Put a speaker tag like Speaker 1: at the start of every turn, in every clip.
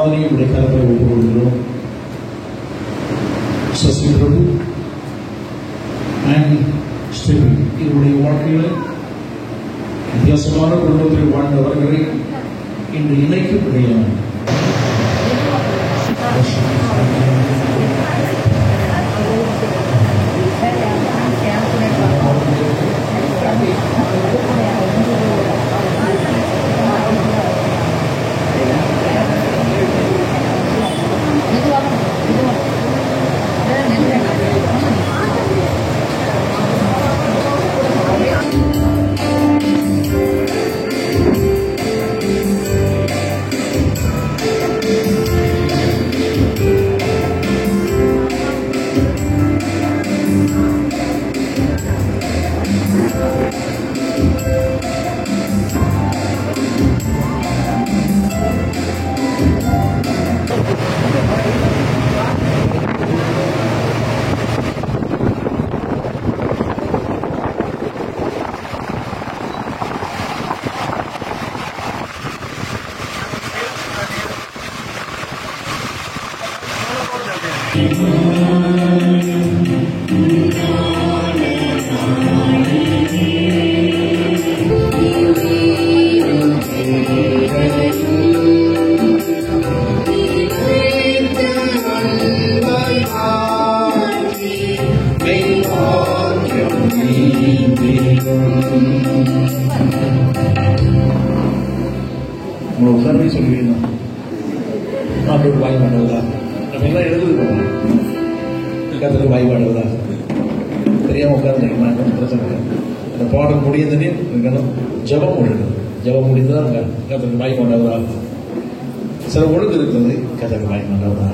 Speaker 1: ஆராதனையை உடைய கருத்தை ஒப்புக்கொள்கிறோம். சசி பிரபு அண்ட் ஸ்டெபி இவருடைய வாழ்க்கையில வித்தியாசமான குடும்பத்தில் வாழ்ந்தவர்களை இன்று இணைக்கப்படியான உட்காந்து சொல்லுவீங்க அப்படி வாய் பண்ணுவதா அப்படின்லாம் எழுதுது கற்றுக்கு வாய் பாடுவதா தெரியாம உட்காந்து பிரச்சனை இல்லை. அந்த பாடம் முடியதுன்னே இருக்கணும். ஜபம் முடியும். ஜபம் முடிந்துதான் கற்றுக்கு வாய் பண்ணுவதா. சில ஒழுங்கு இருக்கிறது கற்றுக்கு வாய் பண்ணுவதா.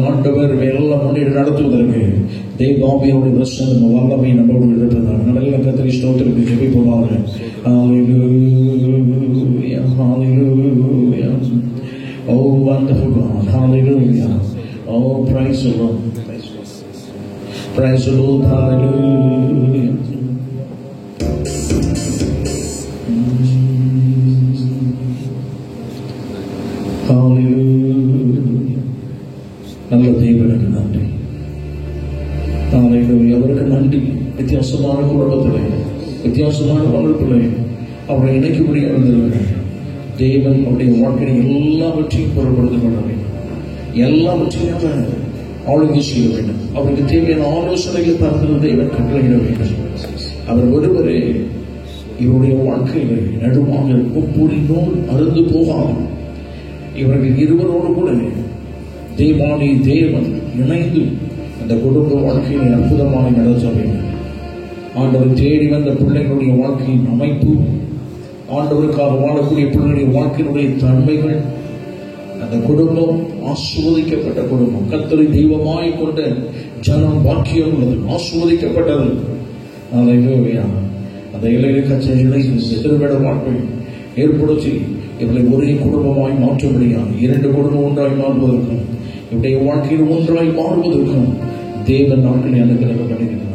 Speaker 1: ஆண்டவர் எல்லாம் முன்னேறி நடத்துவதற்கு தேவாவியோட வசனம் வல்லமை நம்மோடு இருப்பதாக நல்ல கர்த்தரை ஸ்தோத்திரத்தை ஜெபிப்போமாக. Hallelujah, hallelujah. Oh wonderful God, hallelujah. Oh praise the Lord, praise the Lord, hallelujah. நல்ல தேவனுக்கு நன்றி. அவருக்கு நன்றி. வித்தியாசமான குடும்பத்திலே வித்தியாசமான வளர்ப்பிலே அவரை இணைக்க முடியாது. தேவன் அவருடைய வாழ்க்கையை எல்லாவற்றையும் பொருட்படுத்த வேண்டும். எல்லாவற்றையும் ஆளுகை செய்ய வேண்டும். அவருக்கு தேவையான ஆலோசனைகளை தரத்தில் தேவன் கட்டளையிட வேண்டும். அவர் ஒருவரே இவருடைய வாழ்க்கையிலே நடுவாக ஒவ்வொரு நூல் அருந்து போகாது. இவர்கள் இருவரோடு கூட தேவானி தேவன் இணைந்து அந்த குடும்ப வாழ்க்கையை அற்புதமாக நடத்த வேண்டும். ஆண்டவர் தேடி வந்த பிள்ளைகளுடைய வாழ்க்கையின் அமைப்பு, ஆண்டவருக்காக வாழக்கூடிய பிள்ளைகளுடைய வாழ்க்கையினுடைய தன்மைகள், அந்த குடும்பம் ஆசீர்வதிக்கப்பட்ட குடும்பம், கர்த்தரை தெய்வமாய் கொண்ட ஜனம் பாக்கியம் உள்ளது, ஆசீர்வதிக்கப்பட்டது. அந்த இலையில கச்சை இணைந்து திருவிட வாழ்க்கை ஏற்படுத்தி இவர்களை ஒரே குடும்பமாய் மாற்ற முடியாது. 2 குடும்பம் ஒன்றாய் மாறுவதற்கும் இவருடைய வாழ்க்கையில் ஒன்றாய் மாறுவதற்கும் தேவன் நாட்களை அனுகிரகம் பண்ணியிருக்கிறார்.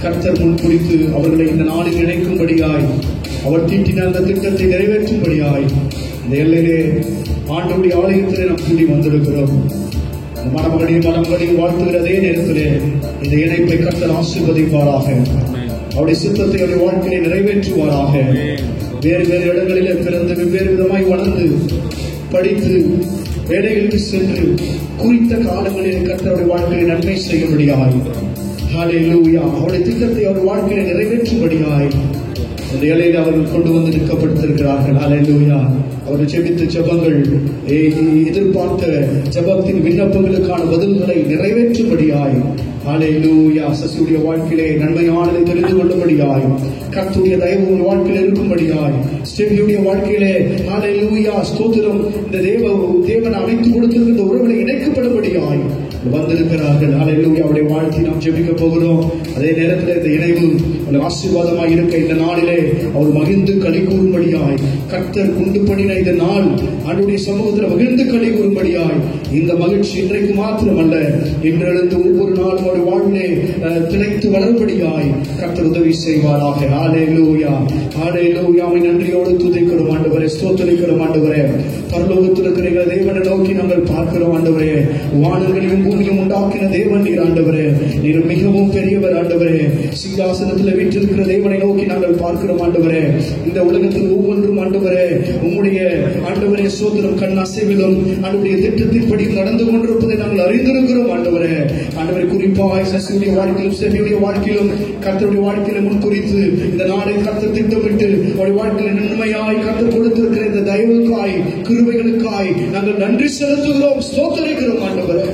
Speaker 1: கர்த்தர் முன்குறித்து அவர்களை இந்த நாளில் இணைக்கும்படியாய் அவர் தீட்டின அந்த திட்டத்தை நிறைவேற்றும்படியாய் இந்த எல்லையிலே ஆண்டவருடைய ஆலயத்திலே நாம் கூடி வந்திருக்கிறோம். மனமகனையும் வாழ்த்துகிற அதே நேரத்திலே இந்த இணைப்பை கர்த்தர் ஆசீர்வதிப்பாராக. அவருடைய சித்தத்தை அவருடைய வாழ்க்கையை நிறைவேற்றுவாராக. வேறு வேறு இடங்களிலே பிறந்து வெவ்வேறு விதமாய் வளர்ந்து படித்து வேலைகளுக்கு சென்று குறித்த காலங்களில் கர்த்தருடைய வாழ்க்கையை நன்மை செய்யும்படியாய் ஹல்லேலூயா அவருடைய திட்டத்தை அவர் வாழ்க்கையை நிறைவேற்றும்படியாய் அந்த இலையில் அவர்கள் கொண்டு வந்து நிற்கப்பட்டிருக்கிறார்கள். ஹல்லேலூயா அவர்கள் ஜெபித்த ஜெபங்கள் எதிர்பார்த்த ஜெபத்தின் விண்ணப்பங்களுக்கான பதில்களை நிறைவேற்றும்படியாய் ஹல்லேலூயா சசியுடைய வாழ்க்கையிலே நன்மையானதை தெரிந்து கொள்ளும்படியாய் கர்த்தருடைய தயவு உங்கள் வாழ்க்கையில் இருக்கும்படியாய் ஸ்டெபியுடைய வாழ்க்கையிலே ஹல்லேலூயா ஸ்தோத்திரம் இந்த தேவன் அமைத்து கொடுத்திருக்கிற உறவுகளை இணைக்கப்படும்படியாய் வந்திருக்கிறார்கள். ஹல்லேலூயா அவருடைய வாழ்க்கை நாம் ஜெபிக்க போகிறோம். அதே நேரத்தில் இந்த இணைவு ஆசீர்வாதமாய் இருக்க இந்த நாளிலே அவர் மகிழ்ந்து களி கூறும்படியாய் கர்த்தர் கொண்டு பண்ணின இந்த நாள் அவருடைய சமூகத்தில் மகிழ்ந்து களி கூறும்படியாய் இந்த மகிழ்ச்சி இன்றைக்கு மாத்திரமல்ல இன்றிலிருந்து ஒவ்வொரு நாளும் அவருடைய வாழ்விலே திளைத்து வளரும்படியாய் கர்த்தர் உதவி செய்வாராக. ஹல்லேலூயா ஹல்லேலூயா நன்றியோடு துதிக்கிறோம் ஆண்டவரே, ஸ்தோத்திரிக்கிறோம் ஆண்டவரே. பரலோகத்தில் இருக்கிற தேவனை நோக்கி நாங்கள் பார்க்கிறோம் ஆண்டவரே. வானங்களையும் பூமியும் உண்டாக்கின தேவன் நீர் ஆண்டவரே. நீர் மிகவும் பெரியவர் ஆண்டவரே. சிங்காசனத்தில்
Speaker 2: வீற்றிருக்கிற தேவனை நோக்கி நாங்கள் பார்க்கிறோம் ஆண்டவரே. இந்த உலகத்தில் ஒவ்வொன்றும் ஆண்டவரே உம்முடைய ஆண்டவரே சோதனம் கண் அசைவிலும் ஆண்டவருடைய திட்டத்தின்படி நடந்து கொண்டிருப்பதை நாங்கள் அறிந்திருக்கிறோம் ஆண்டவரே. ஆண்டவரை குறிப்பாக சசியுடைய வாழ்க்கையிலும் செவியுடைய வாழ்க்கையிலும் கர்த்தருடைய வாழ்க்கையில முன்குறித்து இந்த நாளை கர்த்தர் திட்டமிட்டு அவருடைய வாழ்க்கையில நன்மையாய் கர்த்தர் கொடுத்திருக்கிற இந்த தயவுக்காய் கிருபைகளுக்காய் நாங்கள் நன்றி செலுத்துகிறோம், ஸ்தோத்திரிக்கிறோம் ஆண்டவரே.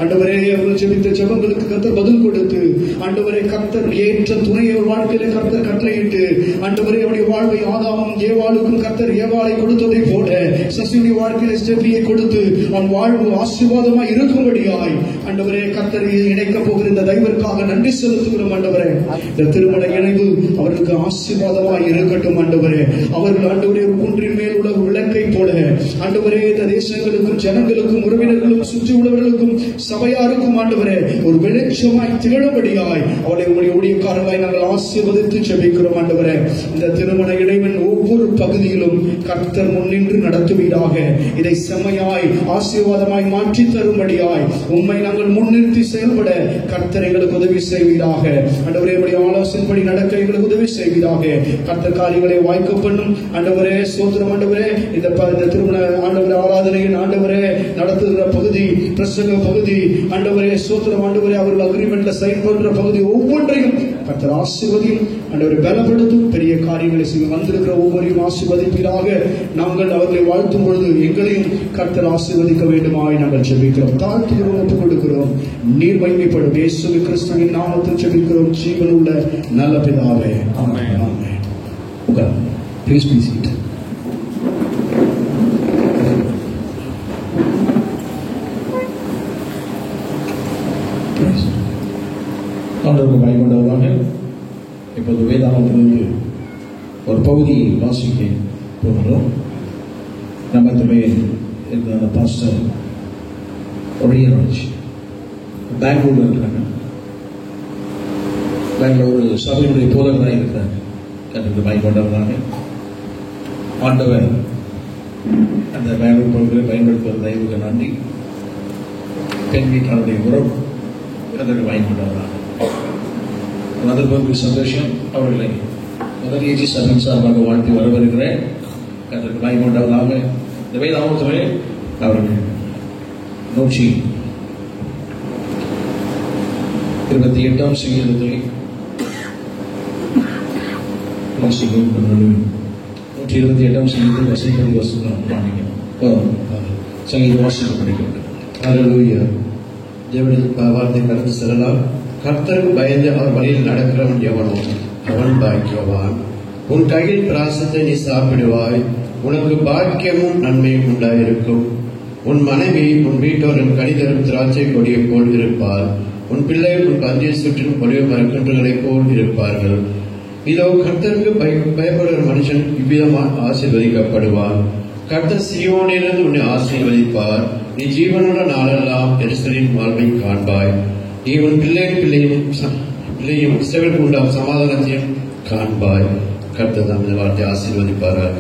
Speaker 2: ஆண்டவரே அவர்கள் ஜெபித்த ஜெபங்களுக்கு கர்த்தர் பதில் கொடுத்து ஆண்டவரே கர்த்தர் ஏற்ற துணையை வாழ்க்கையில கர்த்தர் கட்டளையிட்டு ஆண்டவரே அவருடைய வாழ்வை ஆதாமும் ஏவாளுக்கும் கர்த்தர் ஏவாளை கொடுத்ததை போல சசியுடைய வாழ்க்கையில ஸ்டெபியை கொடுத்து அவன் வாழ்வு ஆசீர்வாதமாய் இருக்கும்படியாய் ஆண்டவரே கர்த்தர் இணைக்க போகிற இந்த தயவிற்காக நன்றி செலுத்துகிறோம் ஆண்டவரே. இந்த திருமண இணைவு அவர்களுக்கு ஆசீர்வாதமாய் இருக்கட்டும் ஆண்டவரே. அவர்கள் ஆண்டவரே குன்றின் மேல் உள்ள விளக்கை போல ஆண்டவரே இந்த தேசங்களுக்கும் ஜனங்களுக்கும் உறவினர்களும் சுற்றி உள்ளவர்களுக்கும் சபையாருக்கும் ஆண்டவரே ஒரு வெளிச்சமாய் திகழும்படியாய் அவளை உங்களுடைய ஊழியக்காரர்களாய் நாங்கள் ஆசீர்வதித்து ஜெபிக்கிறோம் ஆண்டவரே. இந்த திருமண இடைவெளி ஒவ்வொரு பகுதியிலும் கர்த்தர் முன்னின்று நடத்துவீராக. இதை செம்மையாய் ஆசீர்வாதமாய் மாற்றி தரும்படியாய் உண்மை நாங்கள் முன்னிறுத்தி செயல்பட கர்த்தர் எங்களுக்கு உதவி செய்வீராக. ஆண்டவரே உடைய ஆலோசனைப்படி நடக்க எங்களுக்கு உதவி செய்வீராக. கர்த்தர் காரியங்களை வாய்க்க பண்ணும் ஆண்டவரே. சோத்திரம் ஆண்டவரே. இந்த திருமண ஆண்டவரே ஆராதனையின் ஆண்டவரே நடத்துகிற பகுதி, பிரசங்க பகுதி ஆண்டவரே சோத்திரம் ஆண்டவரே அவர்கள் அக்ரிமெண்ட்ல சைன் பண்ற பகுதி ஒவ்வொன்றையும் கர்த்தர் ஆசீர்வதியும் ஆண்டவரை பலப்படுத்தும். பெரிய காரியங்களை செய்ய வந்திருக்கிற ஒவ்வொருவரையும் ஆசீர்வதிப்பீராக. நாங்கள் அவர்களை வாழ்த்தும் பொழுது எங்களையும் கர்த்தர் ஆசீர்வதிக்க வேண்டுமாய் நாங்கள் ஜெபிக்கிறோம், தாழ்த்துகிறோம், ஒப்புக் கொடுக்கிறோம். நீர் மகிமைப்படும் இயேசு கிறிஸ்துவின் நாமத்தில் ஜெபிக்கிறோம் ஜீவனுள்ள நல்ல பிதாவே, ஆமென். ஆமென். Please be seated. ஆண்டவருக்கு பயன்படுவாங்க. இப்போது வேதாகமத்திலிருந்து ஒரு பகுதியை வாசிக்க போகிறோம். நம்மத்திலே இருக்கிற பாஸ்டர் ஒடியராஜ் பெங்களூர்ல இருக்கிறாங்க. பெங்களூர் சபையுடைய போதகராக இருக்கிறாங்க. அதற்கு பயன்படுறாங்க. ஆண்டவர் அந்த பெங்களூர் பகுதியை பயன்படுத்துவது தயவுக்கு நன்றி. பெண் வீட்டாருடைய உறவு அதற்கு பயன்படுறாங்க. அதற்கு சந்தோஷம். அவர்களை முதல் ஏஜி சபையின் சார்பாக வாழ்த்தி வரவிருக்கிறேன். அதற்கு பயன்படுவதாக இந்த வேதாகமத்திலே அவர்கள் 128 சங்கீதத்தை 128 சங்கீதத்தில் வசனப்படி வசனம் சங்கீத வாசனம் படிக்கிறது.
Speaker 3: ஹல்லேலூயா. தேவனுடைய வார்த்தை கடந்து செல்லலாம். கர்த்தருக்கு பயந்து அவர் வழியில் நடக்கிறவன் எவனோ அவன் பாக்கியவான். உன் கையில் பிராசத்தை நீ சாப்பிடுவாய், உனக்கு பாக்கியமும் நன்மையும் உண்டாயிருக்கும். உன் மனைவி உன் வீட்டோரின் கனிதரும் திராட்சை கொடியை போல் இருப்பார். உன் பிள்ளைகள் உன் பந்தியை சுற்றிலும் ஒளிவு மரக்கன்றுகளைப் போல் இருப்பார்கள். இதோ கர்த்தருக்கு பயப்படுகிற மனுஷன் இவ்விதமாக ஆசீர்வதிக்கப்படுவான். கர்த்தர் சீயோனிலிருந்து உன்னை ஆசீர்வதிப்பார். நீ ஜீவனுள்ள நாளெல்லாம் எருசலேமின் வாழ்வை காண்பாய். நீ உன் பிள்ளையும் இஸ்ரவேலுக்கு உண்டாகும் சமாதானத்தையும் காண்பாய். கர்த்தர் தம் இந்த வார்த்தை ஆசீர்வதிப்பாராக.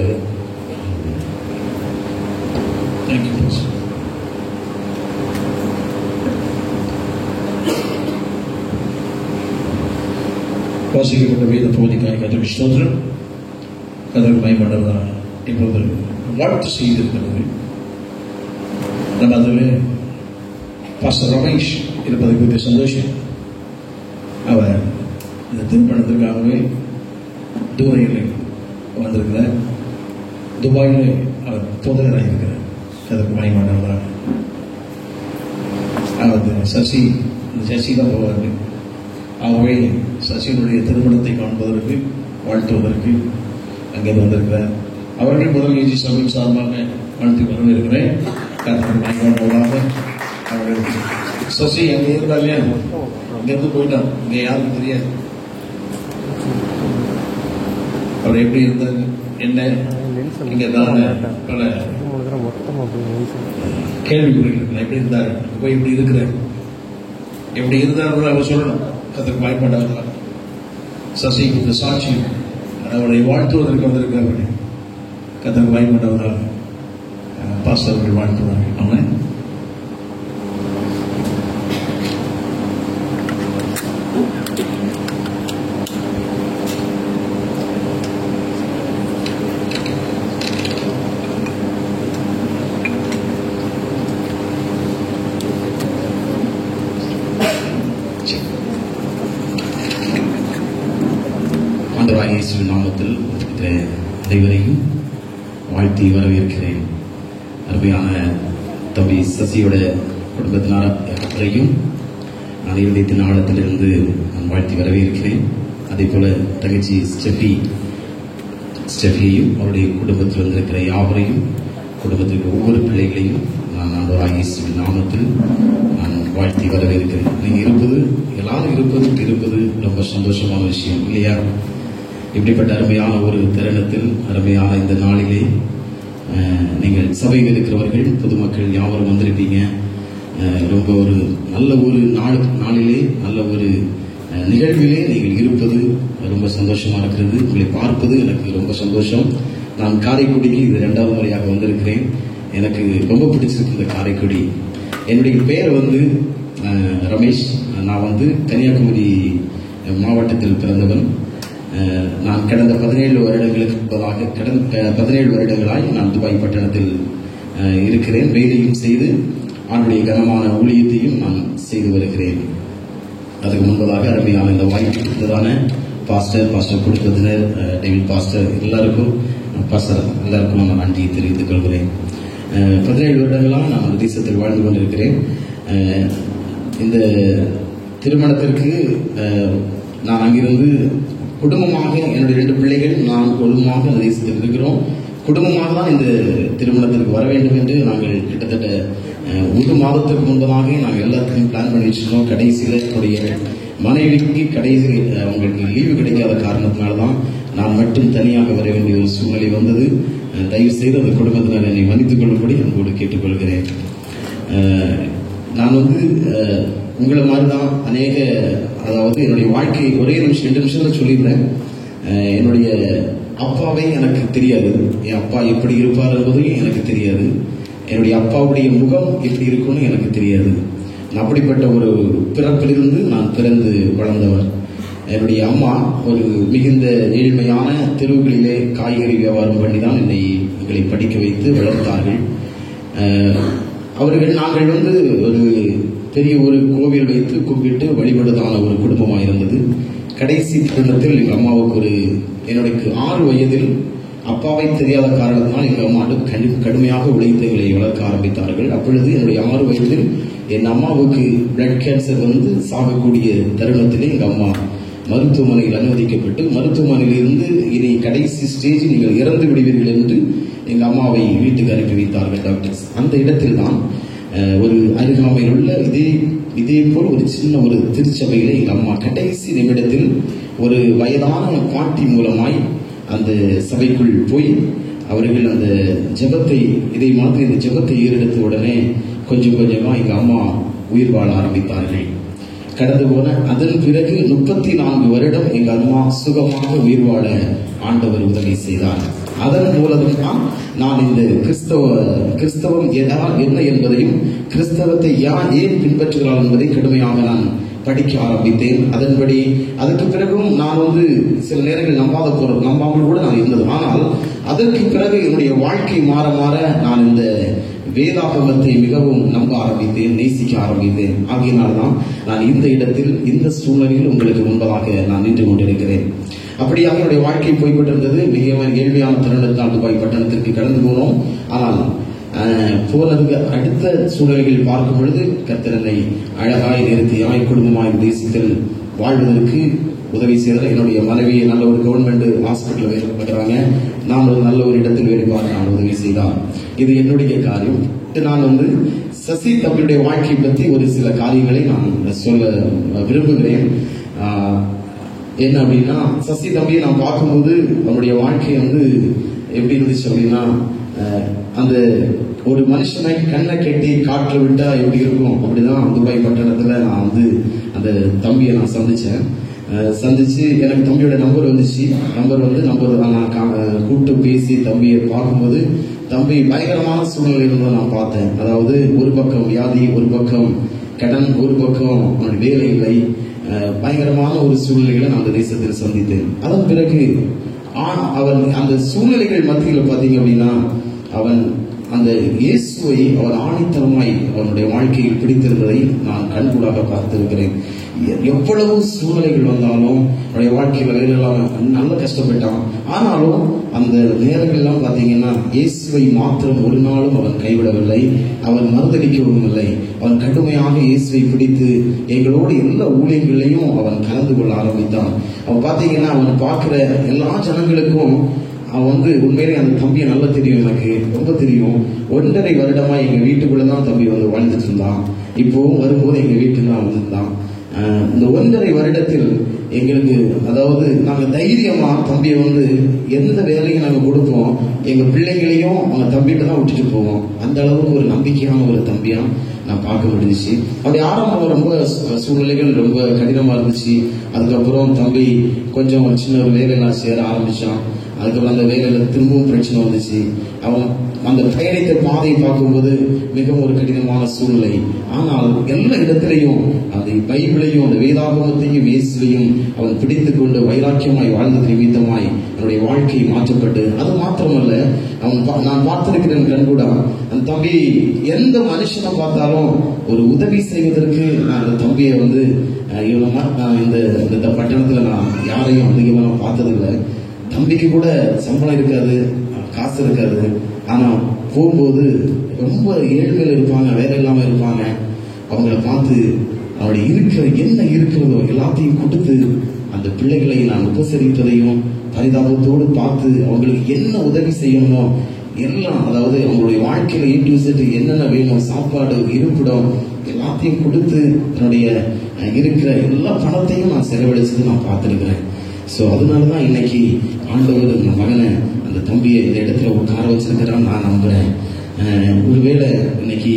Speaker 1: வாசிக்கப்பட்ட வேத பகுதிக்காக கர்த்தருக்கு ஸ்தோத்திரம். கர்த்தருக்கு மகிமையுண்டாவதாக. இப்போது வாழ்த்து செய்திருக்கிறது. நம்ம அதில் பாஸ்டர் ரமேஷ் இருப்பதை குறித்த சந்தோஷம். அவர் இந்த திருமணத்திற்காகவே துபாயில் வந்திருக்கிறார். துபாயில் அவர் போதகராக இருக்கிறார். அதற்கு மகிமையுண்டாவதாக. அவர் சசி தான் போவார்கள். ஆகவே சசியினுடைய திருமணத்தை காண்பதற்கு வாழ்த்துவதற்கு அங்கிருந்து வந்திருக்கிறார். அவர்கள் முதல் ஏஜி சபையின் சார்பாக வாழ்த்து வரவேற்கிறேன். அவர்கள் சசி அங்கே இருந்தாலே அங்கிருந்து போயிட்டான். இங்கே யாருக்கும் தெரியாது அவர் எப்படி இருந்தாங்க என்ன. இங்க தான் பல கேள்விக்குறிகள் எப்படி இருந்தாரு, போய் இப்படி இருக்கிறார், எப்படி இருந்தார் அவர் சொல்லணும். அதற்கு வாய்ப்பாடாக சசி இந்த சாட்சி அவரை வாழ்த்துவதற்கு வந்திருக்கிறார்கள். கதற்கு வாய்ப்பாடாக பாஸ்டர் அவர்கள் வாழ்த்துவார்கள். அவன்
Speaker 4: ஆண்டவராகிய இயேசுவின் நாமத்தில் அனைவரையும் வாழ்த்தி வரவேற்கிறேன். அருமையான தம்பி சசியோட குடும்பத்தினரையும் நான் இருதயத்தின் ஆழத்திலிருந்து நான் வாழ்த்தி வரவேற்கிறேன். அதே போல தங்கச்சி ஸ்டெஃபியையும் அவருடைய குடும்பத்தில் வந்திருக்கிற யாவரையும், குடும்பத்திற்கு ஒவ்வொரு பிள்ளைகளையும் நான் ஆண்டவராகிய இயேசுவின் நாமத்தில் நான் வாழ்த்தி வரவேற்கிறேன். நீங்கள் எல்லாரும் இருப்பது ரொம்ப சந்தோஷமான விஷயம் இல்லையா? இப்படிப்பட்ட அருமையான ஒரு தருணத்தில், அருமையான இந்த நாளிலே நீங்கள் சபையில் இருக்கிறவர்கள், பொதுமக்கள் யாவரும் வந்திருப்பீங்க. ரொம்ப ஒரு நல்ல ஒரு நாளிலே, நல்ல ஒரு நிகழ்விலே நீங்கள் இருப்பது ரொம்ப சந்தோஷமா இருக்கிறது. உங்களை பார்ப்பது எனக்கு ரொம்ப சந்தோஷம். நான் காரைக்குடிக்கு இது 2வது முறையாக வந்திருக்கிறேன். எனக்கு ரொம்ப பிடிச்சிருக்கு இந்த காரைக்குடி. என்னுடைய பெயர் ரமேஷ். நான் கன்னியாகுமரி மாவட்டத்தில் பிறந்தவன். நான் கடந்த 17 வருடங்களாய் நான் துபாய் பட்டணத்தில் இருக்கிறேன். வேலையும் செய்து ஆண்டுடைய கனமான ஊழியத்தையும் நான் செய்து வருகிறேன். அதுக்கு முன்பதாக அருமையான இந்த வாய்ப்பு கொடுத்ததான பாஸ்டர் குடும்பத்தினர், டேவிட் பாஸ்டர் எல்லாருக்கும் நான் நன்றி தெரிவித்துக் கொள்கிறேன். 17 வருடங்களாக நான் அந்த தேசத்தில் வாழ்ந்து கொண்டிருக்கிறேன். இந்த திருமணத்திற்கு நான் அங்கிருந்து குடும்பமாக, என்னுடைய 2 பிள்ளைகள், நான் குடும்பமாக அந்த தேசத்தில் இருக்கிறோம். குடும்பமாக தான் இந்த திருமணத்திற்கு வர வேண்டும் என்று நாங்கள் கிட்டத்தட்ட 1 மாதத்துக்கு முன்பதாக நாங்கள் எல்லாத்துக்கும் பிளான் பண்ணி வச்சிருக்கோம். கடைசியில் என்னுடைய மனைவிக்கு அவங்களுக்கு லீவு கிடைக்காத காரணத்தினால்தான் நான் மட்டும் தனியாக வர வேண்டிய ஒரு சூழ்நிலை வந்தது. தயவு செய்து அந்த குடும்பத்தினர் என்னை மன்னித்துக் கொள்ளும்படி அன்போடு கேட்டுக்கொள்கிறேன். நான் உங்களை மாதிரிதான் அதாவது என்னுடைய வாழ்க்கை ஒரே 2 நிமிஷத்துல சொல்லியிருந்தேன். என்னுடைய அப்பாவை எனக்கு தெரியாது. என் அப்பா எப்படி இருப்பார் என்பதையும் எனக்கு தெரியாது. என்னுடைய அப்பாவுடைய முகம் எப்படி இருக்கும்னு எனக்கு தெரியாது. அப்படிப்பட்ட ஒரு பிறப்பிலிருந்து நான் பிறந்து வளர்ந்தவர். என்னுடைய அம்மா ஒரு மிகுந்த ஏழ்மையான தெருவுகளிலே காய்கறி வியாபாரம் பண்ணி தான் எங்களை படிக்க வைத்து வளர்த்தார்கள். நாங்கள் ஒரு பெரிய ஒரு கோவில் வைத்து கும்பிட்டு வழிபடுதான ஒரு குடும்பமாக இருந்தது. கடைசி திருமணத்தில் எங்கள் அம்மாவுக்கு எனக்கு 6 வயதில் அப்பாவை தெரியாத காரணத்தினால் எங்கள் அம்மா கடுமையாக உழைத்து எங்களை வளர்க்க ஆரம்பித்தார்கள். அப்பொழுது என்னுடைய 6 வயதில் என் அம்மாவுக்கு பிளட் கேன்சர் சாகக்கூடிய தருணத்திலே எங்கள் அம்மா மருத்துவமனையில் அனுமதிக்கப்பட்டு, மருத்துவமனையிலிருந்து இனி கடைசி ஸ்டேஜ் நீங்கள் இறந்து விடுவீர்கள் என்று எங்கள் அம்மாவை வீட்டுக்கு அனுப்பி வைத்தார்கள் டாக்டர்ஸ். அந்த இடத்தில் தான் ஒரு அருகாமையில் உள்ள இதே போல் ஒரு சின்ன ஒரு திருச்சபையிலே எங்கள் அம்மா கடைசி நிமிடத்தில் ஒரு வயதான பாட்டி மூலமாய் அந்த சபைக்குள் போய் அவர்கள் அந்த ஜெபத்தை இந்த ஜெபத்தை ஏறெடுத்த உடனே கொஞ்சம் கொஞ்சமா எங்கள் அம்மா உயிர் வாழ ஆரம்பித்தார்கள். கடந்து போன அதன் பிறகு 34 வருடம் எங்கள் அம்மா சுகமாக உயிர் வாழ ஆண்டவர் உதவி செய்தார். அதன் மூலம்தான் நான் இந்த கிறிஸ்தவம் என்ன என்பதையும், கிறிஸ்தவத்தை ஏன் பின்பற்றுகிறார் என்பதை கடுமையாக நான் படிக்க ஆரம்பித்தேன். அதன்படி அதுக்கு பிறகும் நான் சில நேரங்கள் நம்பாமல் கூட நான் இருந்தது. ஆனால் அதற்கு பிறகு என்னுடைய வாழ்க்கை மாற மாற நான் இந்த வேதாகமத்தை மிகவும் நம்ப ஆரம்பித்தேன், நேசிக்க ஆரம்பித்தேன். ஆகியனால்தான் நான் இந்த இடத்தில், இந்த சூழ்நிலையில் உங்களுக்கு முன்பதாக நான் நின்று கொண்டிருக்கிறேன். அப்படியாக என்னுடைய வாழ்க்கை போய்கொண்டிருந்தது. மிகவும் ஏழ்மையான தருணத்தால் துபாய் பட்டணத்திற்கு கடந்து போனோம். ஆனால் போனதுக்கு அடுத்த சூழ்நிலைகளில் பார்க்கும் பொழுது கர்த்தர் என்னை அழகாய் நிறுத்தியாய் குடும்பமாய் தேசத்தில் வாழ்வதற்கு உதவி செய்தார். என்னுடைய மனைவியை நல்ல ஒரு கவர்மெண்ட் ஹாஸ்பிட்டல் வேலை பார்க்குறாங்க. நான் ஒரு நல்ல ஒரு இடத்தில் வேலை பார்க்க நான் உதவி செய்தார். இது என்னுடைய காரியம். நான் சசி தம்பியுடைய வாழ்க்கை பற்றி ஒரு சில காரியங்களை நான் சொல்ல விரும்புகிறேன். என்ன அப்படின்னா, சசி தம்பியை நான் பார்க்கும்போது அவனுடைய வாழ்க்கை எப்படி இருந்துச்சு அப்படின்னா, அந்த ஒரு மனுஷனை கண்ணை கட்டி காற்று விட்டா எப்படி இருக்கும் அப்படிதான் துபாய் பட்டணத்துல நான் அந்த தம்பியை நான் சந்திச்சு எனக்கு தம்பியோட நம்பர் வந்துச்சு. நம்பர் நான் கூப்பிட்டு பேசி தம்பியை பார்க்கும்போது தம்பி பயங்கரமான சூழ்நிலையில நான் பார்த்தேன். அதாவது ஒரு பக்கம் வியாதி, ஒரு பக்கம் கடன், ஒரு பக்கம் அவனுடைய வேலை இல்லை, பயங்கரமான ஒரு சூழ்நிலைகளை நான் அந்த தேசத்தில் சந்தித்தேன். அதன் பிறகு அவன் அந்த சூழ்நிலைகள் மத்தியில் பார்த்தீங்க அப்படின்னா அவன் அந்த இயேசுவை அவன் ஆணித்தனமாய் அவனுடைய வாழ்க்கையில் பிடித்திருந்ததை நான் கண்கூடாக பார்த்திருக்கிறேன். எவ்வளவு சூழ்நிலைகள் வந்தாலும் அவருடைய வாழ்க்கையில வேலையெல்லாம் நல்ல கஷ்டப்பட்டான். ஆனாலும் அந்த நேரங்கள் எல்லாம் பாத்தீங்கன்னா இயேசுவை மாத்திரம் ஒரு நாளும் அவன் கைவிடவில்லை, அவன் மறுதளிக்கவும் இல்லை. அவன் கடுமையாக இயேசுவை பிடித்து எங்களோடு எல்லா ஊழியர்களையும் அவன் கலந்து கொள்ள ஆரம்பித்தான். அவன் பாத்தீங்கன்னா அவன் பார்க்கிற எல்லா ஜனங்களுக்கும் அவன் உண்மையிலே அந்த தம்பியை நல்லா தெரியும், எனக்கு ரொம்ப தெரியும். 1.5 வருடமா எங்க வீட்டுக்குள்ளதான் தம்பி வாழ்ந்துட்டு இருந்தான். இப்போவும் வரும்போது எங்க வீட்டுக்கு தான் வந்திருந்தான். இந்த 1.5 வருடத்தில் எங்களுக்கு அதாவது நாங்க தைரியமா தம்பியை எந்த வேலையும் நாங்க கொடுப்போம், எங்க பிள்ளைங்களையும் அவங்க தம்பிகிட்ட தான் விட்டுட்டு போவோம். அந்த அளவுக்கு ஒரு நம்பிக்கையான ஒரு தம்பியா நான் பார்க்க முடிஞ்சிச்சு. அப்படி ஆரம்பம் ரொம்ப சூழ்நிலைகள் ரொம்ப கடினமா இருந்துச்சு. அதுக்கப்புறம் தம்பி கொஞ்சம் சின்ன ஒரு வேலையெல்லாம் சேர ஆரம்பிச்சான். அதுக்கப்புறம் அந்த வேலையில திரும்பவும் பிரச்சனை வந்துச்சு. அவன் அந்த பயணித்த பாதையை பார்க்கும்போது மிகவும் ஒரு கடினமான சூழ்நிலை. ஆனால் எல்லா இடத்திலையும் அந்த பைபிளையும் அந்த வேதாகமத்தையும் இயேசுவையும் அவன் பிடித்துக் கொண்டு வைராக்கியமாய் வாழ்ந்த நிமித்தமாய் அவனுடைய வாழ்க்கை மாற்றப்பட்டு, அது மாத்திரமல்ல நான் பார்த்திருக்கிறேன் கண்கூடா, அந்த தம்பி எந்த மனுஷனை பார்த்தாலும் ஒரு உதவி செய்வதற்கு நான் அந்த தம்பியை இந்த பட்டணத்துல நான் யாரையும் அதிகமாக நான் பார்த்ததில்லை. தம்பிக்கு கூட சம்பளம் இருக்காது, காசு இருக்காது. ஆனா போகும்போது ரொம்ப ஏழ்மையில இருப்பாங்க, வேலை இல்லாம இருப்பாங்க. அவங்கள பார்த்து அவருடைய என்ன இருக்கிறதோ எல்லாத்தையும் கொடுத்து அந்த பிள்ளைகளை நான் உபசரித்ததையும் பரிதாபத்தோடு பார்த்து அவங்களுக்கு என்ன உதவி செய்யணுமோ எல்லாம், அதாவது அவங்களுடைய வாழ்க்கையில A to Z என்னென்ன வேணும், சாப்பாடு, இருப்பிடம் எல்லாத்தையும் கொடுத்து தன்னுடைய இருக்கிற எல்லா பணத்தையும் நான் செலவழிச்சது நான் பார்த்திருக்கிறேன். ஸோ அதனாலதான் இன்னைக்கு ஆண்டவர் அந்த மகனை, அந்த தம்பியை இந்த இடத்துல உட்கார வச்சிருக்கிறான்னு நான் நம்புறேன். ஒருவேளை இன்னைக்கு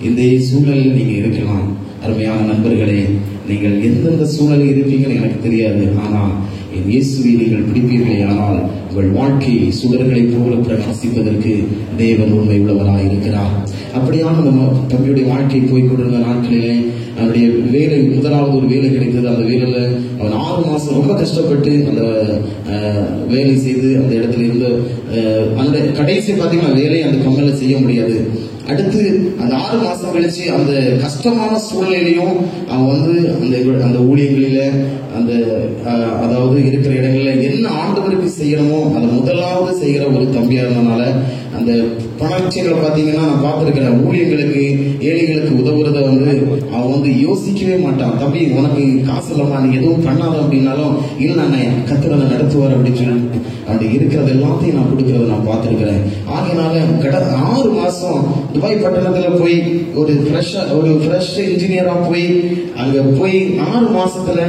Speaker 4: இந்த சூழ்நிலையில் நீங்க இருக்கலாம். அருமையான நண்பர்களே, நீங்கள் எந்தெந்த சூழ்நிலையில் இருப்பீங்கன்னு எனக்கு தெரியாது. ஆனால் என் இயேசுவை நீங்கள் பிடிப்பீர்களே ஆனால் உங்கள் வாழ்க்கை சுடர்களை போல பிரகாசிப்பதற்கு தேவன் உண்மை உள்ளவராக இருக்கிறார். அப்படியான நம்ம தம்பியுடைய வாழ்க்கை போய்கொண்டிருந்த நாட்களிலே அவனுடைய வேலை, முதலாவது ஒரு வேலை கிடைத்தது. அந்த வேலையில அவன் 6 மாசம் ரொம்ப கஷ்டப்பட்டு அந்த வேலை செய்து அந்த இடத்துல இருந்து அந்த கடைசி பாத்தீங்கன்னா வேலையை அந்த கம்பெனில செய்ய முடியாது. அடுத்து அந்த 6 மாசம் கழிச்சு அந்த கஷ்டமான சூழ்நிலையிலையும் அவன் அந்த ஊழியங்களில அந்த அதாவது இருக்கிற இடங்கள்ல என்ன ஆண்டவருக்கு செய்யணுமோ அதை முதலாவது செய்கிற ஒரு தம்பியா இருந்தனால அந்த பணச்சீங்களை பாத்தீங்கன்னா நான் பார்த்திருக்கிறேன். ஊழியர்களுக்கு, ஏழைகளுக்கு உதவுறத அவன் யோசிக்கவே மாட்டான். தம்பி உனக்கு காசு இல்லமா, நீ எதுவும் பண்ணாத அப்படின்னாலும் இல்ல நான் கத்துறத நடத்துவார் அப்படின்னு சொல்லிட்டு அப்படி இருக்கிறது எல்லாத்தையும் நான் கொடுக்கறத நான் பார்த்திருக்கிறேன். ஆகையினால 6 மாசம் துபாய் பட்டணத்துல போய் ஒரு ஃப்ரெஷ் இன்ஜினியரா போய் அங்க போய் 6 மாசத்துல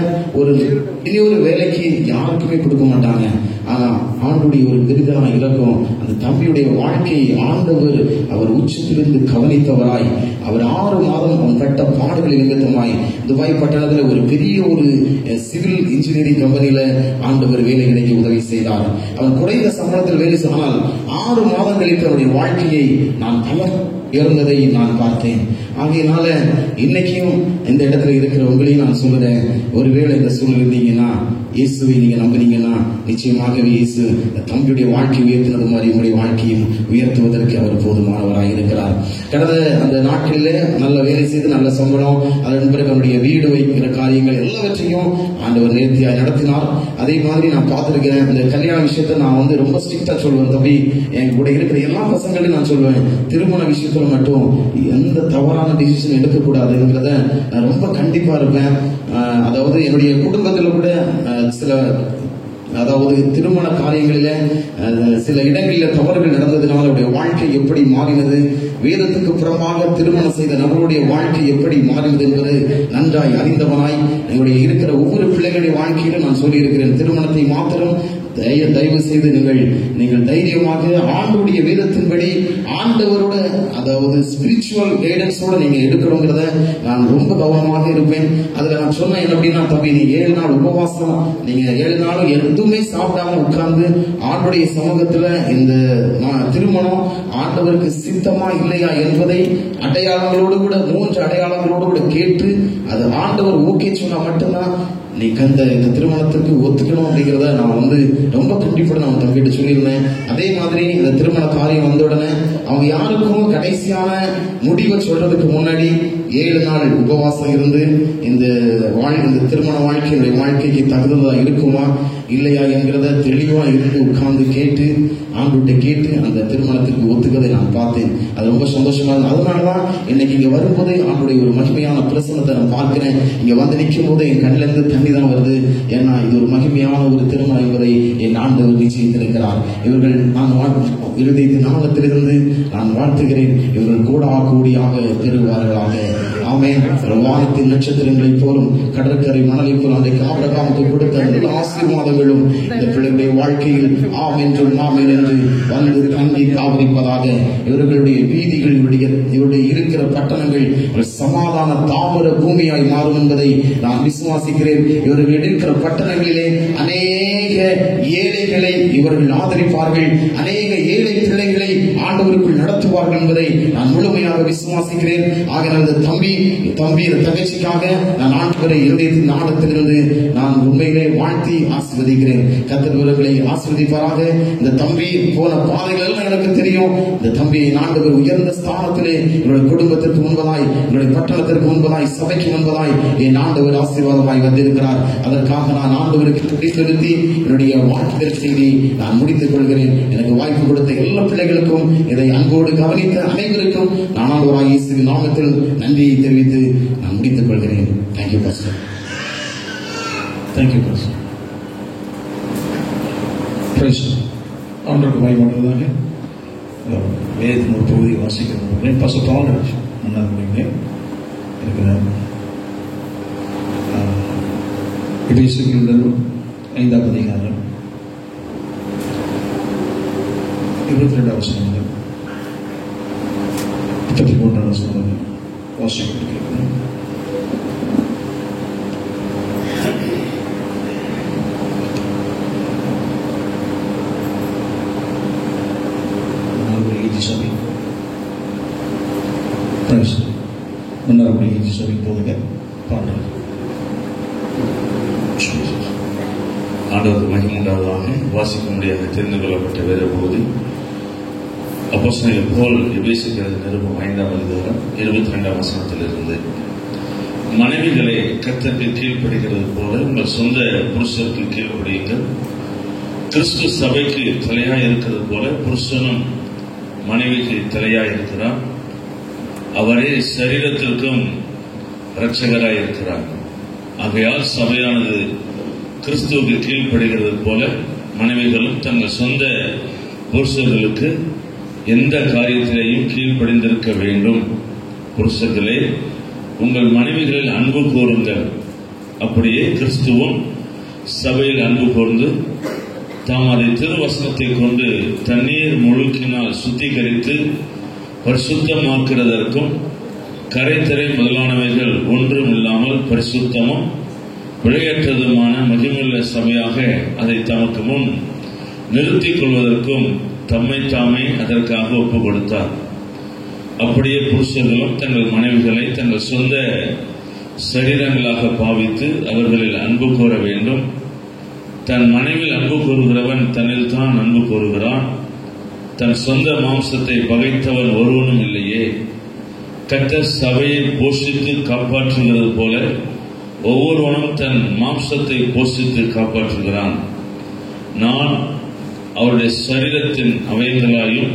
Speaker 4: இனியொரு வேலைக்கு யாருக்குமே கொடுக்க மாட்டாங்க. ஆனா ஆண்டுடைய ஒரு விருதனா இலக்கம் அந்த தம்பியுடைய வாழ்க்கையை ஆண்டவர் அவர் உச்சத்திலிருந்து கவனித்தவராய் அவர் 6 மாதம் அவன் பட்ட பாடுகளின் நிமித்தமாய் துபாய் பட்டணத்துல ஒரு பெரிய ஒரு சிவில் இன்ஜினியரிங் கம்பெனியில ஆண்டவர் வேலை கிடைக்க உதவி செய்தார். அவன் குறைந்த சம்பளத்தில் வேலை செய்தால் 6 மாதங்களுக்கு அவருடைய வாழ்க்கையை நான் பல இறந்ததை நான் பார்த்தேன். ஆகையினால இன்னைக்கும் இந்த இடத்துல இருக்கிற உங்களையும் நான் சொல்லுறேன், ஒருவேளை இந்த சூழ்நிலை இருந்தீங்கன்னா இயேசுவை நீங்க நம்பினீங்கன்னா நிச்சயமாகவே இயேசு தம்பியுடைய வாழ்க்கை உயர்த்தினது மாதிரி உங்களுடைய வாழ்க்கையும் உயர்த்துவதற்கு அவர் போதுமானவராக இருக்கிறார். கடந்த அந்த நாட்களிலே நல்ல வேலை செய்து நல்ல சம்பளம், அதன் பிறகு அவருடைய வீடு வைக்கிற காரியங்கள் எல்லாவற்றையும் ஆண்டவர் நேர்த்தியாக நடத்தினார். அதே மாதிரி நான் பார்த்திருக்கிறேன். இந்த கல்யாண விஷயத்தை நான் ரொம்ப ஸ்ட்ரிக்டா சொல்லுவேன். தம்பி என் கூட இருக்கிற எல்லா பசங்களையும் நான் சொல்லுவேன், திருமண விஷயத்துல மட்டும் எந்த தவறான டிசிஷன் எடுக்கக்கூடாதுங்கிறத நான் ரொம்ப கண்டிப்பா இருப்பேன். அதாவது என்னுடைய குடும்பத்தில் கூட சில அதாவது திருமண காரியங்களில சில இடங்களில் தவறுகள் நடந்ததுனால அவருடைய வாழ்க்கை எப்படி மாறினது, வேதத்துக்கு புறமாக திருமணம் செய்த நபருடைய வாழ்க்கை எப்படி மாறினது என்பது நன்றாய் அறிந்தவனாய் என்னுடைய இருக்கிற ஒவ்வொரு பிள்ளைகளுடைய வாழ்க்கையிலும் நான் சொல்லியிருக்கிறேன். திருமணத்தை மாத்திரம் தயவு செய்து நீங்கள் தைரியமாக ஆண்டுடைய வேதத்தின்படி ஆண்டவரோட அதாவது ஸ்பிரிச்சுவல் கைடன்ஸோட நீங்க எடுக்கணுங்கிறத நான் ரொம்ப கவனமாக இருப்பேன். அதுல நான் சொன்னேன் என்ன அப்படின்னா, தம்பி நீ 7 நாள் உபவாசம், நீங்க 7 நாளும் எதுவுமே சாப்பிடாம உட்கார்ந்து ஆண்டுடைய சமூகத்துல இந்த திருமணம் ஆண்டவருக்கு சித்தமா இல்லையா என்பதை அடையாளங்களோடு கூட 3 அடையாளங்களோடு கூட கேட்டு அது ஆண்டவர் ஓகே சொன்னா மட்டும்தான் நீ இந்த திருமணத்துக்கு ஒத்துக்கணும் அப்படிங்கிறத நான் ரொம்ப கண்டிப்பா நான் தம்பிட்டு சொல்லியிருந்தேன். அதே மாதிரி இந்த திருமண காரியம் வந்த உடனே அவங்க யாருக்கும் கடைசியான முடிவை சொல்றதுக்கு முன்னாடி 7 நாள் உபவாசம் இருந்து இந்த திருமண வாழ்க்கையுடைய வாழ்க்கைக்கு தகுந்ததா இருக்குமா இல்லையா என்கிறத தெளிவா இருந்து உட்கார்ந்து கேட்டு ஆண்டுகிட்ட கேட்டு அந்த திருமணத்துக்கு ஒத்துக்கதை நான் பார்த்தேன். அது ரொம்ப சந்தோஷமா இருந்தது. அதனாலதான் இன்னைக்கு இங்க வரும்போதே ஆண்டுடைய ஒரு மகிமையான பிரசனத்தை நான் பார்க்கிறேன். இங்க வந்து நிற்கும் போது என் கண்ணில இருந்து தண்ணி தான் வருது. ஏன்னா இது ஒரு மகிமையான ஒரு திருமணம் இவரை என் ஆண்டவர் நிச்சயித்திருக்கிறார். இவர்கள் நான் இறுதி நாமத்திலிருந்து நான் வாழ்த்துகிறேன். இவர்கள் கூட கூடியாக பெறுவார்களாக. ஆமென். வானத்தின் நட்சத்திரங்களை போலும் கடற்கரை மணலை போலும் அன்றைக்கு ஆபிரகாமுக்கு கொடுத்த எல்லா ஆசீர்வாதங்களும் இந்த பிள்ளைகளுடைய வாழ்க்கையில் ஆம் என்றும் ஆமென் என்று வந்து தங்கி காவலிப்பதாக. இவர்களுடைய வீதிகள் இவருடைய இருக்கிற பட்டணங்கள் சமாதான தாமர பூமியாய் மாறும் என்பதை நான் விசுவாசிக்கிறேன். இவர்கள் இருக்கிற பட்டணங்களிலே அநேக ஏழைகளை இவர்கள் ஆதரிப்பார்கள். அநேக ஏழை பிள்ளைகளை ஆண்டவருக்குள் நடத்துவார்கள் என்பதை நான் முழுமையாக விசுவாசிக்கிறேன். ஆக அந்த தம்பி தங்கச்சிக்காக நான் ஆண்டவரை இருதயத்தின் நாடத்திலிருந்து நான் உண்மையிலே வாழ்த்தி ஆசீர்வதிக்கிறேன். கர்த்தர் இவர்களை ஆசீர்வதிப்பாராக. இந்த தம்பி போன பாதைகள் எல்லாம் எனக்கு தெரியும். இந்த தம்பியை ஆண்டவர் உயர்ந்த ஸ்தானத்திலே இவருடைய குடும்பத்திற்கு முன்பதாய் இவருடைய பட்டணத்திற்கு முன்பதாய் சபைக்கு முன்பதாய் என் ஆண்டவர் ஆசீர்வாதமாய் வந்திருக்கிறார். அதற்காக நான் ஆண்டவருக்கு துதி செலுத்தி என்னுடைய வாழ்க்கை செய்தி நான் முடித்துக் கொள்கிறேன். எனக்கு வாய்ப்பு கொடுத்த எல்லா பிள்ளைகளுக்கும் இதை அன்போடு கவனித்த அனைவருக்கும் நான் ஆண்டவராகிய இயேசுவின் நாமத்தில் நன்றியை தெரிவித்து நான் முடித்துக் கொள்கிறேன். Thank you pastor.
Speaker 1: Thank you pastor. Praise ஆண்டவருக்கு மகிமையாக வேதத்தின் ஒரு பகுதியை வாசிக்கிறேன். பாஸ்டர் பால்ராஜ் நல்லா இருக்கிறீங்க. இருக்கிறேன். எபேசியர்கள் 5ஆம் அதிகாரம் 22ஆம் வசனம் 33ஆம் வசனம் வாசிக்கிறேன். சபை போதுங்க பாடுறாங்க.
Speaker 5: ஆண்டவர் மகிமை உண்டாவதாக. வாசிக்க முடியாத தெரிந்து கொள்ளப்பட்ட வேத பகுதி அப்போஸ்தலர் பவுல் எபேசியர் நிருபம் 5ஆம் அதிகாரம் 22ஆம் வசனத்திலிருந்து, மனைவிகளை கர்த்தருக்கு கீழ்ப்படுகிறது போல உங்கள் சொந்த புருஷருக்கு கீழ்ப்படியுங்கள். கிறிஸ்து சபைக்கு தலையாய் இருக்கிறது போல புருஷனும் மனைவிக்கு தலையாய் இருக்கிறார். அவரே சரீரத்திற்கும் இரட்சகராய் இருக்கிறார். ஆகையால் சபையானது கிறிஸ்துவுக்கு கீழ்ப்படுகிறது போல மனைவிகளும் தங்கள் சொந்த புருஷர்களுக்கு எந்த காரியத்திலேயும் கீழ்ப்படிந்திருக்க வேண்டும். புருஷர்களே, உங்கள் மனைவிகளில் அன்பு கூறுங்கள். அப்படியே கிறிஸ்துவும் சபையில் அன்பு கூர்ந்து தாம் அதை திருவசனத்தை கொண்டு தண்ணீர் முழுக்கினால் சுத்திகரித்து பரிசுத்தமாக்குறதற்கும் கரைத்தரை முதலானவைகள் ஒன்றும் இல்லாமல் பரிசுத்தமும் பிழையற்றதுமான மகிமுள்ள சபையாக அதை தமக்கு முன் நிறுத்திக் கொள்வதற்கும் தம்மை தாமே அதற்காக ஒப்புக் கொடுத்தார். அப்படியே புருஷர்களும் தங்கள் மனைவிகளை தங்கள் சொந்த சரீரங்களாக பாவித்து அவர்களில் அன்பு கூற வேண்டும். தன் மனைவியில் அன்பு கூறுகிறவன் தன்னில் தான் அன்பு கூறுகிறான். தன் சொந்த மாம்சத்தை பகைத்தவன் ஒருவனும் இல்லையே. கர்த்தர் சபையை போஷித்து காப்பாற்றுகிறது போல ஒவ்வொருவனும் தன் மாம்சத்தை போஷித்து காப்பாற்றுகிறான். நான் அவருடைய சரீரத்தின் அவயங்களாயும்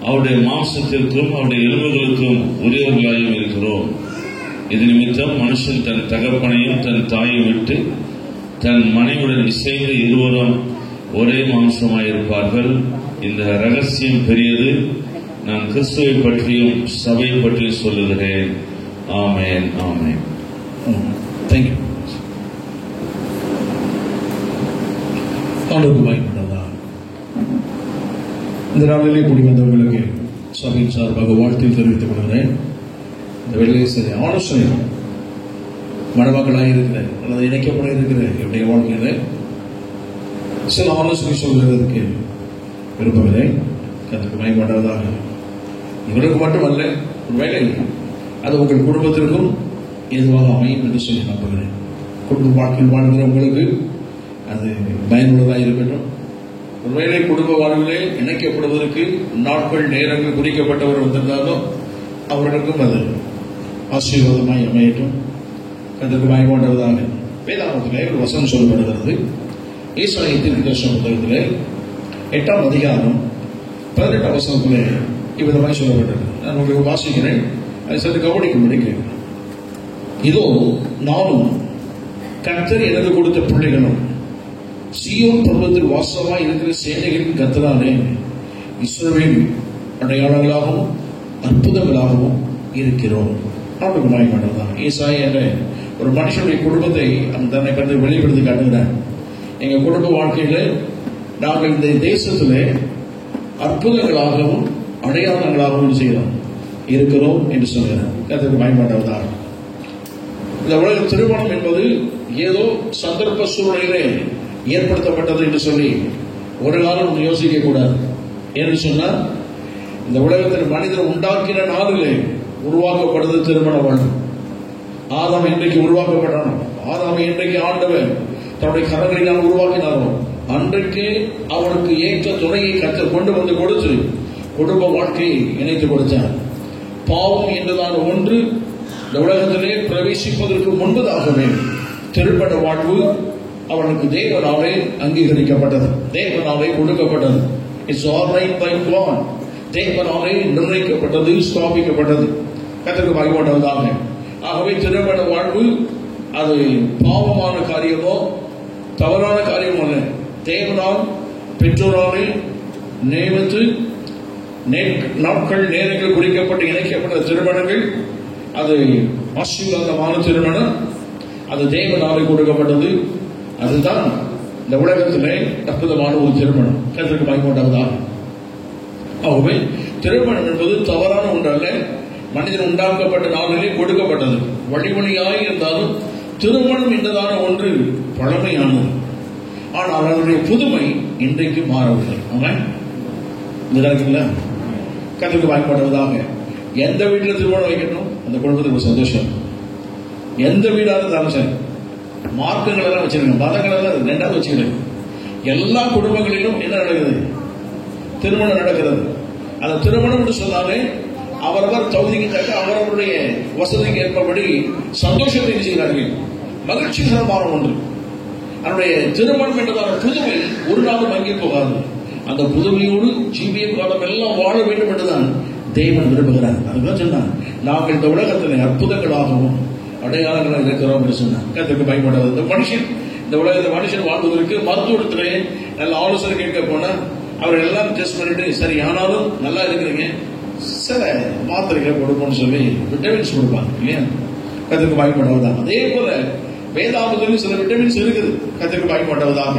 Speaker 5: அவருடைய மாம்சத்திற்கும் அவருடைய எலும்புகளுக்கும் உரியவர்களாயும் இருக்கிறோம். இது நிமித்தம் மனுஷன் தன் தகப்பனையும் தன் தாயை விட்டு தன் மனைவியுடன் இசைந்து இருவரும் ஒரே மாம்சமாயிருப்பார்கள். இந்த ரகசியம் பெரியது. நான் கிறிஸ்துவை பற்றியும் சபை பற்றியும் சொல்லுகிறேன். ஆமென், ஆமென்.
Speaker 1: தேங்க்யூ. ஆண்டவருக்கு மகிமையுண்டாவதாக. இந்த நாளிலே கூடி வந்தவர்களுக்கு சபையின் சார்பாக வாழ்த்தில் தெரிவித்துக் கொள்கிறேன். இந்த வேலையை சரி ஆலோசனை மணமக்களாக இருக்கிற அல்லது இணைக்கப்பட இருக்கிற என்னுடைய வாழ்க்கையில சில ஆலோசனை சொல்கிறதுக்கு விரும்புகிறேன். அதற்கு மகிமையுண்டாவதாக. இவருக்கு மட்டுமல்ல, ஒரு வேலை அது உங்கள் குடும்பத்திற்கும் எதுவாக அமையும் என்று சொல்லி நம்புகிறேன். குடும்ப வாழ்க்கையில் வாழ்கிற உங்களுக்கு அது பயனுள்ளதாக இருக்கட்டும். ஒருவேளை குடும்ப வாழ்விலே இணைக்கப்படுவதற்கு நாட்கள் நேரங்கள் குறிக்கப்பட்டவர் வந்திருந்தாலும் அவர்களுக்கும் அது ஆசீர்வாதமாய் அமையட்டும். கர்த்தருக்கு மகிமை உண்டாவதாக. வேதாகமத்திலே ஒரு வசனம் சொல்லப்படுகிறது. ஏசாயா தீர்க்கதரிசன புத்தகத்திலே 8ஆம் அதிகாரம் 18ஆம் வசனத்திலே இவ்விதமாய் சொல்லப்பட்டது. நான் உங்களுக்கு வாசிக்கிறேன், அதை சற்று கவனிக்கும்படி கேட்கிறேன். இதோ நானும் கர்த்தர் எனக்கு கொடுத்த பிள்ளைகளும் சீயோன் பர்வதத்தில் வாசமாய் இருக்கிற சேனைகளின் கர்த்தரானே இஸ்ரவேல் அடையாளங்களாகவும் அற்புதங்களாகவும் இருக்கிறோம். அவனுக்கு மகிமைதான். ஏசாயா என்ற ஒரு மனுஷனுடைய குடும்பத்தை தன்னை பற்றி வெளிப்படுத்தி காட்டுகிறார். எங்கள் குடும்ப வாழ்க்கையில நாங்கள் இந்த தேசத்திலே அற்புதங்களாகவும் அடையாளங்களாகவும் செய்கிறோம் இருக்கிறோம் என்று சொல்கிறார். அதற்கு பயன்பட்டவதாக. இந்த உலக திருமணம் என்பது ஏதோ சந்தர்ப்ப சூழ்நிலையிலே ஏற்படுத்தப்பட்டது என்று சொல்லி ஒரு காலம் யோசிக்க கூடாது. என்று சொன்னால் இந்த உலகத்தில் மனிதர் உண்டாக்கின நாளிலே உருவாக்கப்படுது திருமண வாழ்வு. ஆதாம் என்றைக்கு உருவாக்கப்பட்டானோ, ஆதாம் என்றைக்கு ஆண்டவர் தன்னுடைய கரங்களினால் உருவாக்கினாரோ அன்றைக்கு அவனுக்கு ஏற்ற துணையை கர்த்தர் கொண்டு வந்து கொடுத்து குடும்ப வாழ்க்கையை இணைத்து கொடுத்தார். பாவம் என்றதான ஒன்று இந்த உலகத்திலே பிரவேசிப்பதற்கு முன்பதாகவே திருமண வாழ்வு அவனுக்கு தேவனாலே அங்கீகரிக்கப்பட்டது, தேவனாலே கொடுக்கப்பட்டது. It's alright by God. தேவனாலே நிர்ணயிக்கப்பட்டது, ஸ்தாபிக்கப்பட்டது. கர்த்தருக்கு மகிமை உண்டாவதாக. ஆகவே திருமண வாழ்வு அது பாவமான காரியமோ தவறான காரியமோ அல்ல. தேவனால் பெற்றோராலே நியமித்து நாட்கள் நேரங்கள் குறிக்கப்பட்டு இணைக்கப்பட்ட திருமணங்கள் அது ஆசீர்வாதமான திருமணம், அது தேவனாலே கொடுக்கப்பட்டது. அதுதான் இந்த உலகத்திலே அற்புதமான ஒரு திருமணம். கர்த்தருக்கு மகிமை உண்டாவதாக. ஆகவே திருமணம் என்பது தவறான ஒன்றல்ல. மனிதன் உண்டாக்கப்பட்ட நாளிலே கொடுக்கப்பட்டது. வழிமொழியாய் இருந்தாலும் திருமணம் என்றதான ஒன்று பழமையானது. ஆனால் அதனுடைய புதுமை இன்றைக்கு மாறவில்லை. அவன் கற்றுக்கு வாய்ப்பட்டதாக. எந்த வீட்டில் திருமணம் வைக்கணும் அந்த குடும்பத்துக்கு சந்தோஷம். எந்த வீடாக இருந்தாலும் சரி, மார்க்கங்கள் எல்லாம் வச்சிருங்க, மதங்கள் எல்லாம் ரெண்டாவது வச்சுக்கிறேன். எல்லா குடும்பங்களிலும் என்ன நடக்குது? திருமணம் நடக்கிறது. அந்த திருமணம் என்று சொன்னாலே அவரவர் தகுதிக்கு தக்க அவரவருடைய வசதிக்கு ஏற்பபடி சந்தோஷத்தை செய்கிறார்கள். மகிழ்ச்சிகரமான ஒன்று. அவருடைய திருமணம் என்றதான புதுமை ஒரு நாளும் அங்கே போகாது. அந்த புதுமையோடு ஜீவிய காலம் எல்லாம் வாழ வேண்டும் என்றுதான் தேவன் விரும்புகிறார். அதுதான் சொன்னார், நாங்கள் இந்த உலகத்தில் அற்புதங்களாகவும் அடையாளங்களாக இருக்கிறோம் என்று சொன்னார். கர்த்தருக்கு பயன்படாது. இந்த மனுஷன் இந்த உலகத்தில் மனுஷன் வாழ்வதற்கு மருத்துவத்திலே நல்ல ஆலோசனை கேட்க போனா அவர்கள் எல்லாம் டெஸ்ட் பண்ணிட்டு சரி ஆனாலும் நல்லா இருக்கிறீங்க, சில மாத்திரைகளை கொடுப்போம்னு சொல்லி விட்டமின்ஸ் கொடுப்பாங்க இல்லையா? கர்த்தருக்கு பயன்படுவதாக. அதே போல வேதாகமத்திலும் சில விட்டமின்ஸ் இருக்குது. கர்த்தருக்கு பயன்படுவதாக.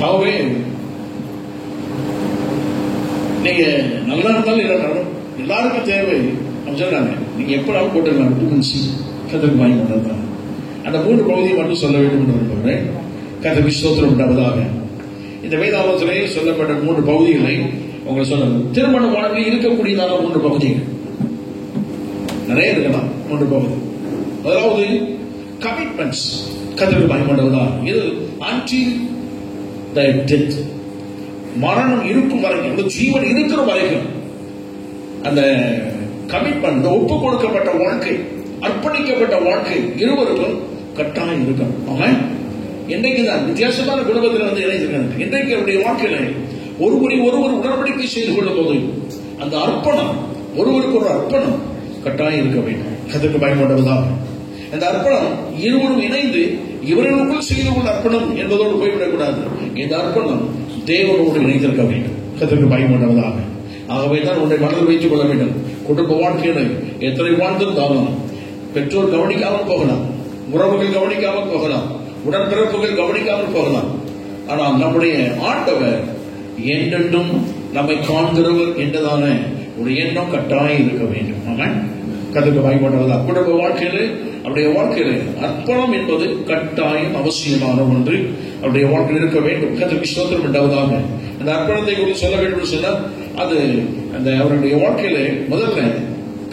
Speaker 1: ஆகவே நீங்க நல்லா இருந்தாலும் இல்லைனாலும் எல்லாருக்கும் தேவை. அவங்க சொல்றாங்க நீங்க எப்படாலும் போட்டுருக்காங்க விட்டமின் சி. கர்த்தருக்கு பயன்படுவதாக. அந்த 3 பகுதியை மட்டும் சொல்ல வேண்டும் என்று விரும்புகிறேன். கர்த்தருக்கு ஸ்தோத்திரம் உண்டாவதாக. இந்த வேதாகமத்திலே சொல்லப்பட்ட 3 பகுதிகளை உங்களை சொல்லணும். திருமண வாழ்க்கை இருக்கக்கூடியதான 3 பகுதிகள் நிறைய இருக்கலாம். 3 பகுதி. அதாவது கமிட்மெண்ட்ஸ். கர்த்தருக்கு பயன்படுவதா. இது until the death. மரணம் இருக்கும் வரைக்கும், ஜீவன் இருக்கிற வரைக்கும் அந்த கமிட்மெண்ட், ஒப்பு கொடுக்கப்பட்ட வாழ்க்கை, அர்ப்பணிக்கப்பட்ட வாழ்க்கை இருவருக்கும் கட்டாயம் இருக்கும். அவன் இன்றைக்குதான் வித்தியாசமான குடும்பத்தில் வந்து இணைந்திருக்கிறார். இன்றைக்கு அவருடைய வாழ்க்கையில ஒருவரை ஒருவர் உடன்படிக்கை செய்து கொள்ளும் போது அந்த அர்ப்பணம், ஒருவருக்கு ஒரு அர்ப்பணம் கட்டாயம் இருக்க வேண்டும். அதற்கு பயன்படுவதாக. அந்த அர்ப்பணம் இருவரும் இணைந்து இவர்களுக்குள் செய்து கொள்ள அர்ப்பணம் என்பதோடு போய்விடக்கூடாது. இந்த அர்ப்பணம் தேவனோடு இணைந்திருக்க வேண்டும். அதற்கு பயன்படுவதாக. ஆகவேதான் ஒன்றை மனதில் வைத்துக் கொள்ள வேண்டும். குடும்ப வாழ்க்கையில எத்தனை வாழ்ந்திருந்தாலும் பெற்றோர் கவனிக்காமல் போகலாம், உறவுகள் கவனிக்காமல் போகலாம், உடன்பிறப்புகள் கவனிக்காமல் போகலாம். ஆனால் நம்முடைய ஆண்டவர் என்றென்றும் நம்மை காண்கிறவர் என்றதான ஒரு எண்ணம் கட்டாயம் இருக்க வேண்டும். அவன் கற்றுக்கு பயன்படுவதா. குடும்ப வாழ்க்கையில அவருடைய வாழ்க்கையில அர்ப்பணம் என்பது கட்டாயம் அவசியமான ஒன்று அவருடைய வாழ்க்கையில் இருக்க வேண்டும். கற்றுக்கு ஸ்தோத்திரம் உண்டாவதாக. அந்த அர்ப்பணத்தை குறித்து சொல்ல வேண்டும் சொன்னால் அது அந்த அவருடைய வாழ்க்கையில முதல்ல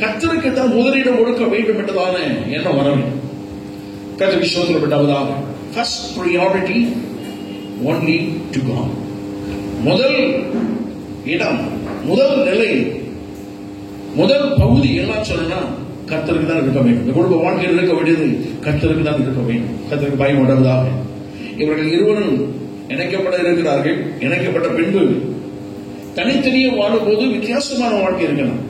Speaker 1: கர்த்தருக்கு தான் முதலிடம் கொடுக்க வேண்டும் என்றதான எண்ணம் வர வேண்டும். கர்த்தருக்கு ஸ்தோத்திரம் உண்டாவதாக. First priority only to God. முதல் இடம், முதல் நிலை முதல் பகுதி எல்லாம் சொன்னா கர்த்தருக்கு தான் இருக்க வேண்டும். இந்த குடும்ப வாழ்க்கையில் இருக்க வேண்டியது கர்த்தருக்கு தான் இருக்க வேண்டும். கர்த்தருக்கு பயம் உண்டாவதாக. இவர்கள் இருவரும் இணைக்கப்பட இருக்கிறார்கள். இணைக்கப்பட்ட பின்பு தனித்தனியே வாழும்போது வித்தியாசமான வாழ்க்கை இருக்கலாம்.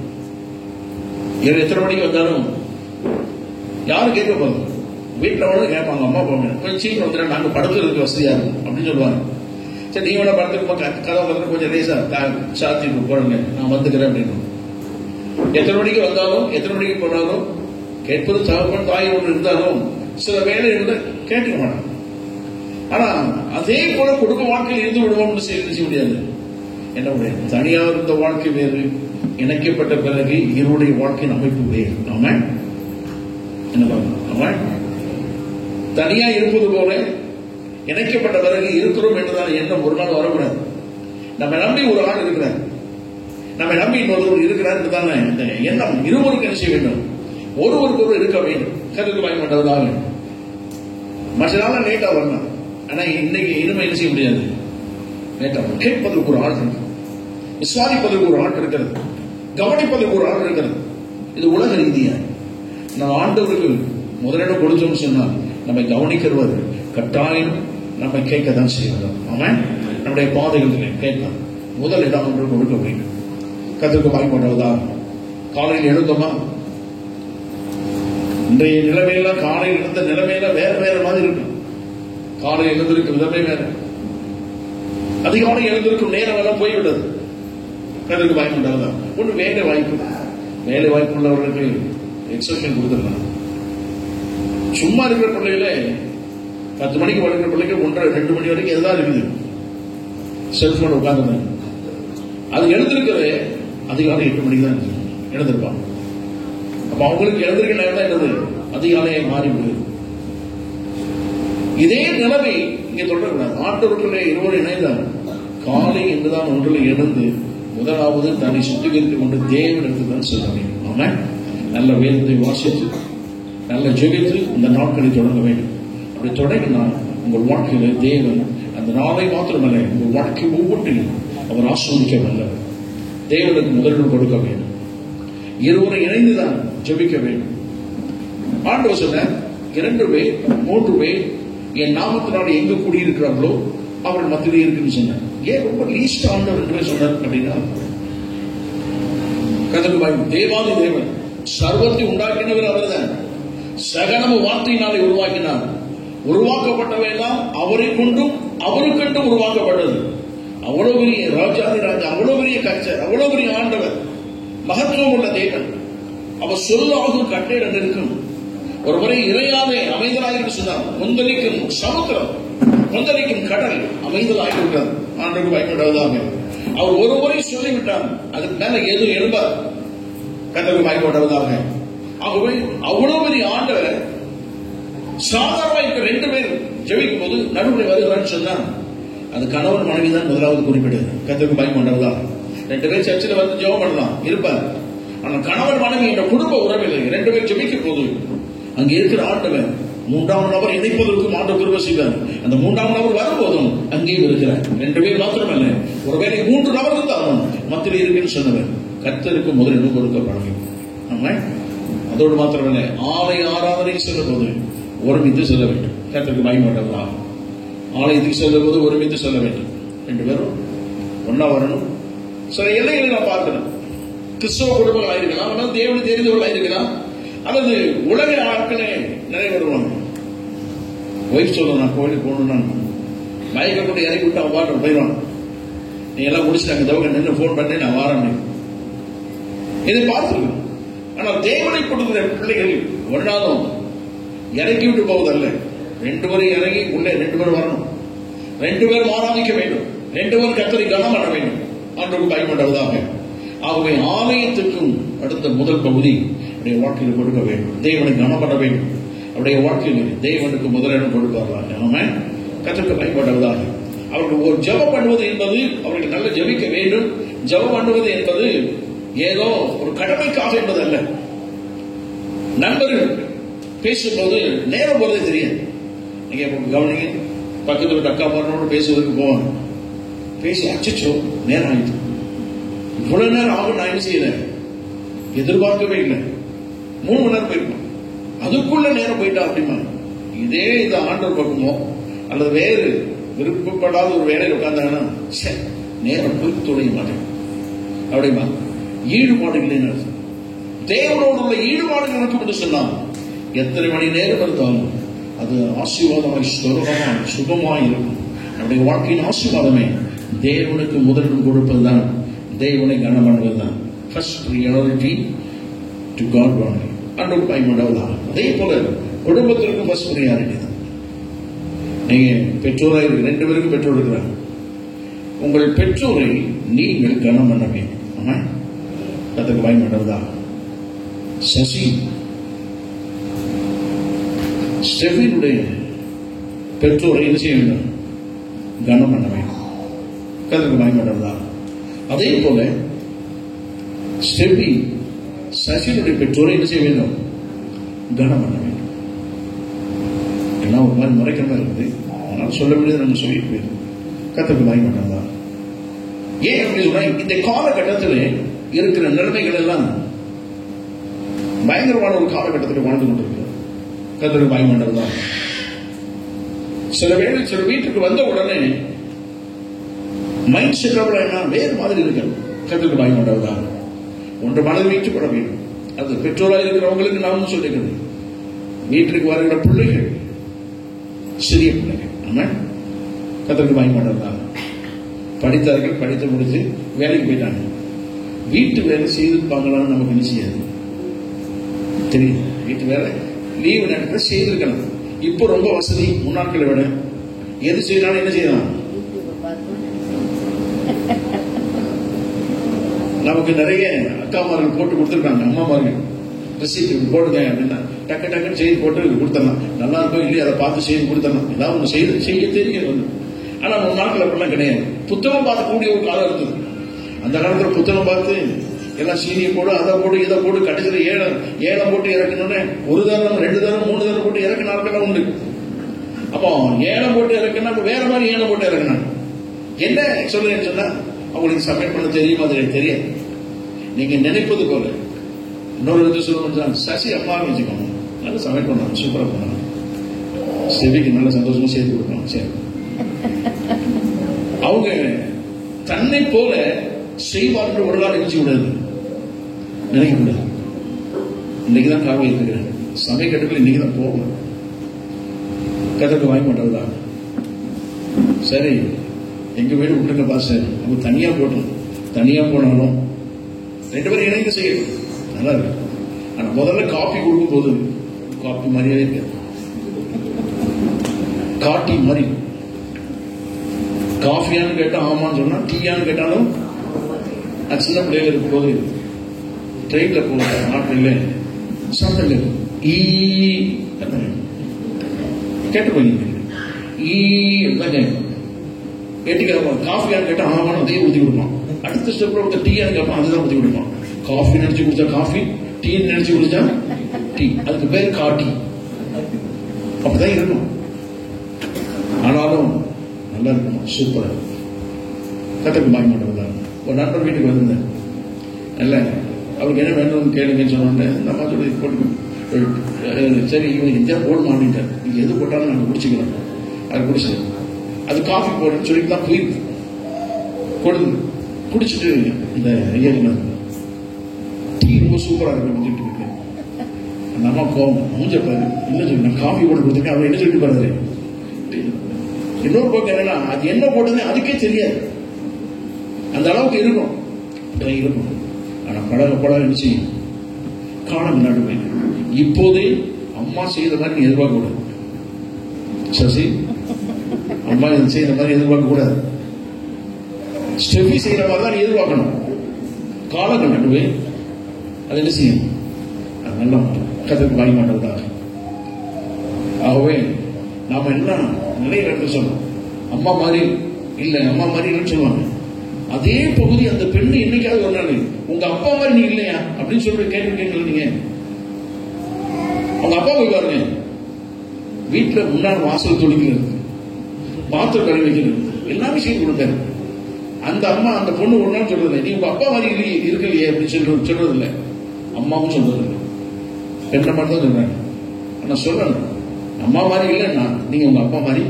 Speaker 1: எத்தனை மணிக்கு வந்தாலும் யாரும் கேட்க போதும், வீட்டில் வந்து கேட்பாங்க, அம்மா அப்பா கொஞ்சம் சீக்கிரம் வந்துடுறேன், நாங்கள் படுத்துறதுக்கு வசதியா இருக்கும் அப்படின்னு சொல்லுவாங்க. சரி, நீ வேணா படத்துக்கு கதவை வந்து கொஞ்சம் லேசா சாத்திட்டு போடுங்க, நான் வந்துக்கிறேன் அப்படின்னு. எத்தனை மணிக்கு வந்தாலும் எத்தனை மணிக்கு போனாலும் கேட்பது தகப்பன் தாய் ஒன்று இருந்தாலும் சில வேலை இருந்து கேட்க மாட்டாங்க. ஆனா அதே போல குடும்ப வாழ்க்கையில் இருந்து விடுவோம்னு செய்ய முடியாது. என்ன முடியாது? தனியாக இருந்த வாழ்க்கை வேறு, இணைக்கப்பட்ட பிறகு இருவருடைய வாழ்க்கையின் அமைப்பு வேறு. நாம என்ன பண்ணணும்? தனியா இருப்பது போல இணைக்கப்பட்ட பிறகு இருக்கிறோம் என்றுதான் எண்ணம் ஒரு நாள் வரக்கூடாது. நம்ம நம்பி ஒரு ஆள் இருக்கிறார், நம்ம நம்பி இன்னொருவர் இருக்கிறார் என்றுதானே இந்த எண்ணம் இருவருக்கு என்ன செய்ய வேண்டும்? ஒருவருக்கு இருக்க வேண்டும். கருத்து வாங்கி கொண்டதாக மற்ற நாள் லேட்டா வரலாம். ஆனா இன்னைக்கு இனிமே என்ன செய்ய முடியாது? லேட்டா கேட்பதற்கு ஒரு ஆள் இருக்கு, விசாரிப்பதற்கு ஒரு ஆள் இருக்கிறது, கவனிப்பதற்கு ஒரு ஆள் இருக்கிறது. இது உலக ரீதியா நம்ம ஆண்டவர்கள் முதலிடம் கொடுத்தோம்னு சொன்னால் நம்மை கவனிக்கிறவர் கட்டாயம் நம்ம கேட்கத்தான் செய்யணும். அவன் நம்முடைய பாதைகளில் கேட்கலாம். முதல் இடம் ஒன்று கொடுக்க வேண்டும். கத்திற்கு வாங்கி கொண்டதா காலையில் எழுந்தோமா? இன்றைய நிலைமையில காலையில் இருந்த நிலைமையில வேற வேற மாதிரி இருக்கும். காலையில் எழுந்திருக்கும் விதமே வேற, அதிகாலை எழுந்திருக்கும் நேரம் எல்லாம் போய்விட்டது. கத்திற்கு வாங்கி கொண்டதா ஒன்று வேலை வாய்ப்பு. வேலை வாய்ப்பு உள்ளவர்களுக்கு எக்ஸப்ஷன் கொடுத்துருக்காங்க. சும்மா இருக்கிற பிள்ளைகள 10 மணிக்கு வளர்க்கிற பிள்ளைக்கு 1:30 2 மணி வரைக்கும் எதுதான் இருக்குது, செல்போன் உட்கார்ந்து. அது எழுந்திருக்கிறது அதிகாலை 8 மணிக்கு தான் எழுந்திருப்பாங்க. அப்ப அவங்களுக்கு எழுந்திருக்க நேரம் தான் என்னது? அதிகாலையை மாறிவிடுது. இதே நிலைமை இங்க தொடரக்கூடாது. ஆண்டவர்களே இருவரும் இணைந்தார். காலை என்றுதான் ஒன்றில் எழுந்து முதலாவது தன்னை சுத்திகரித்துக் கொண்டு தேவனிடத்தில் தான் செல்ல வேண்டும். ஆமா, நல்ல வேதத்தை வாசித்து நல்ல ஜெபித்து இந்த நாட்களை தொடங்க வேண்டும். அப்படி தொடங்கினால் உங்கள் வாழ்க்கையில தேவன் அந்த நாளை மாத்திரமல்ல, உங்கள் வாழ்க்கை ஒவ்வொன்றிலும் அவர் ஆஸ்வதிக்க வல்லவர். தேவனுக்கு முதலிடம் கொடுக்க வேண்டும். இருவரை இணைந்துதான் ஜெபிக்க வேண்டும். ஆண்டவர் சொன்ன 2 பேர் 3 பேர் என் நாமத்தினால் எங்க கூடியிருக்கிறார்களோ அவர்கள் மத்தியிலே இருக்குன்னு சொன்னார். ஏன் ரொம்ப லீஸ்ட் ஆண்டவர் என்று சொன்னார் அப்படின்னா, கதற்கு தேவாதி தேவன் சர்வத்தை உண்டாக்கினவர் அவர்தான். சகலமும் வார்த்தையினாலே உருவாக்கினார். உருவாக்கப்பட்டவையெல்லாம் அவரை கொண்டும் அவருக்கென்றும் உருவாக்கப்பட்டது. அவ்வளவு பெரிய ராஜாதி ராஜா, அவ்வளவு பெரிய கர்த்தர், அவ்வளவு பெரிய ஆண்டவர், மகத்துவம் உள்ள தேவன். அவர் சொல்லாகும் கட்டளை இருக்கும். ஒருமுறை இறையாதே அமைதலாக சொன்னார். கொந்தளிக்கும் சமுத்திரம், கொந்தளிக்கும் கடல் அமைதலாக இருக்கிறது. ஆண்டுக்கு பயன்படுவதாக அவர் ஒரு முறை சொல்லிவிட்டார். அதுக்கு மேல எதுவும் எழுப்பார். கத்தருக்கு பயன்படுவதாக. ஆகவே அவ்வளவு பெரிய ஆண்டவர் சாதாரண 2 பேர் ஜெபிக்கும் போது நடுவில் வருகிறான்னு சொன்னா அது கணவன் மனைவி தான் முதலாவது குறிப்பிடுது. கத்தருக்கு பயம் கொண்டதா 2 பேர் சர்ச்சில் வந்து ஜெபம் பண்ணலாம் இருப்பார். ஆனால் கணவன் மனைவி என்ற குடும்ப உறவில் 2 பேர் ஜெபிக்கும் போது அங்கே இருக்கிற ஆண்டவர் 3ஆம் நபர் இணைப்பதற்கும் ஆண்டவர் கிருபை செய்வார். அந்த 3ஆம் நபர் வரும்போதும் அங்கேயும் இருக்கிறார். 2 பேர் மாத்திரமல்ல, ஒருவேளை 3 நபர் இருந்தாலும் மத்தியில் இருக்குன்னு சொன்னவர். கர்த்தருக்கு முதலிடம் கொடுக்கப்பட வேண்டும். நம்ம அதோடு மாத்திரமல்ல, ஆலய ஆராதனை செல்லும் போது ஒருமித்து செல்ல வேண்டும். கர்த்தருக்கு பயன்பட்டதா ஆலயத்துக்கு செல்லும் போது ஒருமித்து செல்ல வேண்டும். 2 பேரும் ஒன்னா வரணும். சில எல்லைகளை நான் பார்க்கணும். கிறிஸ்தவ குடும்பங்களாக இருக்கலாம், அல்லது தேவனை தெரிந்தவர்களாக இருக்கலாம், அல்லது உலக ஆட்களே நிறைய வருவாங்க. ஒய்ஃப் சொல்ல நான் கோயிலுக்கு போகணும்னா மயக்க கொண்டு இறக்கி விட்டு அவன் பாட்டு போயிடுவான். நீ எல்லாம் முடிச்சுட்டாங்க, தவக நின்று போன் பண்ணி நான் வாரேன். இதை பார்த்துருக்கோம். ஆனால் தேவனை கொடுக்கிற பிள்ளைகள் ஒரு நாளும் இறக்கி விட்டு போவதல்ல. 2 பேரும் இறங்கி உள்ளே 2 பேர் வரணும். 2 பேரும் ஆராதிக்க வேண்டும். 2 பேரும் கர்த்தரை கனம் பண்ண வேண்டும். ஆண்டவருக்கு பயன்படுவதாக. ஆகவே ஆலயத்துக்கும் அடுத்த முதல் பகுதி அவருடைய வாழ்க்கையில் கொடுக்க வேண்டும். தேவனை கனம் பண்ண வேண்டும். அவருடைய வாழ்க்கையில் தேவனுக்கு முதலிடம் கொடுப்பார்கள். நம்ம கர்த்தருக்கு பயன்படுவதாக. அவர்கள் ஒரு ஜெபம் பண்ணுவது என்பது அவர்கள் நல்ல ஜெபிக்க வேண்டும். ஜெபம் பண்ணுவது என்பது ஏதோ ஒரு கடமைக்காக என்பது அல்ல. நண்பர்கள் பேசும்போது நேரம் போறதே தெரியாது. நீங்க கவனிங்க, பக்கத்தில் ஒரு அக்கா பாரோடு பேசுவதற்கு போவாங்க. பேசி அச்சோ நேரம் ஆயிடுச்சு, இவ்வளவு நேரம் ஆகும், நான் என்ன செய்யறேன் எதிர்பார்க்கவே இல்லை. 3 மணி நேரம் போயிருக்கோம், அதுக்குள்ள நேரம் போயிட்டா அப்படிமா. இதே இது ஆண்டவர் பக்கமோ அல்லது வேறு விருப்பப்படாத ஒரு வேலையில் உட்கார்ந்தாங்கன்னா நேரம் போய் தொலைய மாட்டேன் அப்படிமா. ஈடுபாடு இல்லைன்னு அர்த்தம். தேவனோடு உள்ள ஈடுபாடு எனக்கு என்று சொன்னால் எத்தனை மணி நேரம் இருந்தாலும் அது ஆசீர்வாதமாய் சுலபமாய் சுகமாய் இருக்கும். நம்முடைய வாழ்க்கையின் ஆசீர்வாதமே தேவனுக்கு முதலிடம் கொடுப்பதுதான், தேவனை கனம் பண்ணுவதுதான். First priority to God only. ஆண்டவர் பயன்படுவதான். அதே போல குடும்பத்திற்கு ஃபர்ஸ்ட் ப்ரியாரிட்டி தான். நீங்க பெற்றோராக இருக்கு, 2 பேருக்கும் பெற்றோர் இருக்கிறாங்க. உங்கள் பெற்றோரை நீங்கள் கனம் பண்ண வேண்டும். ஆமா, கர்த்தருக்கு பயன்படுவதா. சசி ஸ்டெஃபினுடைய பெற்றோரை என்ன செய்ய வேண்டும்? கனம் பண்ண வேண்டும். கர்த்தருக்கு பயன்படுவதா. அதே போல ஸ்டெஃபி சசினுடைய பெற்றோரை என்ன செய்ய வேண்டும்? கனம் பண்ண வேண்டும். எல்லாம் ஒரு மாதிரி மறைக்கிற மாதிரி இருக்குது. அதனால சொல்ல முடியாது, நம்ம சொல்லிட்டு போயிடும். கர்த்தருக்கு பயன்படுவதா. ஏன் அப்படி சொன்னா, இந்த காலகட்டத்தில் இருக்கிற நிலைமைகள் எல்லாம் பயங்கரமான ஒரு காலகட்டத்தில் வாழ்ந்து கொண்டிருக்கிறது. கர்த்தருக்கு பயன்படுவதா. சில வேளை சில வீட்டுக்கு வந்த உடனே மைண்ட் செட் என்ன வேறு மாதிரி இருக்கிறது. கர்த்தருக்கு பயன்படுவதா. ஒன்று மனதில் வைத்துக் கொள்ள வேண்டும். அது பெற்றோராக இருக்கிறவங்களுக்கு நான் சொல்லிக்கிறது. வீட்டுக்கு வருகிற பிள்ளைகள் சிறிய பிள்ளைகள், ஆமா, கர்த்தருக்கு பயன்படுவதா. படித்தார்கள், படித்து முடிச்சு வேலைக்கு போயிட்டாங்க. வீட்டு வேலை செய்திருப்பாங்களான்னு நமக்கு என்ன செய்யாது தெரியும். வீட்டு வேலை லீவு நேரத்தில் செய்திருக்கலாம். இப்போ ரொம்ப வசதி, முன்னாட்களை விட எது செய்யறாலும் என்ன செய்யலாம். நமக்கு நிறைய அக்காமார்கள் போட்டு கொடுத்துருக்காங்க, அம்மாமார்கள் ரெசிப்ட் போடுங்க அப்படின்னா டக்கு டக்குன்னு செய்து போட்டு கொடுத்துடலாம். நல்லா இருக்கும் இல்லையா அதை பார்த்து செய்து கொடுத்துடலாம். ஏதாவது ஒன்று செய்ய தெரியும். ஆனா நம்ம நாட்கள் அப்படிலாம் கிடையாது. புத்தகம் பார்க்கக்கூடிய ஒரு காலம் இருந்தது. அந்த காலத்துல புத்தகம் பார்த்து எல்லாம் சீனியை போடு, அதை போடு, இதை போடு, கடைசியில் ஏலம் போட்டு இறக்கணும்னு 1 தரம் 2 தரம் 3 தரம் போட்டு இறக்க நாட்கள் உண்டு. அப்போ ஏலம் போட்டு இறக்குனா வேற மாதிரி ஏலம் போட்டு இறக்கினாங்க. என்ன சொல்றேன்னு சொன்னா, அவங்களுக்கு சமையல் பண்ண தெரியுமா தெரியாது. நீங்க நினைப்பது போல இன்னொரு விதத்தை சொல்லணும், சசி அம்மா வச்சுக்கோங்க, நல்லா சமையல் பண்ணாங்க, சூப்பரா பண்ணாங்க, செவிக்கு நல்ல சந்தோஷமா செய்து கொடுக்கணும். சரி, அவங்க தன்னை போல செய்வார்கள் ஒரு நாள் நினைச்சு விடாது, நினைக்க கூடாது. இன்னைக்குதான் காவல் இருக்கிறேன், சமைக்கிறதுக்கு இன்னைக்குதான் போகணும். கதற்கு வாங்கி மாட்டதுதான். சரி, எங்க வீடு விட்டுருக்க பாச, அவங்க தனியா போட்டோம். தனியா போனாலும் 2 பேரும் இணைந்து செய்யணும், நல்லா இருக்கு. ஆனா முதல்ல காஃபி கொடுக்கும் போது காஃபி மாதிரியே இருக்கு, காட்டி மாதிரி. காஃபியான்னு கேட்டா ஆமான்னு சொன்னா, டீயான்னு கேட்டாலும் சின்ன பிள்ளைகள் இருக்கும் போது ட்ரெயின்ல போக நாட்டில் சாப்பிடல கேட்டு போய் கேட்டுக்க காஃபியான்னு கேட்டா ஆமான்னு அதையே ஊற்றி கொடுப்பான். அடுத்த ஸ்டெப்ல ஒருத்தர் டீயான்னு கேட்பான், அதுதான் ஊற்றி கொடுப்பான். காஃபி நினைச்சு குடிச்சா காஃபி, டீ நினைச்சு குடிச்சா டீ, அதுக்கு பேர் காட்டி. அப்படிதான் இருக்கும். ஆனாலும் நல்லா இருக்கும், சூப்பரா. கற்றுக்கு மாறி மாட்டேன். ஒரு நண்பர் வீட்டுக்கு வந்திருந்தேன். இல்ல அவருக்கு என்ன வேணும்னு கேளுங்கன்னு சொன்னோன்னே இந்த அம்மா சொல்லி போட்டு, சரி இவன் இந்தியா போட மாட்டேன்ட்டார், நீங்க எது போட்டாலும் நாங்கள் குடிச்சுக்கிறோம். அது குடிச்சு அது காஃபி போடுன்னு சொல்லிட்டு தான் போயிருக்கு. கொடுத்து குடிச்சிட்டு இந்த ஐயா டீ ரொம்ப சூப்பரா இருக்கு சொல்லிட்டு இருக்கு. அந்த அம்மா கோவம் மூஞ்ச பாரு, என்ன சொல்லி நான் காஃபி போட்டு கொடுத்துருக்கேன், அவன் என்ன சொல்லிட்டு பாரு. இன்னொரு பக்கம் என்னன்னா, அது என்ன போட்டதுன்னு அதுக்கே தெரியாது. அந்த அளவுக்கு இருக்கும் இருக்கும். ஆனா பழக இருந்துச்சு காலம் நடுவே. இப்போதே அம்மா செய்த மாதிரி நீ எதிர்பார்க்க கூடாது. சசி, அம்மா செய்யற மாதிரி எதிர்பார்க்க கூடாது. ஸ்டெஃபி செய்யற மாதிரி தான் நீ எதிர்பார்க்கணும். காலம் நடுவே அது என்ன செய்யும், அது நல்லா கதற்கு வாங்கி மாட்டதுதான். ஆகவே நாம என்ன நிறைய இடத்துல சொல்லணும், அம்மா மாதிரி இல்லை, அம்மா மாதிரி இல்லைன்னு சொல்லுவாங்க. அதே பகுதி அந்த பெண்ணு என்னைக்காவது ஒரு நாள் உங்க அப்பா மாதிரி நீ இல்லையா அப்படின்னு சொல்லி கேட்கல. நீங்க அவங்க அப்பா போய் பாருங்க, வீட்டுல முன்னாள் வாசல் துணிக்கிறது, பாத்திரம் கழுவி வைக்கிறது, எல்லாமே செய்து கொடுத்தாரு. அந்த அம்மா அந்த பொண்ணு ஒரு நாள் சொல்றது, நீ உங்க அப்பா மாதிரி இருக்கலையே அப்படின்னு சொல்றது இல்லை. அம்மாவும் சொல்றது இல்லை, பெண்ணை மட்டும் தான் சொல்றாங்க. நான் சொல்றேன், அம்மா மாதிரி இல்லை, நீங்க உங்க அப்பா மாதிரி.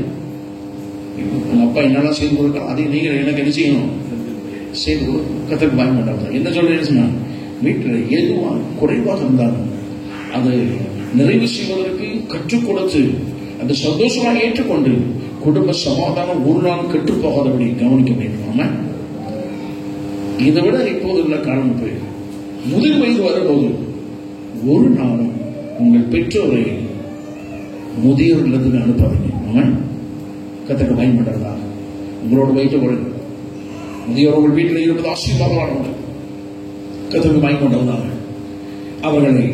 Speaker 1: உங்க அப்பா என்னெல்லாம் செய்து கொடுக்கலாம், அதையும் நீங்க எனக்கு என்ன செய்யணும், செய்து கத்தருக்கு பயன் மாட்டாங்க. என்ன சொல்றேன்னு சொன்னா, வீட்டில் எதுவா குறைவாக இருந்தாலும் அதை நிறைவு செய்வதற்கு கற்றுக் கொடுத்து அந்த சந்தோஷமாக ஏற்றுக்கொண்டு குடும்ப சமாதானம் ஒரு நாள் கெட்டு போகாதபடி கவனிக்க வேண்டும். ஆமா, இதை விட இப்போது உள்ள காரணம் போய் முதிர் வயது வரும்போது ஒரு நாளும் உங்கள் பெற்றோரை முதியோர் இல்லத்துக்கு அனுப்பாதீங்க. ஆமா, கத்தருக்கு பயன்படுறதா உங்களோட வயிற்று கொள்ளுங்க. முதியோர் உங்கள் வீட்டில் இருப்பது ஆசீர்வாதமானவர்கள், கத்தருக்கு பயன்படுறதாக அவர்களை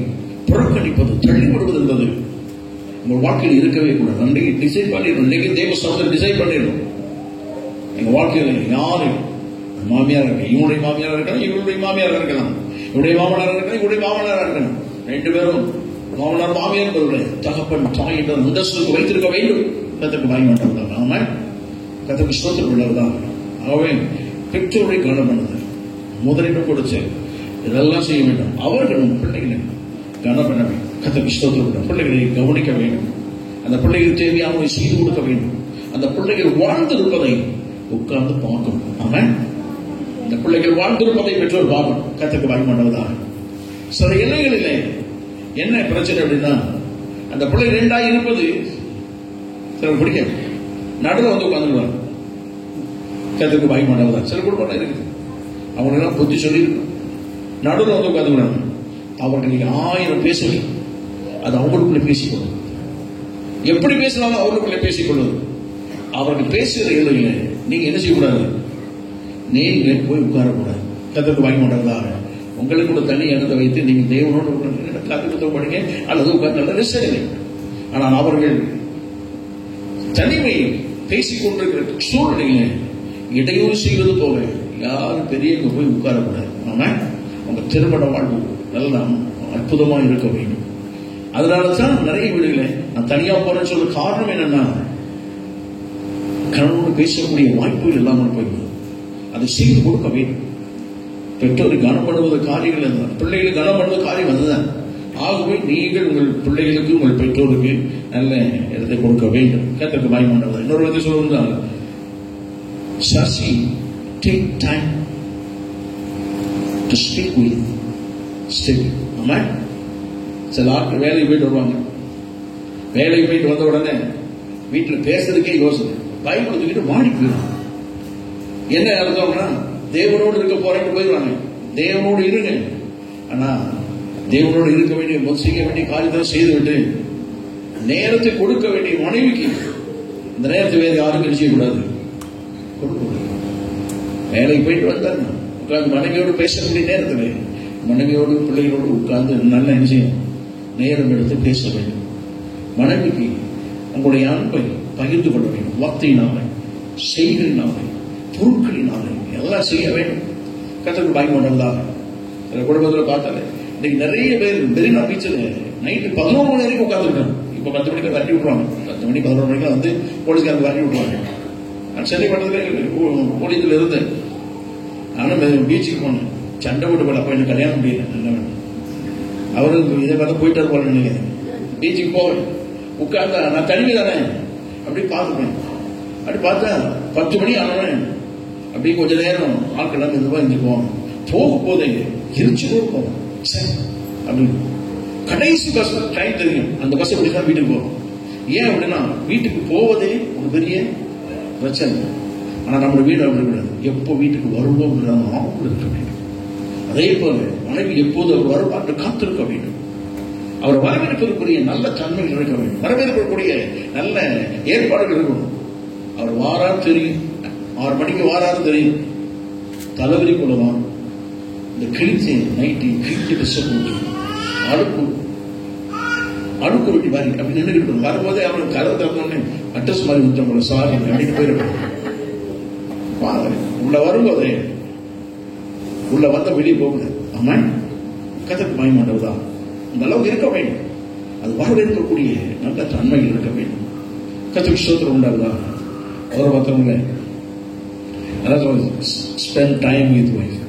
Speaker 1: புறக்கணிப்பது, தள்ளிவிடுவது என்பது உங்கள் வாழ்க்கையில் இருக்கவே கூடாது. அன்றைக்கு டிசைட் பண்ணிடணும், இன்னைக்கு தேவ சமூகத்தை டிசைட் பண்ணிடணும். எங்க வாழ்க்கையில் யாரு மாமியார் இருக்க, இவனுடைய மாமியார் இருக்கலாம், இவருடைய மாமியார் இருக்கலாம், இவருடைய மாமனார் இருக்கலாம், இவருடைய மாமனார் இருக்கலாம். ரெண்டு பேரும் மாமனார் மாமியார் தகப்பன் தாய் என்ற அந்தஸ்துக்கு வைத்திருக்க வேண்டும். கத்தருக்கு பயன்படுறதா நாம கத்தருக்கு ஸ்தோத்திரம் உள்ளதுதான். ஆகவே பெற்றோரை கவனம் பண்ணது முதலிடம் கொடுத்து இதெல்லாம் செய்ய வேண்டும். அவர்களும் பிள்ளைகளை கவனம் பண்ண வேண்டும். கத்தருக்கு ஸ்தோத்திரம். பிள்ளைகளை கவனிக்க வேண்டும். அந்த பிள்ளைகள் தேவையானவை செய்து கொடுக்க வேண்டும். அந்த பிள்ளைகள் வாழ்ந்திருப்பதை உட்கார்ந்து பார்க்கணும். ஆமாம், அந்த பிள்ளைகள் வாழ்ந்திருப்பதை பெற்றோர் பார்க்கணும். கத்தருக்கு பயன்படுவதாக. சில எல்லைகளிலே என்ன பிரச்சனை அப்படின்னா, அந்த பிள்ளை ரெண்டாக இருப்பது சில பிடிக்க நடுவில் வந்து உட்காந்துருவாங்க. கத்தருக்கு பயன்படுவதா சில குடும்பம் இருக்குது. அவங்களெல்லாம் புத்தி சொல்லி நடுவில் வந்து உட்காந்துக்கிறாங்க. அவர்கள் 1000 பேசுங்க, அது அவங்களுக்குள்ள பேசிக்கொள்ளும். எப்படி பேசினாலும் அவர்களுக்குள்ள பேசிக்கொள்வது. அவர்கள் பேசுகிற எல்லையில நீங்க என்ன செய்யக்கூடாது, நீங்க போய் உட்காரக்கூடாது. கத்தருக்கு பயன்படுறதாக உங்களுக்கு கூட தனி இடத்தை வைத்து நீங்க தேவனோடு காத்துக்கிட்ட படிங்க அல்லது உட்கார்ந்து நல்ல ரெஸ்ட் எடுங்க. ஆனால் அவர்கள் தனிமையை பேசிக்கொண்டிருக்கிற சூழ்நிலையில இடையூறு செய்வது போல யாரும் பெரியவங்க போய் உட்காரக்கூடாது. ஆனா உங்க திருமண வாழ்வு நல்லா அற்புதமா இருக்க வேண்டும். அதனாலதான் நிறைய வீடுகளை நான் தனியா போறேன்னு சொல்ற காரணம் என்னன்னா, கணவனோடு பேசக்கூடிய வாய்ப்புகள் இல்லாமல் போய்விடும். அதை செய்து கொடுக்க வேண்டும். பெற்றோரை கனம் பண்ணுவது காரியங்கள் அதுதான், பிள்ளைகளுக்கு கனம் பண்ணுவது காரியம் அதுதான். ஆகவே நீங்கள் உங்கள் பிள்ளைகளுக்கு உங்கள் பெற்றோருக்கு நல்ல இடத்தை கொடுக்க வேண்டும். கத்தருக்கு பயமானது. இன்னொரு விதத்தை சொல்லுங்கள், Sasi take time to speak with still. ஆமா, சில ஆட்கள் வேலைக்கு போயிட்டு வருவாங்க. வேலைக்கு போயிட்டு வந்த உடனே வீட்டில் பேசுறதுக்கே யோசனை, பைபிள் தூக்கிட்டு வாடி போயிடும். என்ன அர்த்தம்னா, தேவனோடு இருக்க போறேன்னு போயிடுவாங்க. தேவனோடு இருங்க, ஆனா தேவனோடு இருக்க வேண்டிய செய்ய வேண்டிய காரியத்தை செய்துவிட்டு நேரத்தை கொடுக்க வேண்டிய மனைவிக்கு இந்த நேரத்தை வேறு யாரும் செய்யக்கூடாது. வேலைக்கு போயிட்டு வந்தாங்க, உட்கார்ந்து மனைவியோடு பேசக்கூடிய நேரத்தில் மனைவியோடு பிள்ளைகளோடு உட்கார்ந்து நல்ல நிச்சயம் நேரம் எடுத்து பேச வேண்டும். மனைவிக்கு உங்களுடைய அன்பை பகிர்ந்து கொள்ள வேண்டும். வார்த்தையினாலே, செய்களினாலே, பொருட்களினாலே எல்லாம் செய்ய வேண்டும். கத்தருக்கு பயன்படுறதாக சில குடும்பத்தில் பார்த்தாலே இன்னைக்கு நிறைய பேர் மெரினா பீச்சில் நைட்டு 11 மணி வரைக்கும் உட்காந்துருக்காங்க. இப்போ 10 மணிக்கு வரட்டி விட்டுருவாங்க. 10 மணி 11 மணிக்கு வந்து போலீஸ்காரங்க வரட்டி விட்டுருவாங்க. நான் சென்னை பட்டத்தில் போலீஸில் இருந்தேன். நானும் பீச்சுக்கு போனேன். சண்டை போட்டு போல, அப்போ எனக்கு கல்யாணம் முடியல. அவருக்கு இதை பார்த்து போயிட்டாரு போல நினைக்கிறேன். பீச்சுக்கு போவேன், உட்கார்ந்தா நான் தனிமை தானே அப்படி பார்த்துப்பேன். அப்படி பார்த்தா 10 மணி ஆனவன் அப்படி கொஞ்ச நேரம் ஆட்கள் மெதுவாக இருந்துக்குவோம். போக போதே எரிச்சுக்கோ இருக்கும் அப்படின்னு. கடைசி பஸ் டைம் தெரியும், அந்த பஸ் எப்படி தான் வீட்டுக்கு போகும். ஏன் அப்படின்னா, வீட்டுக்கு போவதே ஒரு பெரிய பிரச்சனை. ஆனா நம்ம வீடு அப்படி கூடாது. எப்போ வீட்டுக்கு வருவோம் இருக்க வேண்டும். அதே போல மனைவி எப்போது அவர் வருவார் காத்திருக்க வேண்டும். அவர் வரவேற்பதற்குரிய நல்ல தன்மைகள் இருக்க வேண்டும். வரவேற்பதற்குரிய நல்ல ஏற்பாடுகள் இருக்கணும். அவர் வாராரு தெரியும், 6 மணிக்கு வாராரு தெரியும், தலைவலி கொள்ளுவான், இந்த கிழிச்சி நைட்டி கிழிச்சு டிஸ்டர்ப் அழுக்கு வெட்டி மாதிரி அப்படி நின்றுக்கிட்டு வரும்போதே அவனுக்கு கதவை திறந்தோடனே அட்ரஸ் மாதிரி விட்டவங்கள சாரி அப்படின்னு போயிருக்கேன். உள்ள வரும்போதே உள்ள வந்த வெளியே போகுது. ஆமா, கதற்கு பயமாட்டதுதான் அந்த அளவுக்கு இருக்க வேண்டும். அது வரவேற்கக்கூடிய நல்ல தன்மைகள் இருக்க வேண்டும். கதற்கு ஸ்தோத்திரம் உண்டாகுதா. அவரை பார்த்தவங்க ஸ்பெண்ட் டைம் வித் வைஃப்,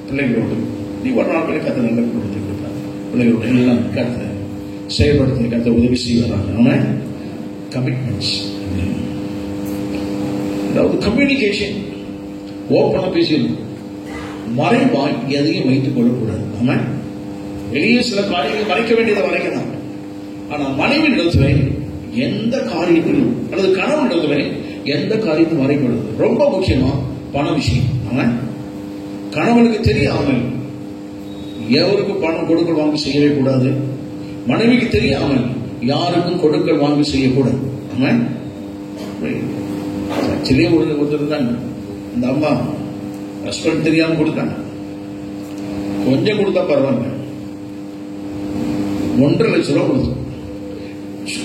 Speaker 1: பிள்ளைகளோடு நீ ஒரு நாட்களே கதை நல்ல கொடுத்து கொடுப்பாங்க. பிள்ளைகளோட எல்லாம் கருத்தை செயல்படுத்த கருத்தை உதவி செய்வாங்க. அவன் கமிட்மெண்ட்ஸ், அதாவது கம்யூனிகேஷன் ஓப்பனா பேசிடணும். மறைவாய் எதையும் வைத்துக் கொள்ளக்கூடாது. அவன் வெளியே சில காரியங்கள் மறைக்க வேண்டியதை மறைக்கலாம். ஆனா மனைவி இடத்துல எந்த காரியத்திலும் அல்லது கணவன் இடத்துல எந்த காரியத்தையும் மறைக்கூடாது. ரொம்ப முக்கியமா பண விஷயம். அவன் கணவனுக்கு தெரியாமல் எவருக்கு பணம் கொடுக்கல் வாங்கி செய்யவே கூடாது. மனைவிக்கு தெரியாமல் யாருக்கும் கொடுக்கல் வாங்கி செய்யக்கூடாது. அவன் ஆக்சுவலியே ஒருத்தர் தான் இந்த அம்மா ஹஸ்பண்ட் தெரியாம கொடுத்தாங்க. கொஞ்சம் கொடுத்தா பரவாயில்ல, 1.5 லட்சம் ரூபாய் கொடுத்தோம்.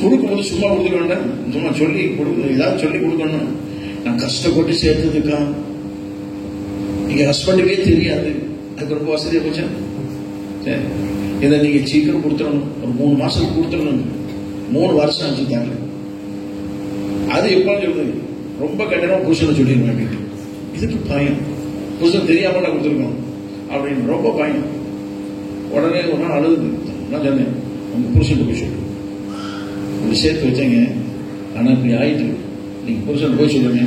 Speaker 1: கொடுக்கும்போது சும்மா கொடுக்க வேண்டாம், சும்மா சொல்லி கொடுக்க, ஏதாவது சொல்லி கொடுக்கணும். நான் கஷ்டப்பட்டு சேர்த்ததுக்கா நீங்க ஹஸ்பண்டுக்கே தெரியாது, அதுக்கு ரொம்ப வசதியா போச்சா. சரி, இதை நீங்க சீக்கிரம் கொடுத்துடணும், ஒரு 3 மாசத்துக்கு கொடுத்துடணும். 3 வருஷம் ஆச்சு தாங்க. அது எப்ப சொல்லுது, ரொம்ப கண்டிப்பா புருஷனை சொல்லிடுவேன். இதுக்கு பயம், புருஷன் தெரியாம நான் கொடுத்துருக்கோம் அப்படின்னு ரொம்ப பயம். உடனே ஒரு நாள் அழுது நான் சொன்னேன், உங்க புருஷன் போய் சொல்லு, இப்படி சேர்த்து வச்சேங்க, ஆனா இப்படி ஆயிட்டு நீங்க புருஷன் போய் சொல்லுங்க,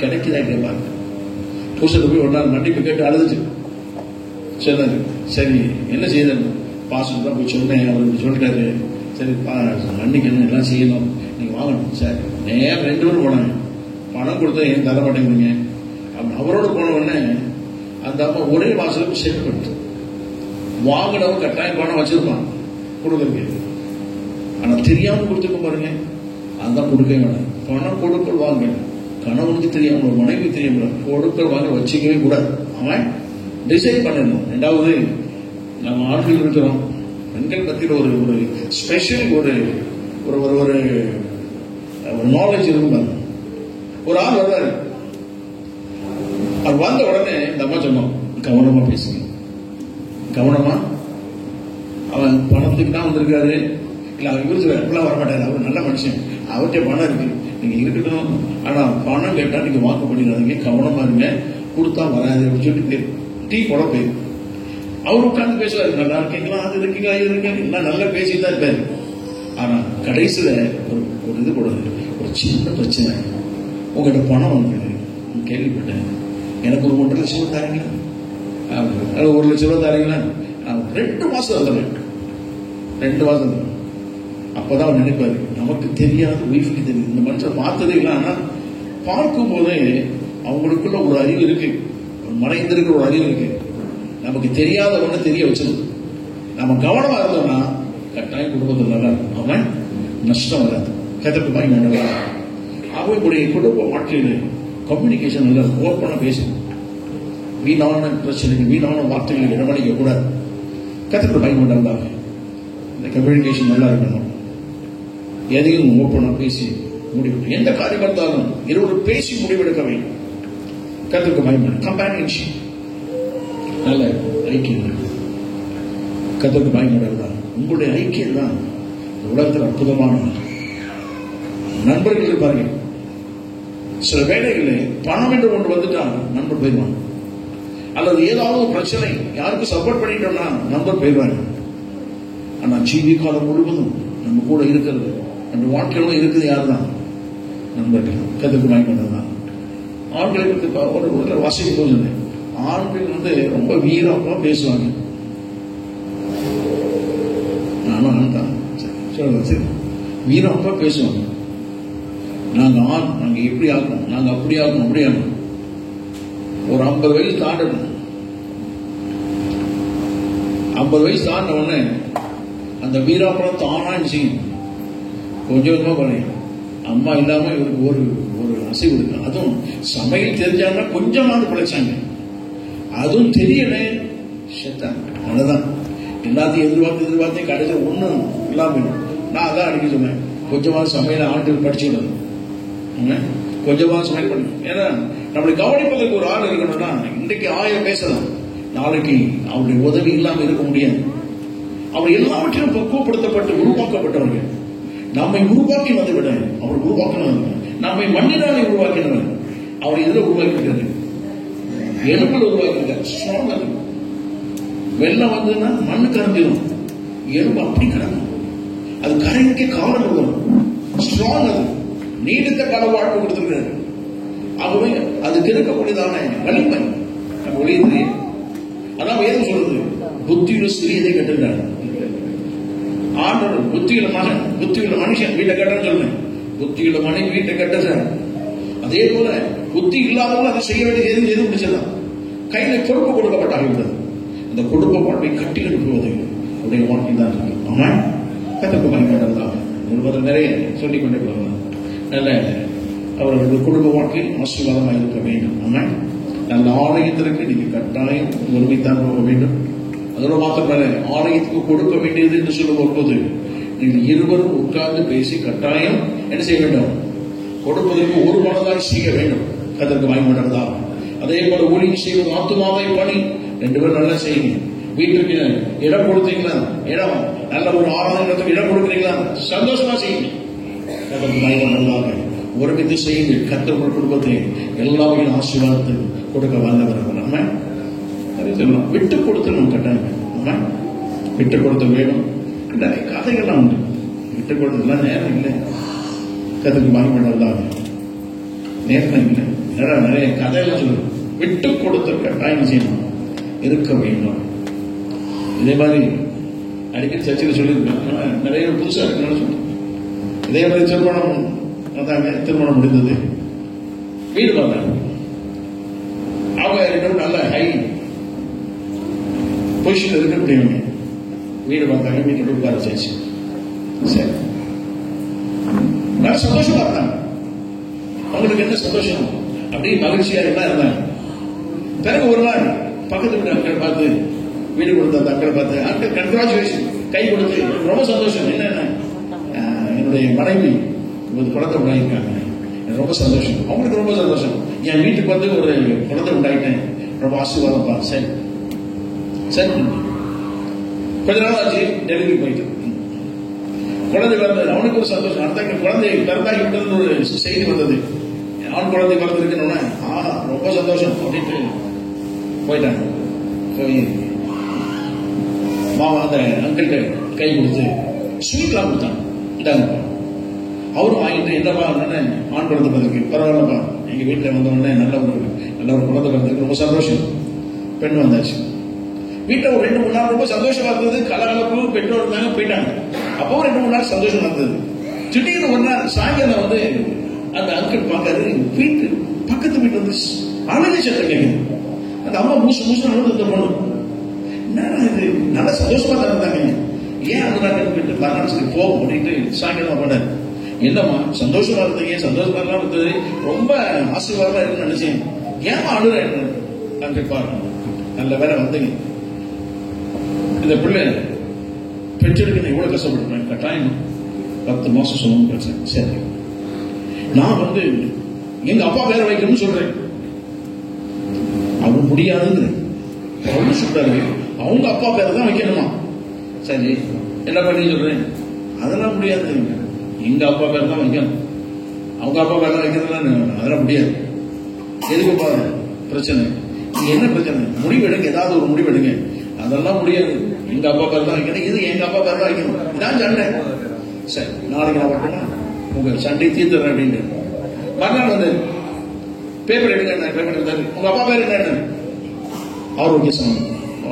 Speaker 1: கிடைக்குதா கேட்பாங்க. புருஷன் போய் ஒரு நாள் மன்னிப்பு கேட்டு அழுதுச்சு. சொன்னாரு, சரி என்ன செய்யணும், பாசம் தான் போய் சொன்னேன், அவர் சொல்லிட்டாரு, சரி மன்னிக்கணும், எல்லாம் செய்யணும், நீங்க வாங்கணும். சரி, நேரம் 2 பேரும் போனாங்க. பணம் கொடுத்தா ஏன் தர மாட்டேங்கிறீங்க. அவரோட போன உடனே அந்த அம்மா ஒரே மாசத்துக்கு செட் பண்ணிட்டு வாங்கினவங்க கட்டாயம் பணம் வச்சிருப்பான் கொடுக்கறதுக்கு. ஆனா தெரியாம கொடுத்துக்க பாருங்க, அதான் கொடுக்கவே வேண்டாம். பணம் கொடுக்கல் வாங்க கணவனுக்கு தெரியாம, ஒரு மனைவி தெரியாம கொடுக்கல் வாங்க வச்சுக்கவே கூடாது. அவன் டிசைட் பண்ணணும். 2வது, நம்ம ஆட்கள் இருக்கிறோம், பெண்கள் பத்தியில் ஒரு ஒரு ஸ்பெஷல் ஒரு ஒரு ஒரு நாலேஜ் இருந்தாங்க. ஒரு ஆள் வர்றாரு, அது வந்த உடனே இந்த அம்மா சொன்னோம், கவனமா பேசுங்க, கவனமா. அவன் பணத்துக்கு தான் வந்திருக்காரு, இல்ல அவர் எப்படிலாம் வரமாட்டாரு, அவர் நல்ல மனுஷன், அவர்கிட்ட பணம் இருக்கு, நீங்க இருக்கட்டும், ஆனா பணம் கேட்டா நீங்க வாக்கு பண்ணிடாதீங்க, கவனமா இருங்க, கொடுத்தா வராது அப்படின்னு சொல்லிட்டு டீ போட போயிரு. அவர் உட்கார்ந்து பேசுவாரு, நல்லா இருக்கீங்களா, அது இருக்கீங்களா, இது இருக்கீங்களா, நல்லா பேசிட்டு தான் இருப்பாரு. ஆனா கடைசியில ஒரு இது போடுறது, ஒரு சின்ன பிரச்சனை, உங்ககிட்ட பணம் வந்து கேள்விப்பட்டேன், எனக்கு ஒரு 1.5 லட்சம் தரீங்களா, 1 லட்சம் ரூபாய் தரீங்களா, 2 மாசம் தரேன், 2 மாசம் தரேன். அப்பதான் அவர் நினைப்பாரு, நமக்கு தெரியாது, ஒய்ஃபுக்கு தெரியுது, இந்த மனுஷன் பார்த்ததே இல்லை. ஆனா பார்க்கும் போதே அவங்களுக்குள்ள ஒரு அறிவு இருக்கு, மறைந்திருக்கிற ஒரு அறிவு இருக்கு. நமக்கு தெரியாத ஒண்ணு தெரிய வச்சிருக்கு. நம்ம கவனமா இருந்தோம்னா கட்டாயம் குடும்பத்தில் நல்லா இருக்கும், அவன் நஷ்டம் வராது. கதற்கு பாய் வேண்டாம். அவங்களுடைய குடும்ப வாழ்க்கையில் கம்யூனிகேஷன் நல்லா ஓப்பனா பேசணும். வீணான பிரச்சனைகள், வீணான வார்த்தைகள் இடமளிக்க கூடாது. கதற்கு பாய் வேண்டாம். இந்த கம்யூனிகேஷன் நல்லா இருக்கணும். எதையும் ஓப்பனா பேசி முடிவு, எந்த காரியம் இருந்தாலும் இருவரும் பேசி முடிவெடுக்க வேண்டும். கதற்கு பாய் வேண்டாம். கம்பானியன்ஷிப், நல்ல ஐக்கியம் இருக்கு. கதற்கு பாய் வேண்டாம். உங்களுடைய ஐக்கியம் தான் உலகத்தில் அற்புதமான நண்பர்கள் இருப்பார்கள். சில வேலைகளில் பணம் என்று ஒன்று வந்துட்டால் நண்பர் போயிடுவாங்க, அல்லது ஏதாவது ஒரு பிரச்சனை யாருக்கு சப்போர்ட் பண்ணிட்டோம்னா நண்பர் போயிடுவாங்க. ஆனா ஜீவி காலம் முழுவதும் நம்ம கூட இருக்கிறது, நம்ம வாழ்க்கையில இருக்குது யாரு தான், நண்பர்கள். கதற்கு வாங்கிதான் ஆண்களை பற்றி ஒரு வாசிக்கும் போது ஆண்கள் ரொம்ப வீரமா பேசுவாங்க. நானும் தான் சரி வீரமா பேசுவாங்க. நாங்க நாங்க எப்படி ஆகணும், நாங்க அப்படி ஆகணும், அப்படி ஆகணும். ஒரு 50 வயசு தாண்டணும். 50 வயசு தாண்டின உடனே அந்த வீராப்பழம் தானா செய்யும், கொஞ்சம் கொஞ்சமா பண்ணி. அம்மா இல்லாம இவருக்கு ஒரு ஒரு அசைவு இருக்கு. அதுவும் சமையல் தெரிஞ்சாங்கன்னா கொஞ்சமாவது பிழைச்சாங்க. அதுவும் தெரியல செத்தாங்க. அவ்வளவுதான். எல்லாத்தையும் எதிர்பார்த்து கடைசி ஒண்ணும் இல்லாம. நான் அதான் அடிக்க சொன்னேன், கொஞ்சமாவது சமையல ஆண்டு படிச்சுக்கணும், கொஞ்சமாவது சமையல் பண்ணணும். ஏன்னா நம்மளை கவனிப்பதற்கு ஒரு ஆள் இருக்கணும்னா இன்றைக்கு 1000 பேசலாம், நாளைக்கு அவருடைய உதவி இல்லாம இருக்க முடியாது. அவர் எல்லாவற்றையும் பக்குவப்படுத்தப்பட்டு உருவாக்கப்பட்டவர்கள். நம்மை உருவாக்கி வந்து விட அவர் உருவாக்கணும். நம்மை மண்ணினாலே உருவாக்கினவர். அவர் எதில் உருவாக்கிட்டாரு, எலும்புல உருவாக்கிட்டார். ஸ்ட்ராங்கா வெள்ளம் வந்ததுன்னா மண்ணு கரைஞ்சிடும், எலும்பு அப்படி கிடக்கும். அது கரைக்க காலம் வரும். ஸ்ட்ராங், அது நீடித்த கால வாழ்க்கை கொடுத்திருக்கிறது. ஆகவே அதுக்கு இருக்கக்கூடியதான வலிமை நம்ம ஒளிய தெரியும். அதான் வேதம் சொல்றது, புத்தியுள்ள ஸ்திரீயை கட்டுகிறார். ஆண்டவர் புத்தியுள்ள மகன், புத்தியுள்ள மனுஷன் வீட்டை கட்டன்னு சொல்றேன். புத்தியுள்ள மனைவி வீட்டை கட்டுறார். அதே போல புத்தி இல்லாதவங்க அதை செய்ய வேண்டிய எது முடிச்சதான் கையில பொறுப்பு கொடுக்கப்பட்டாகிவிட்டது. அந்த குடும்ப வாழ்வை கட்டி எழுப்புவது உடைய வாழ்க்கை தான் இருக்கு. ஆமா, கத்தக்கு பயன்படுத்தலாம். ஒருவர் நிறைய சொல்லிக் கொண்டே போகலாம். நல்ல அவர்களுடைய குடும்ப வாழ்க்கை ஆசீர்வாதமாக இருக்க வேண்டும். ஆமா, நல்ல ஆலயத்திற்கு நீங்க கட்டாயம் ஒருமைத்தான் போக வேண்டும். அதோட மாத்திரமல்ல, ஆலயத்துக்கு கொடுக்க வேண்டியது என்று சொல்ல வரும்போது நீங்கள் இருவரும் உட்கார்ந்து பேசி கட்டாயம் என்ன செய்ய வேண்டும்? கொடுப்பதற்கு ஒரு மனதாய் செய்ய வேண்டும். கத்தருக்கு பயன்படுறதா? அதே போல ஊழியம் செய்வது ஆத்துமாவை பணி. 2 பேரும் நல்லா செய்யுங்க. வீட்டுக்கு இடம் கொடுத்தீங்களா? இடம் நல்ல ஒரு ஆராதனைக்கு இடம் கொடுக்குறீங்களா? சந்தோஷமா செய்யுங்க. கத்தருக்கு பயன்படுறதாக ஒருமித்து செய்யுங்க. கத்தர் குடும்பத்தை எல்லாமே ஆசீர்வாதத்தை கொடுக்க வல்லவர். நம்ம சொல்லலாம், விட்டு கொடுத்து நம்ம கட்டாயம் விட்டு கொடுத்த வேணும். நிறைய கதைகள்லாம் உண்டு. விட்டு கொடுத்ததுலாம் நேரம் இல்லை. கத்தருக்கு பயன்படுறதாக நேரம் இல்லை. நிறைய கதையெல்லாம் சொல்லுவோம். விட்டு கொடுத்த கட்டாயம் செய்யணும், இருக்க வேண்டும். இதே மாதிரி அடிக்கடி சர்ச்சையில் சொல்லியிருக்காங்க. நிறைய புதுசா இருக்குன்னு சொல்லுவோம். இதே மாதிரி திருமணம் முடிந்தது. வீடு பார்த்தாங்க. அவங்க 2 நல்ல ஹை பொசிஷன் இருக்கக்கூடியவங்க. வீடு பார்த்தாங்க. வீட்டில் உட்கார வச்சாச்சு. சரி, நல்ல சந்தோஷமா இருந்தாங்க. அவங்களுக்கு என்ன சந்தோஷம், அப்படியே மகிழ்ச்சியா இருந்தாங்க. பிறகு ஒரு நாள் பக்கத்து வீட்டு அக்களை பார்த்து, வீடு கொடுத்த அந்த அக்களை பார்த்து, அக்கள் கங்க்ராச்சுலேஷன் கை கொடுத்து ரொம்ப சந்தோஷம். என்னென்ன என்னுடைய மனைவி குழந்தை உண்டாயிருக்காங்க, ரொம்ப சந்தோஷம். அவங்களுக்கு ரொம்ப சந்தோஷம். என் வீட்டுக்கு வந்து ஒரு குழந்தை உண்டாயிட்டேன், ரொம்ப ஆசீர்வாதம் பா. சரி சரி. கொஞ்ச நாள் ஆச்சு, டெலிவரி போயிட்டு குழந்தை பிறந்தது. அவனுக்கு ஒரு சந்தோஷம். அடுத்த குழந்தை பிறந்தாகி விட்டது ஒரு செய்தி வந்தது. ஆண் குழந்தை பிறந்திருக்கணும்னா ஆஹா ரொம்ப சந்தோஷம் அப்படின்ட்டு போயிட்டாங்க. போய் மாமா அந்த அங்கிள்கிட்ட கை கொடுத்து ஸ்வீட்லாம் கொடுத்தாங்க. இந்தாங்க. அவரும் வாங்கிட்டு என்னப்பா ஆண் குழந்தை பிறந்திருக்கு, பரவாயில்லப்பா, எங்க வீட்டில் வந்தோடனே நல்ல ஒரு குழந்தை பிறந்திருக்கு, ரொம்ப சந்தோஷம். பெண் வந்தாச்சு. வீட்டில் ஒரு 2-3 நாள் ரொம்ப சந்தோஷமா இருந்தது. கலகலப்பு, பெற்றோர் இருந்தாங்க, போயிட்டாங்க. அப்பவும் 2-3 நாள் சந்தோஷமா இருந்தது. திடீர்னு ஒரு நாள் சாயங்காலம் வந்து அந்த அங்கிள் பார்க்காரு, வீட்டு பக்கத்து வீட்டு வந்து அழகு சத்தம் கேட்குது. அந்த அம்மா மூசு அழுது பொண்ணு என்ன இது நல்லா சந்தோஷமா தான் இருந்தாங்க, ஏன் அழுதாங்க மரணம் போகும் அப்படின்ட்டு சாயங்காலம் பண்ணாரு. என்னம்மா சந்தோஷமா இருந்தீங்க, சந்தோஷமா இருந்தது, ரொம்ப ஆசீர்வாதமா இருக்குன்னு நினைச்சேன், ஏமா அழுற அங்கிள் பாருங்க, நல்ல வேலை வந்தீங்க. இந்த பிள்ளை பெற்றெடுக்க எவ்வளவு கஷ்டப்பட்டுருப்பேன், கட்டாயம் 10 மாசம் சொல்லணும் பிரச்சனை. சரி, நான் வந்து எங்க அப்பா பேரை வைக்கணும்னு சொல்றேன். அவன் முடியாதுன்னு அவனு சொல்றாரு, அவங்க அப்பா பேரை தான் வைக்கணுமா. சரி, என்ன பண்ணி சொல்றேன், அதெல்லாம் முடியாது, எங்க அப்பா பேர் தான் வைக்கணும், அவங்க அப்பா பேர் தான் வைக்கிறதுலாம் அதெல்லாம் முடியாது. எதுக்கு பாரு பிரச்சனை, என்ன பிரச்சனை, முடிவெடுங்க, ஏதாவது ஒரு முடிவெடுங்க. அதெல்லாம் முடியாது, எங்க அப்பா பேர் தான் வைக்கணும், இது எங்க அப்பா பேர் தான் வைக்கணும், இதான் சண்டை. சரி, நாளைக்கு நான் வரட்டுமா, உங்க சண்டை தீர்த்துறேன் அப்படின்னு. மறுநாள் வந்து பேப்பர் எடுங்க, பேப்பர் எடுத்தாரு, உங்க அப்பா பேர் என்ன, ஆரோக்கியசாமி.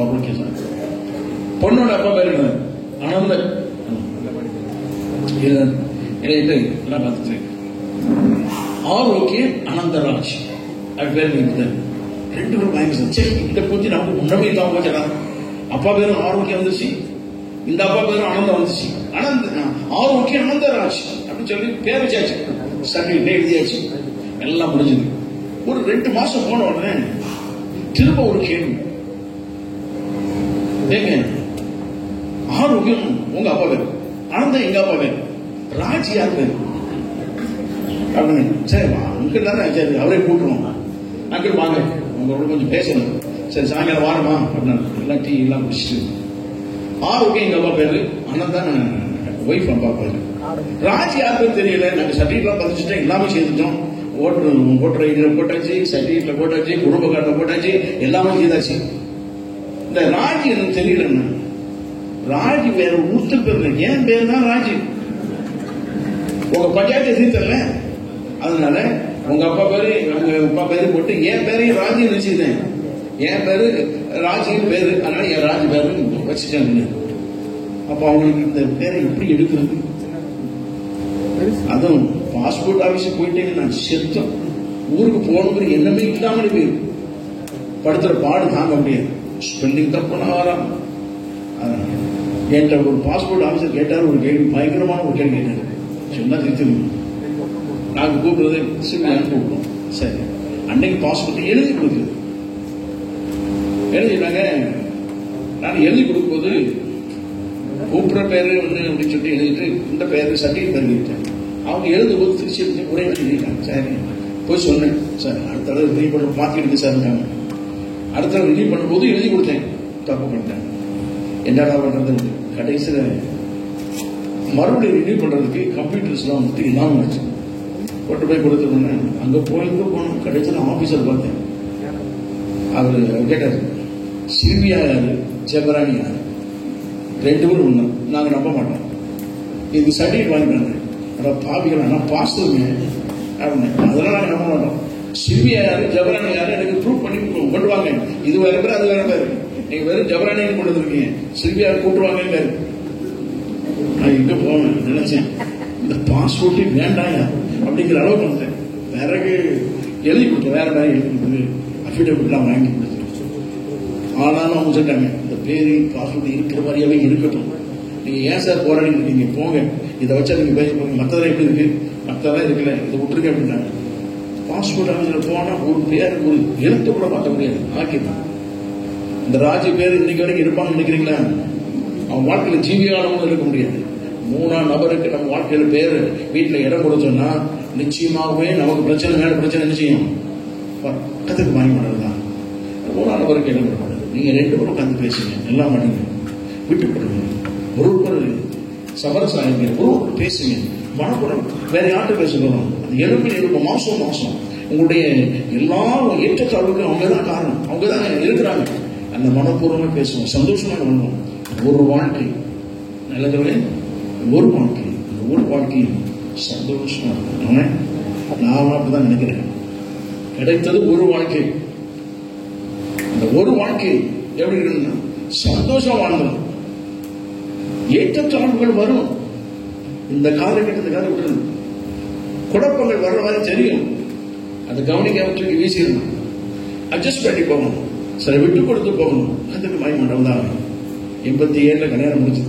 Speaker 1: ஆரோக்கியசாமி. பொண்ணோட அப்பா பேர் என்ன, ஆனந்தன். எல்லாம் பார்த்துட்டு ஆரோக்கியம் அனந்தராஜ் அது பேர் இருக்குது. 2 பேரும் பயங்கர சரி, இதை பற்றி நமக்கு முன்னமே இல்லாம போச்சா. அப்பா பேரும் ஆரோக்கியம் வந்துச்சு, இந்த அப்பா பேரும் ஆனந்தம் வந்துச்சு. ஆரோக்கியம் அனந்தராஜ் அப்படின்னு சொல்லி பேர் வச்சாச்சு, சர்டிபிகேட் எழுதியாச்சு, எல்லாம் முடிஞ்சது. ஒரு 2 மாசம் போன உடனே திரும்ப ஒரு கேள்வி, ஏங்க ஆரோக்கியம் உங்க அப்பா பேர், ஆனந்தம் எங்க அப்பா பேர், ராஜ் யார் பேர் அப்படின்னு. சரி அங்கிள் தானே, சரி அவரே கூட்டுருவோம். அங்கிள் வாங்க, உங்களோட கொஞ்சம் பேசணும். சரி சாயங்காலம் வாரமா அப்படின்னா எல்லாம் டீ எல்லாம் குடிச்சிட்டு, ஆரோக்கியம் எங்க அப்பா பேரு, அனந்தான் ஒய்ஃப் அப்பா பேரு, ராஜ் யார் பேர் தெரியல, நாங்கள் சர்டிஃபிகேட்லாம் பதிச்சுட்டோம், எல்லாமே செய்துட்டோம், ஓட்டர் ஐடியில போட்டாச்சு, சர்டிஃபிகேட்ல போட்டாச்சு, குடும்ப கார்டுல போட்டாச்சு, எல்லாமே செய்தாச்சு. இந்த ராஜ் எனக்கு தெரியலன்னு
Speaker 2: ராஜ் வேற ஒருத்தர் பேர் இல்லை, என் பேர் தான் ராஜ். உங்க பஞ்சாயத்தை தீர்த்தல, அதனால உங்க அப்பா பேரு உங்க அப்பா பேரு போட்டு என் பேரையும் ராஜின்னு வச்சுக்கிட்டேன். என் பேரு ராஜின்னு பேரு, அதனால என் ராஜ் பேரு வச்சுட்டேன். அப்ப அவங்களுக்கு இந்த பேரை எப்படி எடுக்கிறது? அதுவும் பாஸ்போர்ட் ஆபீஸ் போயிட்டேன்னு நான் செத்தம். ஊருக்கு போகணுங்கிற எண்ணமே இல்லாமலே போயிரு. படுத்துற பாடு தாங்க முடியாது. ஸ்பெல்லிங் தப்புனா வரான். என்கிட்ட ஒரு பாஸ்போர்ட் ஆபீசர் கேட்டார், ஒரு கேள்வி, பயங்கரமான ஒரு கேள்வி கேட்டார். சொன்னா திருத்தணும். நாங்க கூப்பிடுறது சிம்லான்னு கூப்பிடுவோம். சரி, அன்னைக்கு பாஸ்போர்ட் எழுதி கொடுக்குறது. எழுதினாங்க. நான் எழுதி கொடுக்கும்போது கூப்பிடுற பேரு ஒன்று அப்படின்னு சொல்லி எழுதிட்டு இந்த பேரு சர்டிஃபிகேட் எழுதிட்டேன். அவங்க எழுதும்போது திருச்சி ஒரே எழுதிட்டாங்க. சரி, போய் சொன்னேன், சார் அடுத்த தடவை ரினியூ பண்ண மாற்றிடுங்க சார். அடுத்த தடவை ரினியூ பண்ணும்போது எழுதி கொடுத்தேன், தப்பு பண்ணிட்டேன். என்னடா பண்றது? கடைசியில் மறுபடியும் ரினியூ பண்றதுக்கு கம்ப்யூட்டர்ஸ்லாம் வந்துட்டு இல்லாமல் வச்சு கொண்டு போய் கொடுத்துருந்தேன். அங்கே போயிட்டு போனோம். கடைசியில் ஆஃபீஸர் பார்த்தேன். அவர் கேட்டார், சில்வியா யாரு, ஜெபரானி யாரு? ரெண்டு பேரும் ஒண்ணு. நாங்கள் நம்ப மாட்டோம். இதுக்கு சர்டிஃபிகேட் வாங்கிட்டாங்க. பாவிகள் நான் பாஸ்டுங்க, அதெல்லாம் நாங்கள் நம்ப மாட்டோம். சில்வியா யாரு, ஜெபரானி யாரு, எனக்கு ப்ரூவ் பண்ணி கொண்டு வாங்க. இது வேற பேர், அது வேற பேர். நீங்க வெறும் ஜெபரானின்னு கொண்டு வந்துருக்கீங்க, சில்வியா கூட்டுவாங்க. நான் எங்க போவேன் நினைச்சேன். இந்த பாஸ்போர்ட்டே வேண்டாயா அப்படிங்கிற அளவுக்கு வந்தேன். பிறகு எழுதி கொடுத்தேன், வேற வேற எழுதி கொடுத்து அஃபிடேவிட்லாம் வாங்கி கொடுத்து. ஆனாலும் அவங்க சொல்லிட்டாங்க, இந்த பேரு பாஸ்போர்ட் இருக்கிற மாதிரியாவே இருக்கட்டும். நீங்க ஏன் சார் போராடிட்டு இருக்கீங்க, போங்க, இதை வச்சா நீங்க பேச போங்க. மற்றதெல்லாம் எப்படி இருக்கு, மற்றதெல்லாம் இருக்குல்ல, இதை விட்டுருக்க அப்படின்னாங்க. பாஸ்போர்ட் ஆஃபீஸில் போனா ஒரு பேர், ஒரு எழுத்து கூட பார்க்க முடியாது. ஆக்கிதான் இந்த ராஜு பேர் இன்னைக்கு வரைக்கும் இருப்பான்னு நினைக்கிறீங்களா? அவன் வாழ்க்கையில ஜீவியானவங்க இருக்க முடியாது. மூணாம் நபருக்கு நம்ம வாழ்க்கையில பேரு வீட்டுல இடம் கொடுத்தோம்னா நிச்சயமாகவே நமக்கு பிரச்சனை மேல பிரச்சனை என்ன செய்யும்? பக்கத்துக்கு வாங்கி மாட்டதுதான். மூணாம் நபருக்கு இடம் கொடுப்பாங்க. நீங்க ரெண்டு பேரும் உட்காந்து பேசுங்க, எல்லாம் பண்ணுங்க, விட்டு கொடுங்க, ஒரு சமரசாயங்க, ஒரு பேசுங்க, மனப்புறம் வேற யார்கிட்ட பேச போறோம்? அது எழுப்பு மாசம் உங்களுடைய எல்லா ஏற்றத்தாழ்வுக்கும் அவங்கதான் காரணம், அவங்கதான் இருக்கிறாங்க. அந்த மனப்பூர்வமா பேசுவோம், சந்தோஷமா பண்ணுவோம். ஒரு வாழ்க்கை நல்லதுவே, ஒரு வாழ்க்கை, அந்த ஒரு வாழ்க்கை சந்தோஷமா இருக்கும். நான் அப்படிதான் நினைக்கிறேன். கிடைத்தது ஒரு வாழ்க்கை. அந்த ஒரு வாழ்க்கை எப்படி இருக்குன்னா சந்தோஷம் வாழ்ந்தோம். ஏற்றத்தாழ்வுகள் வரும். இந்த காலகட்டத்துக்காக விட்டுருது. குழப்பங்கள் வர்ற மாதிரி தெரியும். அதை கவனிக்க வீசிடணும். அட்ஜஸ்ட் பண்ணி போகணும். சில விட்டு கொடுத்து போகணும். அதுக்கு மயமாட்டம் தான். 87 கல்யாணம் முடிச்சு.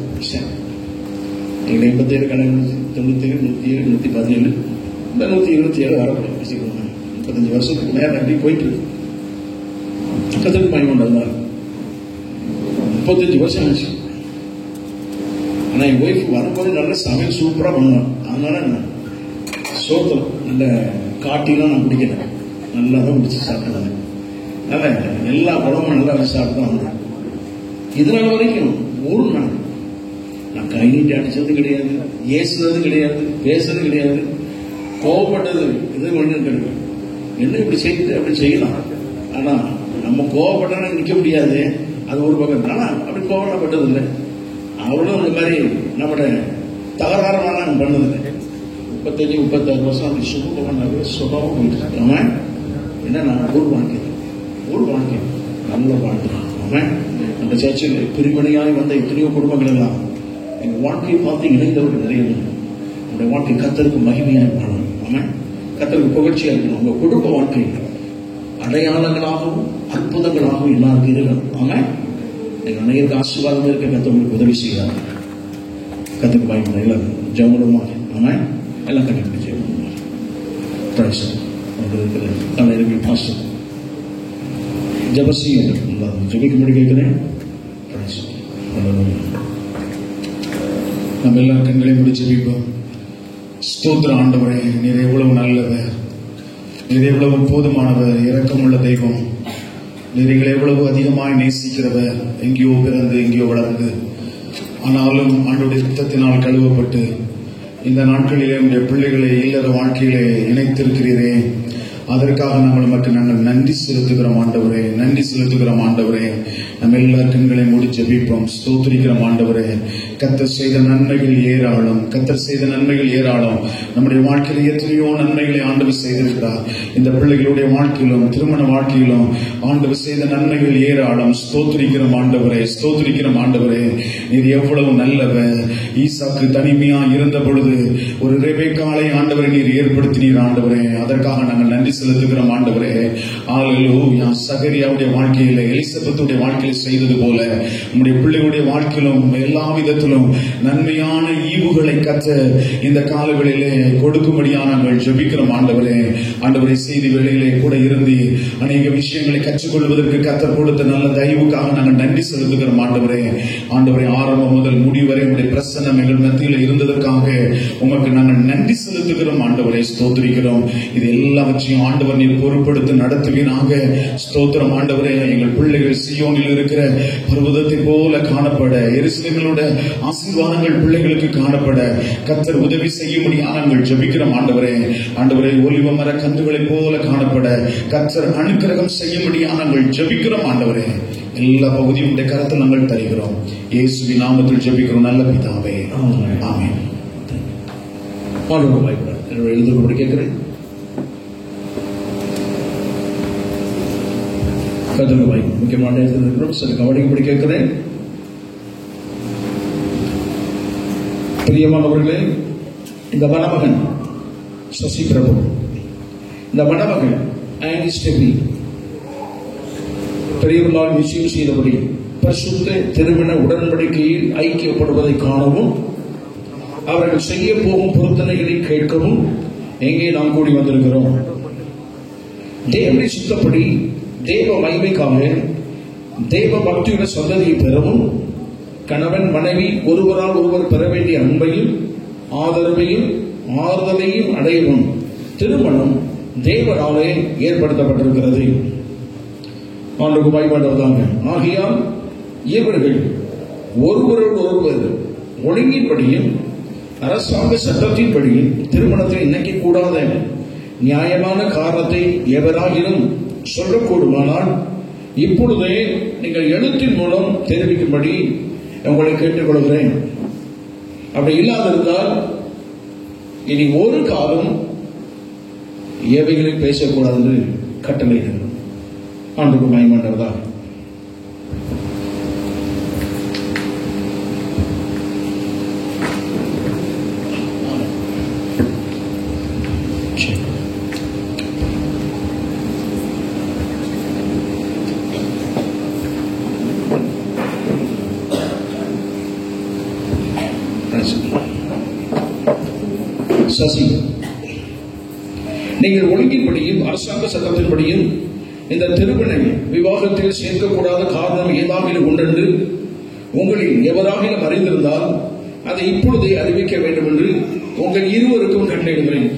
Speaker 2: எங்களை 87 கல்யாணம் முடிச்சு, 97, 107, 117, இந்த 127 வரப்படும். 35 வருஷத்துக்கு நேரம் அப்படி போயிட்டு இருக்கு. கத்துக்கு மயமாட்டம் தான். 35 வருஷம் ஆச்சு. ஆனா என் ஒய்ஃப் வரும்போது நல்ல சமையல் சூப்பரா பண்ணுவான். அதனால சோத்தம் நல்ல காட்டிலாம் நான் பிடிக்கிறேன். நல்லா தான் பிடிச்சி சாப்பிட்டேன். அதனால எல்லா குழம்பும் நல்லா சாப்பிட்டு தான் வந்தேன். இதனால வரைக்கும் ஒரு நாள் நான் கை நீட்டி அடிச்சது கிடையாது, ஏசுறது கிடையாது, பேசுறது கிடையாது, கோவப்பட்டது இது ஒன்று கிடையாது. என்ன இப்படி செய்து அப்படி செய்யலாம். ஆனா நம்ம கோவப்பட்டா நிக்க முடியாது. அது ஒரு பக்கம். ஆனா அப்படி கோவப்பட்டது இல்லை. அவளும் இந்த மாதிரி நம்மளோட தகராறுலாம் பண்ணதில்லை. 35, 36 வருஷம் அப்படி சுகமாக அவன் என்ன நான் ஒரு வாழ்க்கை நல்ல வாழ்க்கை. அவன் அந்த சர்ச்சில் பிரிவினையாய் வந்த எத்தனையோ குடும்பங்கள் எல்லாம் எங்க வாழ்க்கையை பார்த்து இணைந்தவர்கள் நிறைய. உங்களுடைய வாழ்க்கை கர்த்தருக்கு மகிமையாக இருக்கணும். அவன் கர்த்தருக்கு புகழ்ச்சியா இருக்கணும். உங்க குடும்ப வாழ்க்கை அடையாளங்களாகவும் அற்புதங்களாகவும் எல்லாருக்கும் இருக்கணும். அவன் எங்க அனைவருக்கு ஆசீர்வாதம் இருக்க கர்த்தர் உங்களுக்கு உதவி செய்யலாம். கர்த்தருக்கு மகிமை. எல்லாம் ஜெபமா அவன் எல்லாம் கண்டிப்பாக ஜபசியம் ஜபிக்க முடி கேட்கிறேன். நம்ம எல்லாம் கண்களை முடிச்சு ஜபிப்போம். ஸ்தோத்திர ஆண்டவரே, நீர் எவ்வளவு நல்லவர், நீர் எவ்வளவு போதுமானவர், இரக்கமுள்ள தெய்வம். நீர் எவ்வளவு அதிகமாய் நேசிக்கிறவர். எங்கேயோ பிறந்து எங்கேயோ வளர்ந்து, ஆனாலும் ஆண்டோடைய ரத்தத்தினால் கழுவப்பட்டு இந்த நாட்களிலே உடைய பிள்ளைகளை இல்லற வாழ்க்கையிலே இணைத்திருக்கிறீரே. அதற்காக நாங்கள் நன்றி செலுத்துகிறோம் ஆண்டவரே, நன்றி செலுத்துகிறோம் ஆண்டவரே. நம்ம எல்லா கண்களையும் மூடி ஜெபிப்போம். ஸ்தோத்திரிக்கிறோம் ஆண்டவரே. கர்த்தர் செய்த நன்மைகள் ஏராளம், கர்த்தர் செய்த நன்மைகள் ஏராளம். நம்முடைய வாழ்க்கையில் எத்தனையோ நன்மைகளை ஆண்டவர் செய்திருக்கிறார். இந்த பிள்ளைகளுடைய வாழ்க்கையிலும் திருமண வாழ்க்கையிலும் ஆண்டவர் செய்த நன்மைகள் ஏராளம். ஸ்தோத்திரிக்கிறோம் ஆண்டவரே, ஸ்தோத்திரிக்கிறோம் ஆண்டவரே. நீர் எவ்வளவு நல்லவர். ஈசாக்கு தனிமையா இருந்த பொழுது ஒரு ரெபெக்காளை ஆண்டவரை நீர் ஏற்படுத்தினீர் ஆண்டவரே. அதற்காக நாங்கள் நன்றி செலுத்துகிறோம் ஆண்டவரே. அல்லேலூயா. சகரியாவுடைய வாழ்க்கையில, எலிசபெத்துடைய வாழ்க்கையில் செய்தது போல நம்முடைய பிள்ளைகளுடைய வாழ்க்கையிலும் எல்லா விதத்திலும் நன்மையான ஈவுகளை கற்ற இந்த காலங்களிலே கொடுக்கும்படியாக நாங்கள் ஜெபிக்கிறோம் ஆண்டவரே. ஆண்டவரை செய்தி வேளையிலே கூட இருந்து அநேக விஷயங்களை கற்றுக்கொள்வதற்கு கர்த்தர் கொடுத்த நல்ல தயவுக்காக நாங்கள் நன்றி செலுத்துகிறோம் ஆண்டவரே. ஆண்டவரை ஆரம்பம் முதல் முடிவரை உங்களுடைய பிரசன்னம் எங்கள் மத்தியில் இருந்ததற்காக உமக்கு நாங்கள் நன்றி செலுத்துகிறோம் ஆண்டவரை. ஸ்தோத்திரிக்கிறோம். இது எல்லாவற்றையும் ஆண்டவர் நீர் பொறுப்படுத்தி நடத்துவீராக. ஸ்தோத்திரம் ஆண்டவரே. எங்கள் பிள்ளைகள் சீயோனில் இருக்கிற பர்வதத்தை போல காணப்பட, எருசலேமிலுள்ள ஆசீர்வாதங்கள் பிள்ளைகளுக்கு காணப்பட கர்த்தர் உதவி செய்யும்படியாக நாங்கள் ஜெபிக்கிறோம் ஆண்டவரே. ஆண்டவரே, ஒலிவ மர கன்றுகளை போல காணப்பட கர்த்தர் அனுக்கிரகம் செய்யும்படியாக நாங்கள் ஜெபிக்கிறோம் ஆண்டவரே. எல்லா பகுதியும் உடைய கருத்தை நாங்கள் தருகிறோம். இயேசுவின் நாமத்தில் ஜெபிக்கிறோம் நல்ல பிதாவே, ஆமென்.
Speaker 1: எழுதுபடி கேட்கிறேன். கதிரவாய் முக்கியமான இடத்தில் சில கவனிக்கப்படி கேட்கிறேன். பிரியமானவர்களே, இந்த மணமகன் சசி பிரபு, இந்த மணமகன் ஆனி ஸ்டெபி பெரியவர்களால் நிச்சயம் செய்தபடி பரிசுத்த திருமண உடன்படிக்கையில் ஐக்கியப்படுவதை காணவும் அவர்கள் செய்ய போகும் பொருத்தனைகளை கேட்கவும் எங்கே நாம் கூடி வந்திருக்கிறோம். தேவனை சுத்தப்படி தேவ மகிமைக்காக தேவ பக்தியுள்ள சந்ததியை பெறவும் கணவன் மனைவி ஒருவரால் ஒருவர் பெற வேண்டிய அன்பையும் ஆதரவையும் ஆறுதலையும் அடையவும் திருமணம் தேவனாலே ஏற்படுத்தப்பட்டிருக்கிறது. ஆண்டுக்கு வாய்ப்பாடுவதாங்க. ஆகையால் இவர்கள் ஒருவரோடு ஒருவர் ஒழுங்கின்படியும் அரசாங்க சட்டத்தின்படியும் திருமணத்தை இணைக்க கூடாத நியாயமான காரணத்தை எவராகிலும் சொல்லக்கூடுமானால் இப்பொழுதே நீங்கள் எழுத்தின் மூலம் தெரிவிக்கும்படி உங்களை கேட்டுக்கொள்கிறேன். அப்படி இல்லாதிருந்தால் இனி ஒரு காலம் எவைகளை பேசக்கூடாது என்று கட்டளையிடுகிறோம். ஆண்டுக்கு மகிமையுண்டாவதா. சசி, நீங்கள் ஒழுங்கின்படியும் அரசாங்க சட்டத்தின்படியும் இந்த திருமண விவாகத்தில் சேர்க்கக்கூடாத காரணம் ஏதாவது உண்டென்று உங்களில் எவராகிலும் அறிந்திருந்தால் அதை இப்பொழுதே அறிவிக்க வேண்டும் என்று உங்கள் இருவருக்கும் கட்டளையிடுகிறேன்.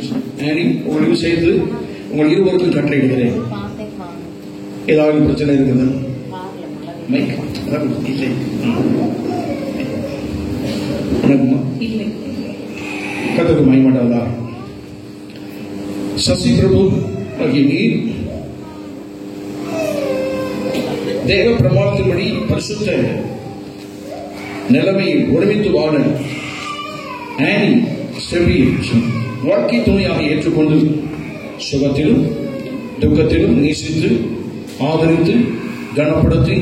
Speaker 1: உங்களுக்கு சேர்த்து உங்கள் இருவருக்கும் கட்டளையிடுகிறேன். ஏதாவது பிரச்சனை இருக்குது? கதவு மயமாட்டாதா? சசி பிரபு ஆகிய நீர் தேவ பிரமாணத்தின்படி பரிசுத்த நிலைமையில் ஒருமித்து வாழ ஆனி ஸ்டெபி வாழ்க்கை துணையாக ஏற்றுக்கொண்டு சுகத்திலும் துக்கத்திலும் நேசித்து ஆதரித்து கனப்படுத்தி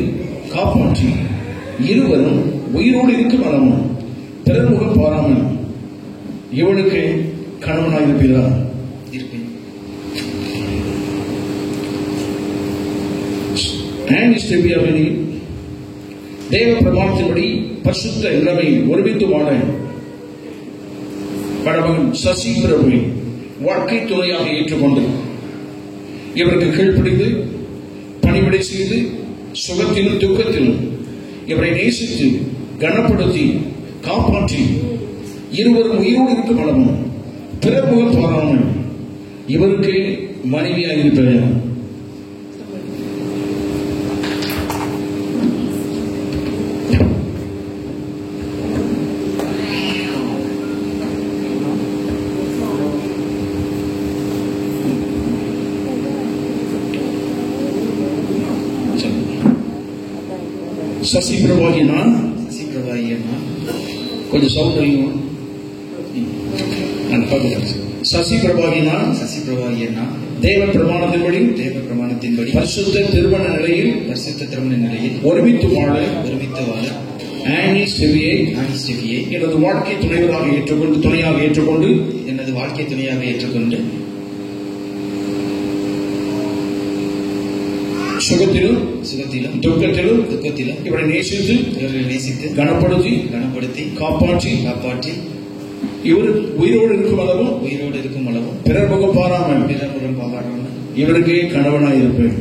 Speaker 1: காப்பாற்றி இருவரும் உயிரோடு இருக்கும் அளவும் பிறர்முகம் பாராமல் இவளுக்கு கணவனாயிருப்பீரா? ஆனி ஸ்டெபி அவனி தேவ பிரமாணத்தின்படி பரிசுத்த நிலைமையில் ஒருமித்து வாழ படவன் சசி பிரபுவை வாழ்க்கை துணையாக ஏற்றுக்கொண்டு இவருக்கு கீழ்ப்பிடித்து பணிவிடை செய்து சுகத்திலும் துக்கத்திலும் இவரை நேசித்து கனப்படுத்தி காப்பாற்றி இருவரும் உயிரோடு இருக்கும் அளவும் பிறர்முகம் பாராமல் இவருக்கு மனைவியாக இருப்பேன். சசி பிரபாகி நான் கொஞ்சம் சவுண்ட் தெரியுமா? சசி பிரபாகி நான் தேவ பிரமாணத்தின்படி பரிசுத்த திருமண நிலையில் ஒருமித்து வாழ ஆனி ஸ்டெவியை எனது வாழ்க்கை துணையாக ஏற்றுக்கொண்டு சுகத்திலும் துக்கத்திலும் இவரை நேசித்து கனப்படுத்தி காப்பாற்றி இவர் உயிரோடு இருக்கும் அளவும் பிறர் முகம் பாராமல் இவருக்கே கணவனாய் இருப்பேன்.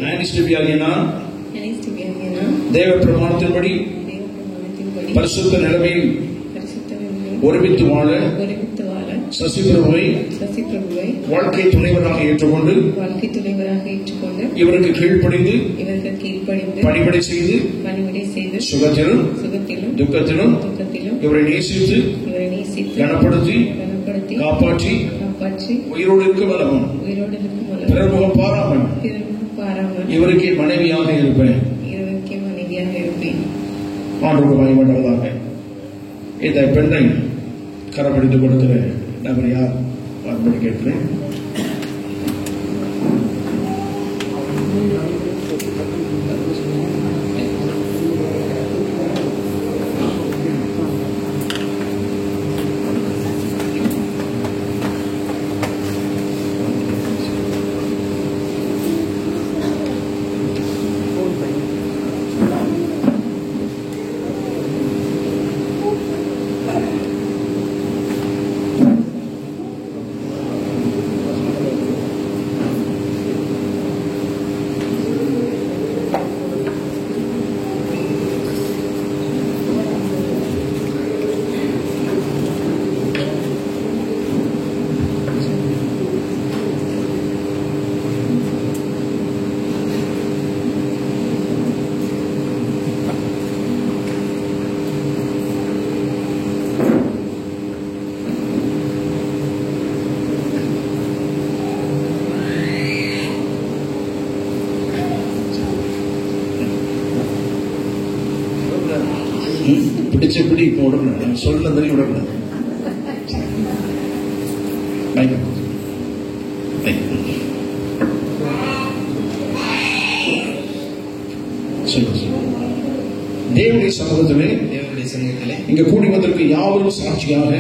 Speaker 1: ஆனி ஸ்டெபியாகிய நான் தேவ பிரமாணத்தின்படி பரிசுத்த நிலைமையில் ஒருமித்து வாழ சசி பிரபுவை வாழ்க்கை துணைவராக ஏற்றுக்கொண்டு இவருக்கு கீழ்ப்படிந்து பணிபடை செய்து சுகத்திலும் துக்கத்திலும் இவரை நேசித்து கனப்படுத்தி காப்பாற்றி உயிரோடு இருக்கும் அளவும் பிறர் முகம் பாராமல் இவருக்கே மனைவியாக இருப்பேன். ஆண்டவருக்கு மகிமையுண்டாவதாக. இந்த பெண்ணை கரப்பிடித்துக் கொடுக்கிற நபர் யார் பார்ப்பதை கேட்கிறேன். பிடிச்சபடி இப்போ விடக்கூடாது, சொல்ல மாதிரி விடக்கூடாது. தேவனுடைய சமூகத்திலே இங்க கூடி வந்திருக்க யாவரும் சாட்சியாக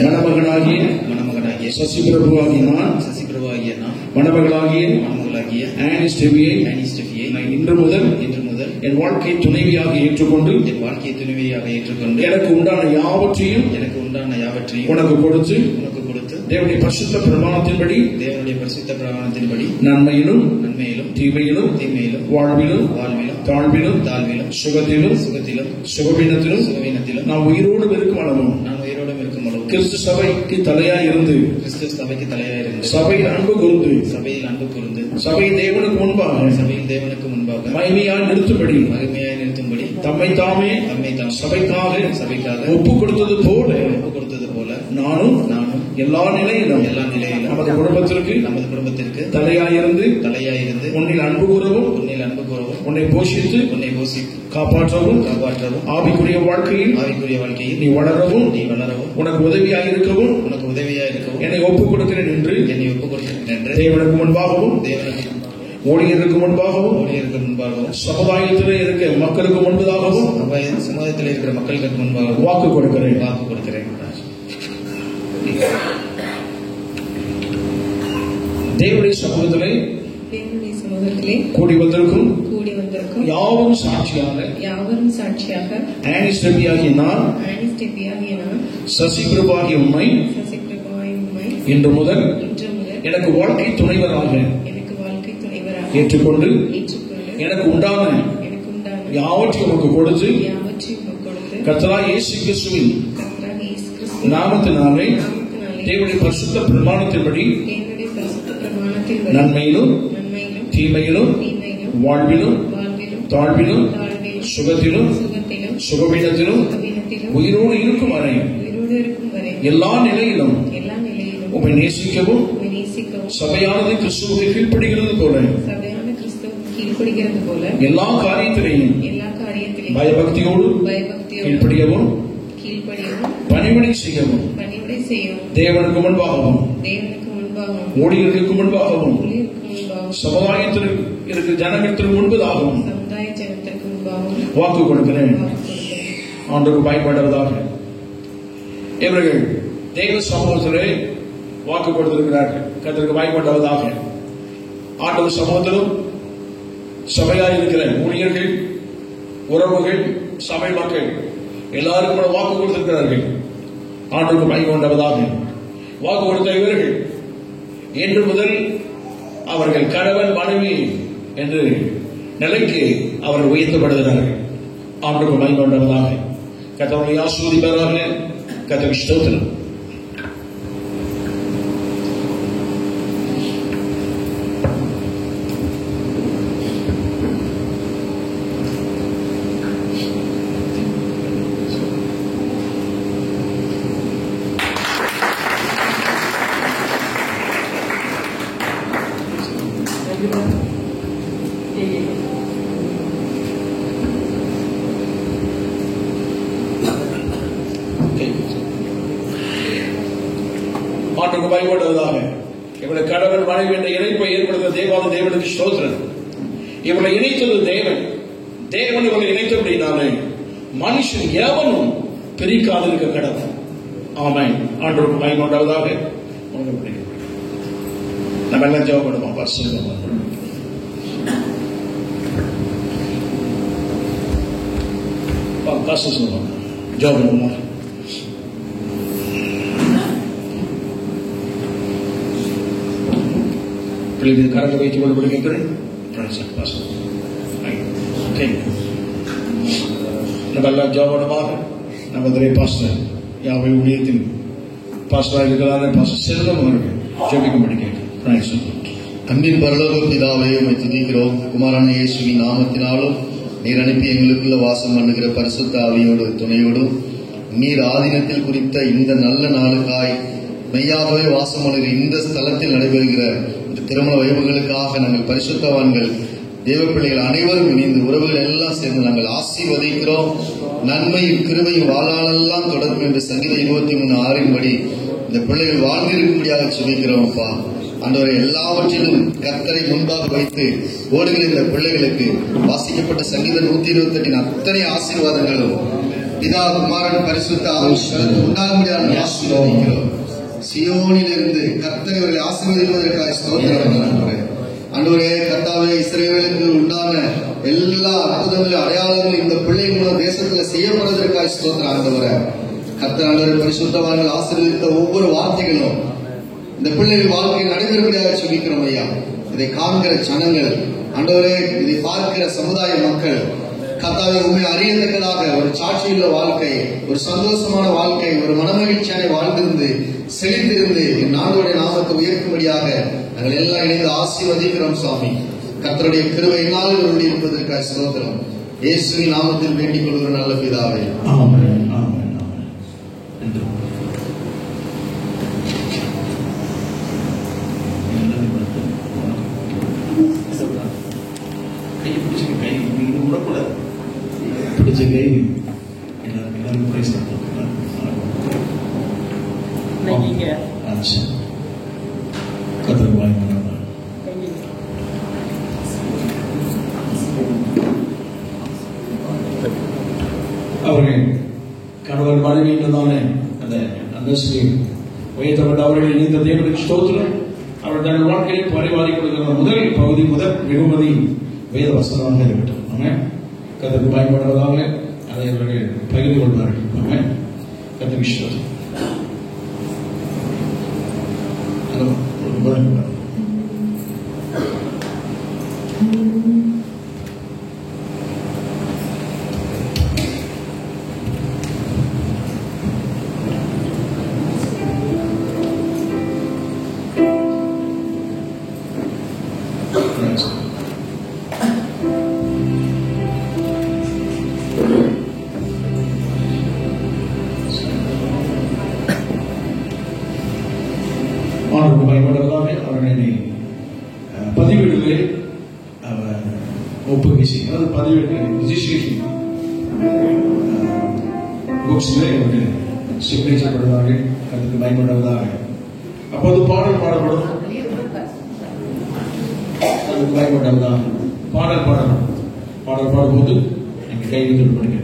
Speaker 1: மணமகனாகிய சசி பிரபுவாகிய நான் மணமகளாகிய ஆனி ஸ்டெவியை இன்று முதல் என் வாழ்க்கை துணைவியாக ஏற்றுக்கொண்டு எனக்கு உண்டான யாவற்றையும் உனக்கு கொடுத்து தேவனுடைய பரிசுத்த பிரமாணத்தின்படி நன்மையிலும் தீமையிலும் வாழ்விலும் தாழ்விலும் சுகத்திலும் சுகவீனத்திலும் நான் உயிரோடு இருக்கும் அளவும் கிறிஸ்து சபைக்கு தலையாய் இருந்து சபையில் அன்பு கூர்ந்து சபை தேவனுக்கு முன்பாக மகிமையாய் நிறுத்தும்படி தம்மை தாமே சபைக்காக ஒப்பு கொடுத்தது போல நானும் எல்லா நிலையிலும் நமது குடும்பத்திற்கு தலையாயிருந்து உன்னில் அன்பு கூறவும் உன்னை போஷித்து காப்பாற்றவும் ஆவிக்குரிய வாழ்க்கையில் நீ வளரவும் உனக்கு உதவியாக இருக்கவும் என்னை ஒப்புக் கொடுக்கிறேன் என்று தேவனுக்கு முன்பாகவும் ஊழியருக்கு முன்பாகவும் சமுதாயத்தில் இருக்கிற மக்களுக்கு முன்பதாகவும்
Speaker 6: சமுதாயத்தில் இருக்கிற மக்களுக்கு முன்பாக
Speaker 1: வாக்கு கொடுக்கிறேன். தேவனுடைய சமூகத்திலே கூடி வந்திருக்கும் யாவரும் சாட்சியாக ஆனி ஸ்டெபியாகிய நான் சசி பிரபாகிய உம்மை இன்று முதல் எனக்கு வாழ்க்கை துணைவராக ஏற்றுக்கொண்டு எனக்கு உண்டான யாவற்றையும் உமக்கு கொடுத்து கர்த்தராகிய இயேசு கிறிஸ்துவின் நாமத்தினாலே தேவனுடைய பரிசுத்த பிரமாணத்தின்படி நன்மையிலும் தீமையிலும் வாழ்விலும் தாழ்விலும் சுகத்திலும் சுகவீனத்திலும் உயிரோடு இருக்கும் வரை எல்லா நிலையிலும் உம்மை நேசிக்கவும் சபையானது கிறிஸ்துவுக்கு கீழ்ப்படுகிறது போல
Speaker 7: சபையான கிறிஸ்துவுக்கு கீழ்ப்படுகிறது போல
Speaker 1: எல்லா காரியத்திலையும் பயபக்தியோடு கீழ்ப்படியவும் பணிவிடை செய்யவும் தேவனுக்கு முன்பாகவும் ஊழியர்களுக்கு முன்பாகவும் சமுதாயத்திற்கு இருக்கிற ஜனத்திற்கு முன்பதாகவும் வாக்கு கொடுக்கிறேன். ஆண்டவருக்கு பயன்படுவதாக இவர்கள் தேவ சமூகத்திலே வாக்கு கொடுத்திருக்கிறார்கள். கர்த்தருக்கு பயன்படுவதாக. ஆண்டவர் சமூகத்திலும் சபையாய் இருக்கிற ஊழியர்கள், உறவுகள், சபை மக்கள் எல்லாருக்கும் கூட வாக்கு கொடுத்திருக்கிறார்கள். ஆண்டவருக்கு பயன்படுவதாக. வாக்கு கொடுத்த இவர்கள் இன்று முதல் அவர்கள் கணவன் மனைவி என்று நிலைக்கு அவர்கள் உயர்த்தப்படுகிறார்கள். ஆண்டவருக்கு பயன்படுவதாக. கர்த்தருடைய ஆசீர்வதிப்பாராக. கர்த்தருக்கு ஸ்தோத்திரம். ஆண்டுக்கு பயன்படுவதாக. இவளை கடவுள் மனைவி என்ற இணைப்பை ஏற்படுத்த தேவாத தேவனுக்கு ஸ்தோத்திரம். இவளை இணைத்தது தேவன். தேவன் இவளை இணைத்தபடினாலே மனுஷன் எவனும் பிரிக்காதிருக்க கடவுள். ஆமென். ஆண்டவருக்கு பயன்படுவதாக. நம்ம எல்லாம் ஜெபம் பண்ணுவோம். பரிசுத்தமா ஜெபம் பண்ணுவோம். கரங்களை வைத்துக் கொண்டு கேட்கிறேன். நம்ம எல்லாம் ஜெபமாக நமது பாஸ்டர் யாவை ஊழியத்தின் பாஸ்டராக இருக்கிறார். பாஸ்டர் செல்வம் அவர்கள் ஜெபிக்கும்படி கேட்கிறேன்.
Speaker 8: அன்பின் பரலோக பிதாவை உம்மை துதிக்கிறோம். குமாரன இயேசுவின் நாமத்தினாலும் நீர் அனுப்பி எங்களுக்குள்ள வாசம் பண்ணுகிற பரிசுத்த ஆவியோடு துணையோடும் நீர் ஆதீனத்தில் குறித்த இந்த நல்ல நாளுக்காய் மெய்யாகவே வாசம் பண்ணுகிற இந்த ஸ்தலத்தில் நடைபெறுகிற இந்த திருமண வைபவங்களுக்காக நாங்கள் பரிசுத்தவான்கள் தேவ பிள்ளைகள் அனைவரும் இணைந்து உறவுகள் எல்லாம் சேர்ந்து நாங்கள் ஆசீர்வதிக்கிறோம். நன்மையும் கிருபையும் வாழ்நாளெல்லாம் தொடரும் என்று சங்கீதம் 23:6 இந்த பிள்ளைகள் வாழ்ந்திருக்கும்படியாக சுமிக்கிறோம். அப்பா ஆண்டவரை எல்லாவற்றிலும் கர்த்தரை முன்பாக வைத்து ஓடுகிற பிள்ளைகளுக்கு வாசிக்கப்பட்ட சங்கீதம் 128 அத்தனை ஆசீர்வாதங்களும் பிதா குமாரன் பரிசுத்த உண்டாகும்படியாக ஆசீர்வதிக்கிறோம். சியோனிலிருந்து கர்த்தரை அவர்களை ஆசீர்வதிப்பதற்காக ஸ்தோத்திரம் ஆண்டவரே. கர்த்தாவே, இஸ்ரவேலுக்கு உண்டான எல்லா அற்புதங்களும் அடையாளங்களும் இந்த பிள்ளை மூலம் தேசத்துல செய்யப்படுவதற்காக ஸ்தோத்திரம் ஆண்டவரே. கர்த்தர் ஆண்டவரை பரிசுத்தவான்கள் ஆசீர்வதித்த ஒவ்வொரு வார்த்தைகளும் இந்த பிள்ளைகள் வாழ்க்கையில் நடைபெறும்படியாக சொல்லிக்கிறோம் ஐயா. இதை காண்கிற ஜனங்கள் ஆண்டவரே, இதை பார்க்கிற சமுதாய மக்கள் கர்த்தாவை உண்மை அறியத்தக்கதாக ஒரு சாட்சியுள்ள வாழ்க்கை, ஒரு சந்தோஷமான வாழ்க்கை, ஒரு மனமகிழ்ச்சியான வாழ்ந்திருந்து செழித்திருந்து என் ஆண்டவருடைய நாமத்தை உயர்த்தும்படியாக நாங்கள் எல்லாம் இணைந்து ஆசீர்வதிக்கிறோம் சுவாமி. கர்த்தருடைய கிருபை என்னால் இருப்பதற்காக ஸ்தோத்திரம். இயேசுவின் நாமத்தில் வேண்டிக் கொள்கிற நல்ல பிதாவே.
Speaker 1: ஆமென். ஆமென். அவர்கள் கணவன் மனைவி என்றதானே அந்த அந்தஸ்து உயர்த்தப்பட்ட அவர்கள் இந்த தேவனுக்கு ஸ்தோத்திரம். அவர்கள் தங்கள் வாழ்க்கையில் பரிவாரி கொடுக்கிற முதல் பகுதி முதல் வெகுமதி வேத வசனமாக இருக்கட்டும். ஆமென். கர்த்தருக்கு பயன்படுவதாக அதை அவர்கள் பகிர்ந்து கொள்வார்கள். ஆமென். கர்த்தருக்கு ஸ்தோத்திரம். ஆண்டவருக்கு பயன்படுவதாக அவர்களை பதிவேடுகளை ஒப்புகை செய்யும். அதாவது பதிவேடு ரிஜிஸ்ட்ரேஷன் புக்ஸில் அவர்கள் சிக்னேச்சர் பண்ணுவார்கள். அதுக்கு பயன்படுவதாக அப்போது பாடல் பாடப்படும். அதுக்கு பயன்படுவதாக பாடல் பாடும்போது நீங்கள் கைவிட்டு பண்ணுங்க.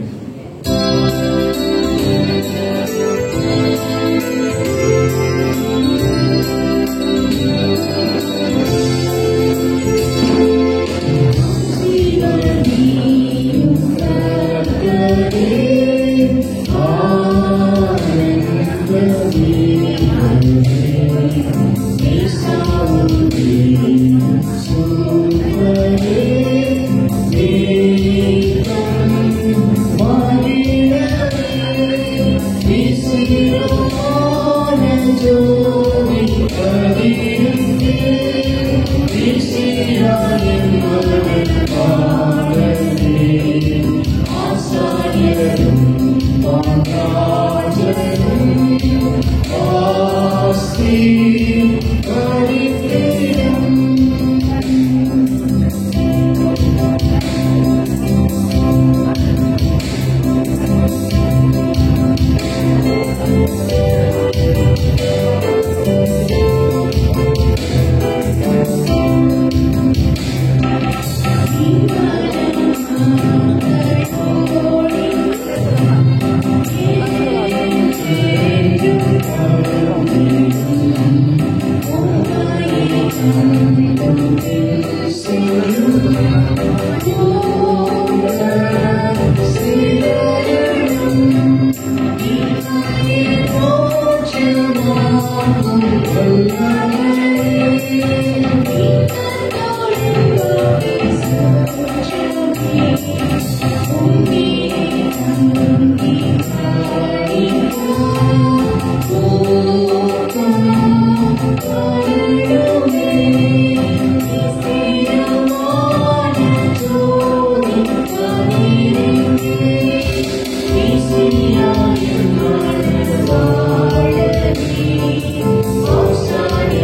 Speaker 9: Sorry.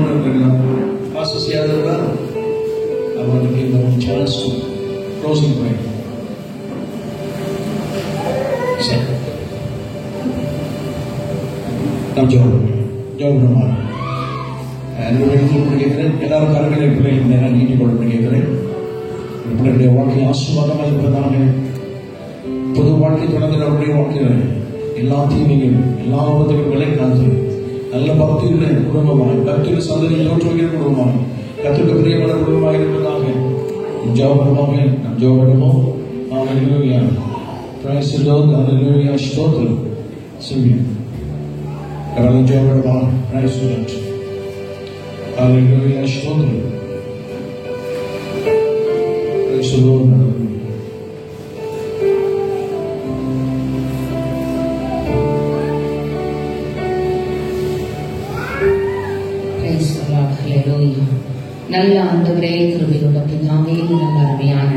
Speaker 1: நம்ம இருக்கலாம். பாஸ்டர்ஸ் யார் இருக்கா? I want to give them a chance to closing prayer. நாம் ஜெபம் கேட்கிறேன். எல்லாரும் கரங்களை பிள்ளைகள் நேரம் நீட்டிக் கொண்டு கேட்கிறேன். பிள்ளைகளுடைய வாழ்க்கை ஆசீர்வாதமாக இருப்பதாக பொது வாழ்க்கை தொடர்ந்து நம்முடைய வாழ்க்கையில் எல்லா தீமையும் எல்லா விபத்துகளும் விலைக்காது நல்ல பக்தியுடன் குடும்பமாக கத்திர சந்ததியை தோற்றுகிற குடும்பமாக கத்திற்கு பிரியமான குடும்பமாக இருப்பதாக ஜெபமாக நாம் ஜெபப்படுவோம். ஹல்லேலூயா. Praise the Lord. ஹல்லேலூயா. ஸ்தோத்திரம். சொல்லுங்க. கரங்களை ஜெபப்படுவோம். Praise the Lord. ஹல்லேலூயா. ஸ்தோத்திரம். Praise the Lord.
Speaker 9: நல்ல ஆண்டவரே, கிருபையுள்ள பிதாவே, நல்ல அருமையான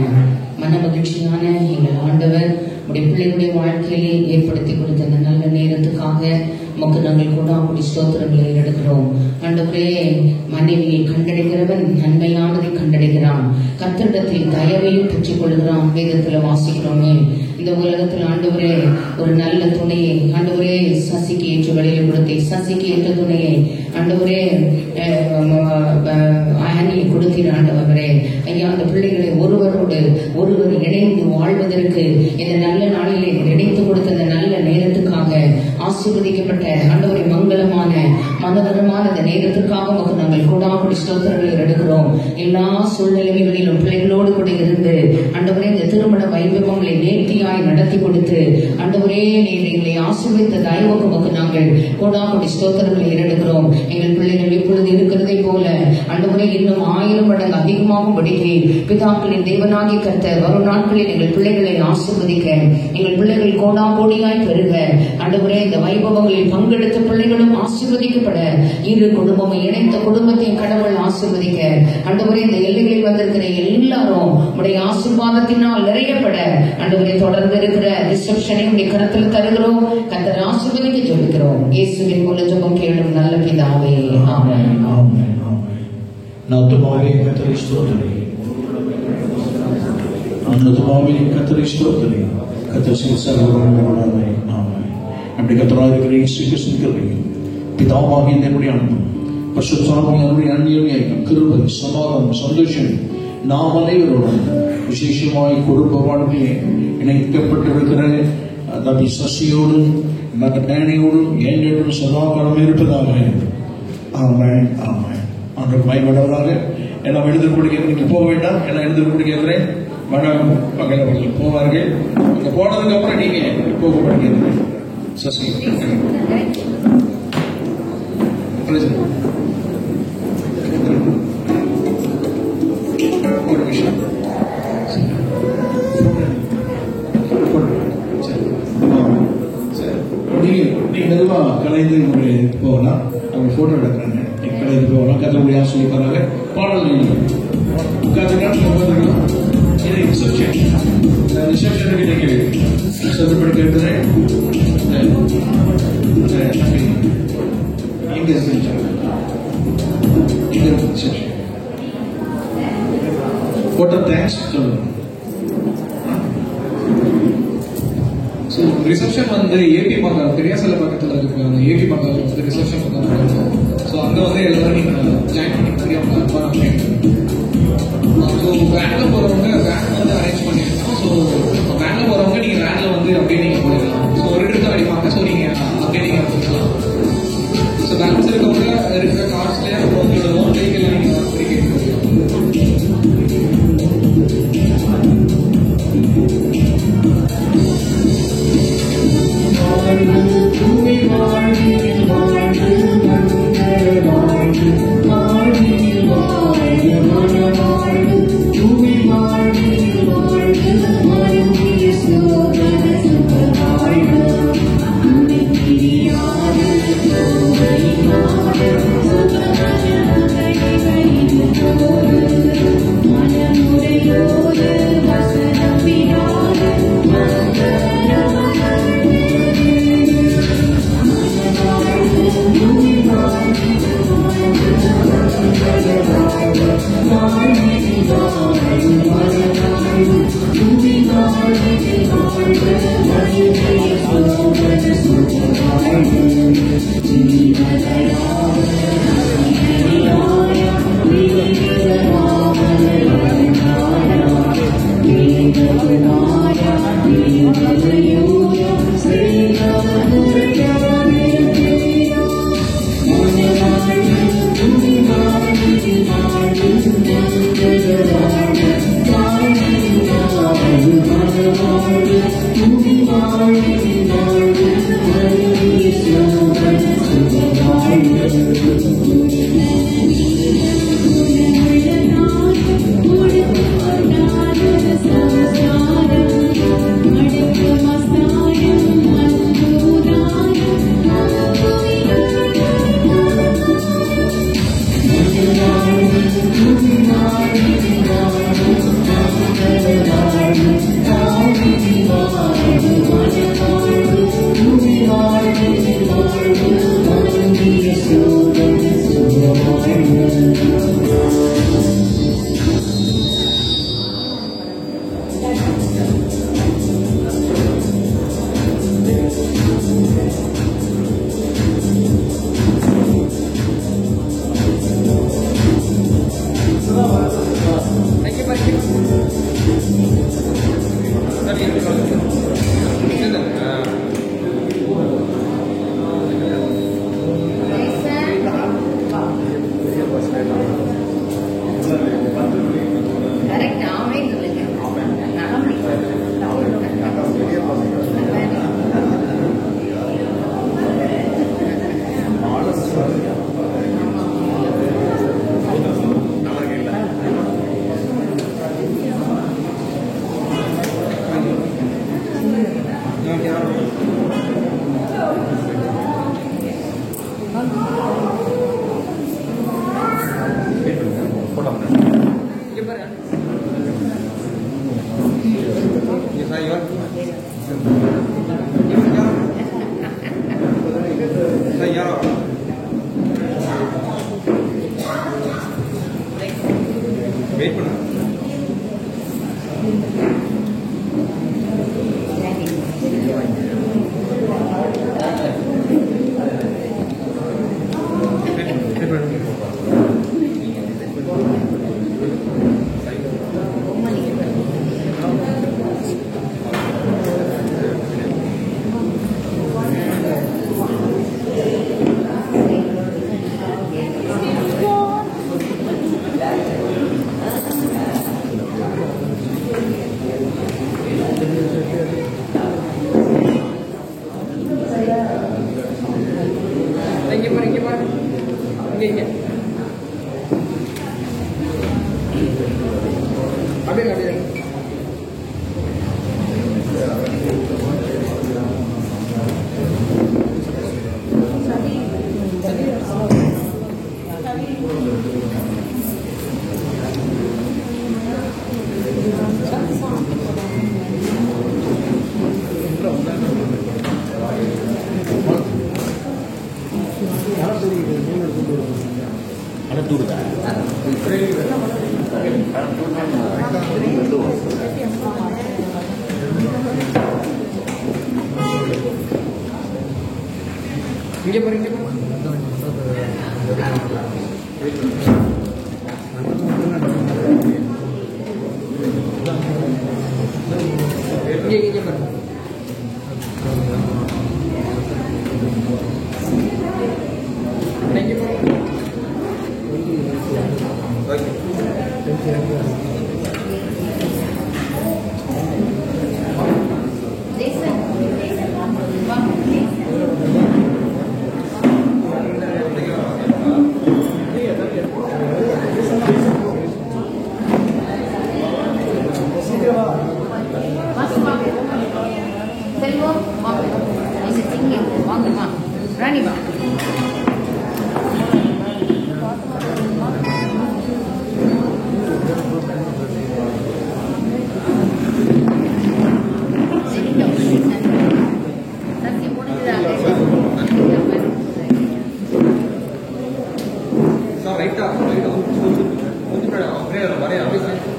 Speaker 9: மன மகிழ்ச்சியான எங்கள் ஆண்டவர் உடைய பிள்ளைகளுடைய வாழ்க்கையை ஏற்படுத்தி கொடுத்த அந்த நல்ல நேரத்துக்காக உமக்கு நாங்கள் கூட அப்படி ஸ்தோத்திரங்களை எடுக்கிறோம். ஆண்டவரே, மனைவியை கண்டடைகிறவன் நன்மையானதை கண்டடைகிறான், கர்த்தரிடத்தில் தயவையும் பெற்றுக் கொள்கிறான். வேதத்துல வாசிக்கிறோமே. இந்த உலகத்தில் ஆண்டவரே ஒரு நல்ல துணையை ஆண்டவரே சசிக்கு ஏற்ற வழியில் கொடுத்தே, சசிக்கு ஏற்ற துணையை ஆண்டவரே அணியை கொடுக்கிற ஆண்டவரே ஐயா, அந்த பிள்ளைகளை ஒருவரோடு ஒருவர் இணைந்து வாழ்வதற்கு இந்த நல்ல நாளிலே இணைத்து கொடுத்த இந்த நல்ல நேரத்துக்காக ஆசீர்வதிக்கப்பட்ட ஆண்டவரை மங்களமான மனோகரமான இந்த நேரத்திற்காக நமக்கு நாங்கள் கூடாப்படி ஸ்தோத்திரங்களை எடுக்கிறோம். எல்லா சூழ்நிலைகளிலும் பிள்ளைகளோடு கூட இருந்து ஆண்டவரே இந்த திருமண வைபவங்களை நேர்த்தியாய் நடத்தி கொடுத்து ஆண்டவரே எங்களை ஆசீர்வதித்த தயவுக்கு நமக்கு நாங்கள் கூடாப்படி ஸ்தோத்திரங்களை எடுக்கிறோம். எங்கள் பிள்ளைகள் இப்பொழுது இருக்கிறதை போல ஆண்டவரே இன்னும் 1000 மடங்கு அதிகமாகும் படிக்கு பிதாக்களின் தேவனாகிய கர்த்தர் வரும் நாட்களில் எங்கள் பிள்ளைகளை ஆசீர்வதிக்க, எங்கள் பிள்ளைகள் கோடா கோடியாய் பெருக ஆண்டவரே இந்த வைபவங்களில் பங்கெடுத்த பிள்ளைகளும் ஆசீர்வதிக்கப்பட, இரு குடும்பம் இணைந்த குடும்பத்தையும் கடவுள் ஆசீர்வதிக்க ஆண்டவரே இந்த எல்லைகளில் வந்திருக்கிற எல்லாரும் உடைய ஆசீர்வாதத்தினால் நிறையப்பட ஆண்டவரே தொடர்ந்து இருக்கிற ரிசப்ஷனை உடைய கருத்தில் தருகிறோம். கர்த்தர் ஆசீர்வதிக்க ஜெபிக்கிறோம். இயேசுவின் மூலம் ஜெபம் கேளும் நல்ல பிதாவே. ஆமென்.
Speaker 1: ஆமென். ஆமென். நத்துமாவே கர்த்தரை ஸ்தோத்திரி. நத்துமாவே கர்த்தரை ஸ்தோத்திரி. கர்த்தர் சிறந்தவரானவரே. ஆமென். நம்முடைய கர்த்தராகிய இயேசு கிறிஸ்துவின் கிருபையும் பிதாவாகிய தேவனுடைய அன்பும் பரிசுத்தாவியானவருடைய அந்நியோன்யம் கிருபை சமாதானம் சந்தோஷம் நாம் அனைவரோடும் விசேஷமாய் குடும்ப வாழ்க்கையை இணைக்கப்பட்டிருக்கிற தம்பி சசியோடும் டேனியோடும் என்னோடும் சதாகாலம் இருப்பதாக. ஆமென். ஆமென். ஆண்டவர் மகிமையுள்ளவராக. எல்லாம் எழுந்திருக்கூடிய நீங்க போக வேண்டாம். எல்லாம் எழுந்திருக்கூடிய கேட்கிறேன். மனம் மகள் அவர்கள் போவார்கள். அங்க போனதுக்கு அப்புறம் நீங்க போக படிக்கிறது. சசி ஒரு விஷயம் நீங்க மெதுவா கலைந்து போகலாம். அவங்க போட்டோ எடுக்கிறாங்க. நீங்க கலைந்து போகலாம். கத்தருடைய ஆசிரியப்பாங்க. பாடல் ரிசப்ஷனுக்கு நீங்க சொல்லுபடி கேட்கிறேன். இங்க போட்டோ தேங்க்ஸ் சொல்லுங்க.
Speaker 10: ரிசப்ஷன் வந்து ஏபி மகா பெரியாசல பக்கத்தில் இருக்கு. அந்த ஏபி மகா வந்து ரிசப்ஷன் வந்து ஸோ அங்கே வந்து எல்லாரும் நீங்கள் ஜாயின் பண்ணிக்கிறீங்க. ஸோ வேனில் போகிறவங்க வேன் வந்து அரேஞ்ச் பண்ணியிருக்கோம். ஸோ வேனில் போகிறவங்க நீங்கள் வேனில் வந்து அப்படியே நீங்கள் போயிடலாம். ஸோ ஒரு இடத்துல அடிப்பாங்க. ஸோ நீங்கள் அப்படியே நீங்கள் வச்சுக்கலாம். ஸோ பேலன்ஸ் இருக்கவங்க இருக்கிற கார்ஸ்லேயே உங்களோட ஓன் வெஹிக்கிள் நீங்கள்
Speaker 11: Thank you.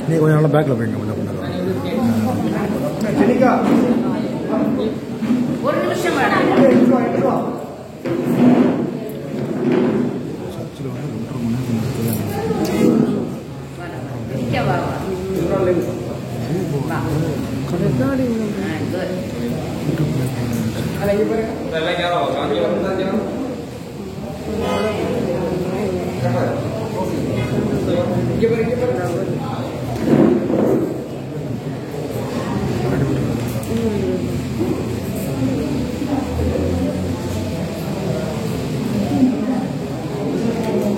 Speaker 11: நீ கொஞ்சம் நல்லா பேக்கில் போய்ங்க கொஞ்சம்
Speaker 9: ஒரு நிமிஷம்
Speaker 11: சர்ச்சில் வந்து 1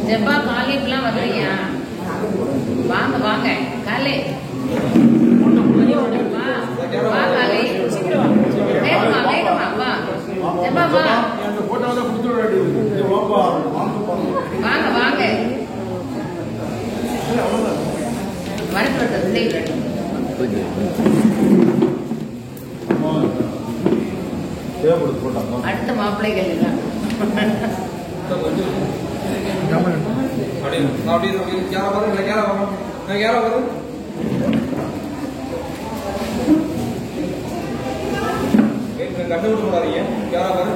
Speaker 9: ஜெபா காலைக்குலாம் வரலையா? வாங்க வாங்க காலை வா காலை வேகமா வேகமா வா ஜெபா வா வாங்க வாங்க வரப்பட்டது அடுத்த மாப்பிள்ளைகள் எல்லாம்
Speaker 10: அப்படியே கேரா பாரு, இல்லை கேரா வரும், கேரா வரும். கண்டு விட்டு போடாதீங்க, கேரா பாரு.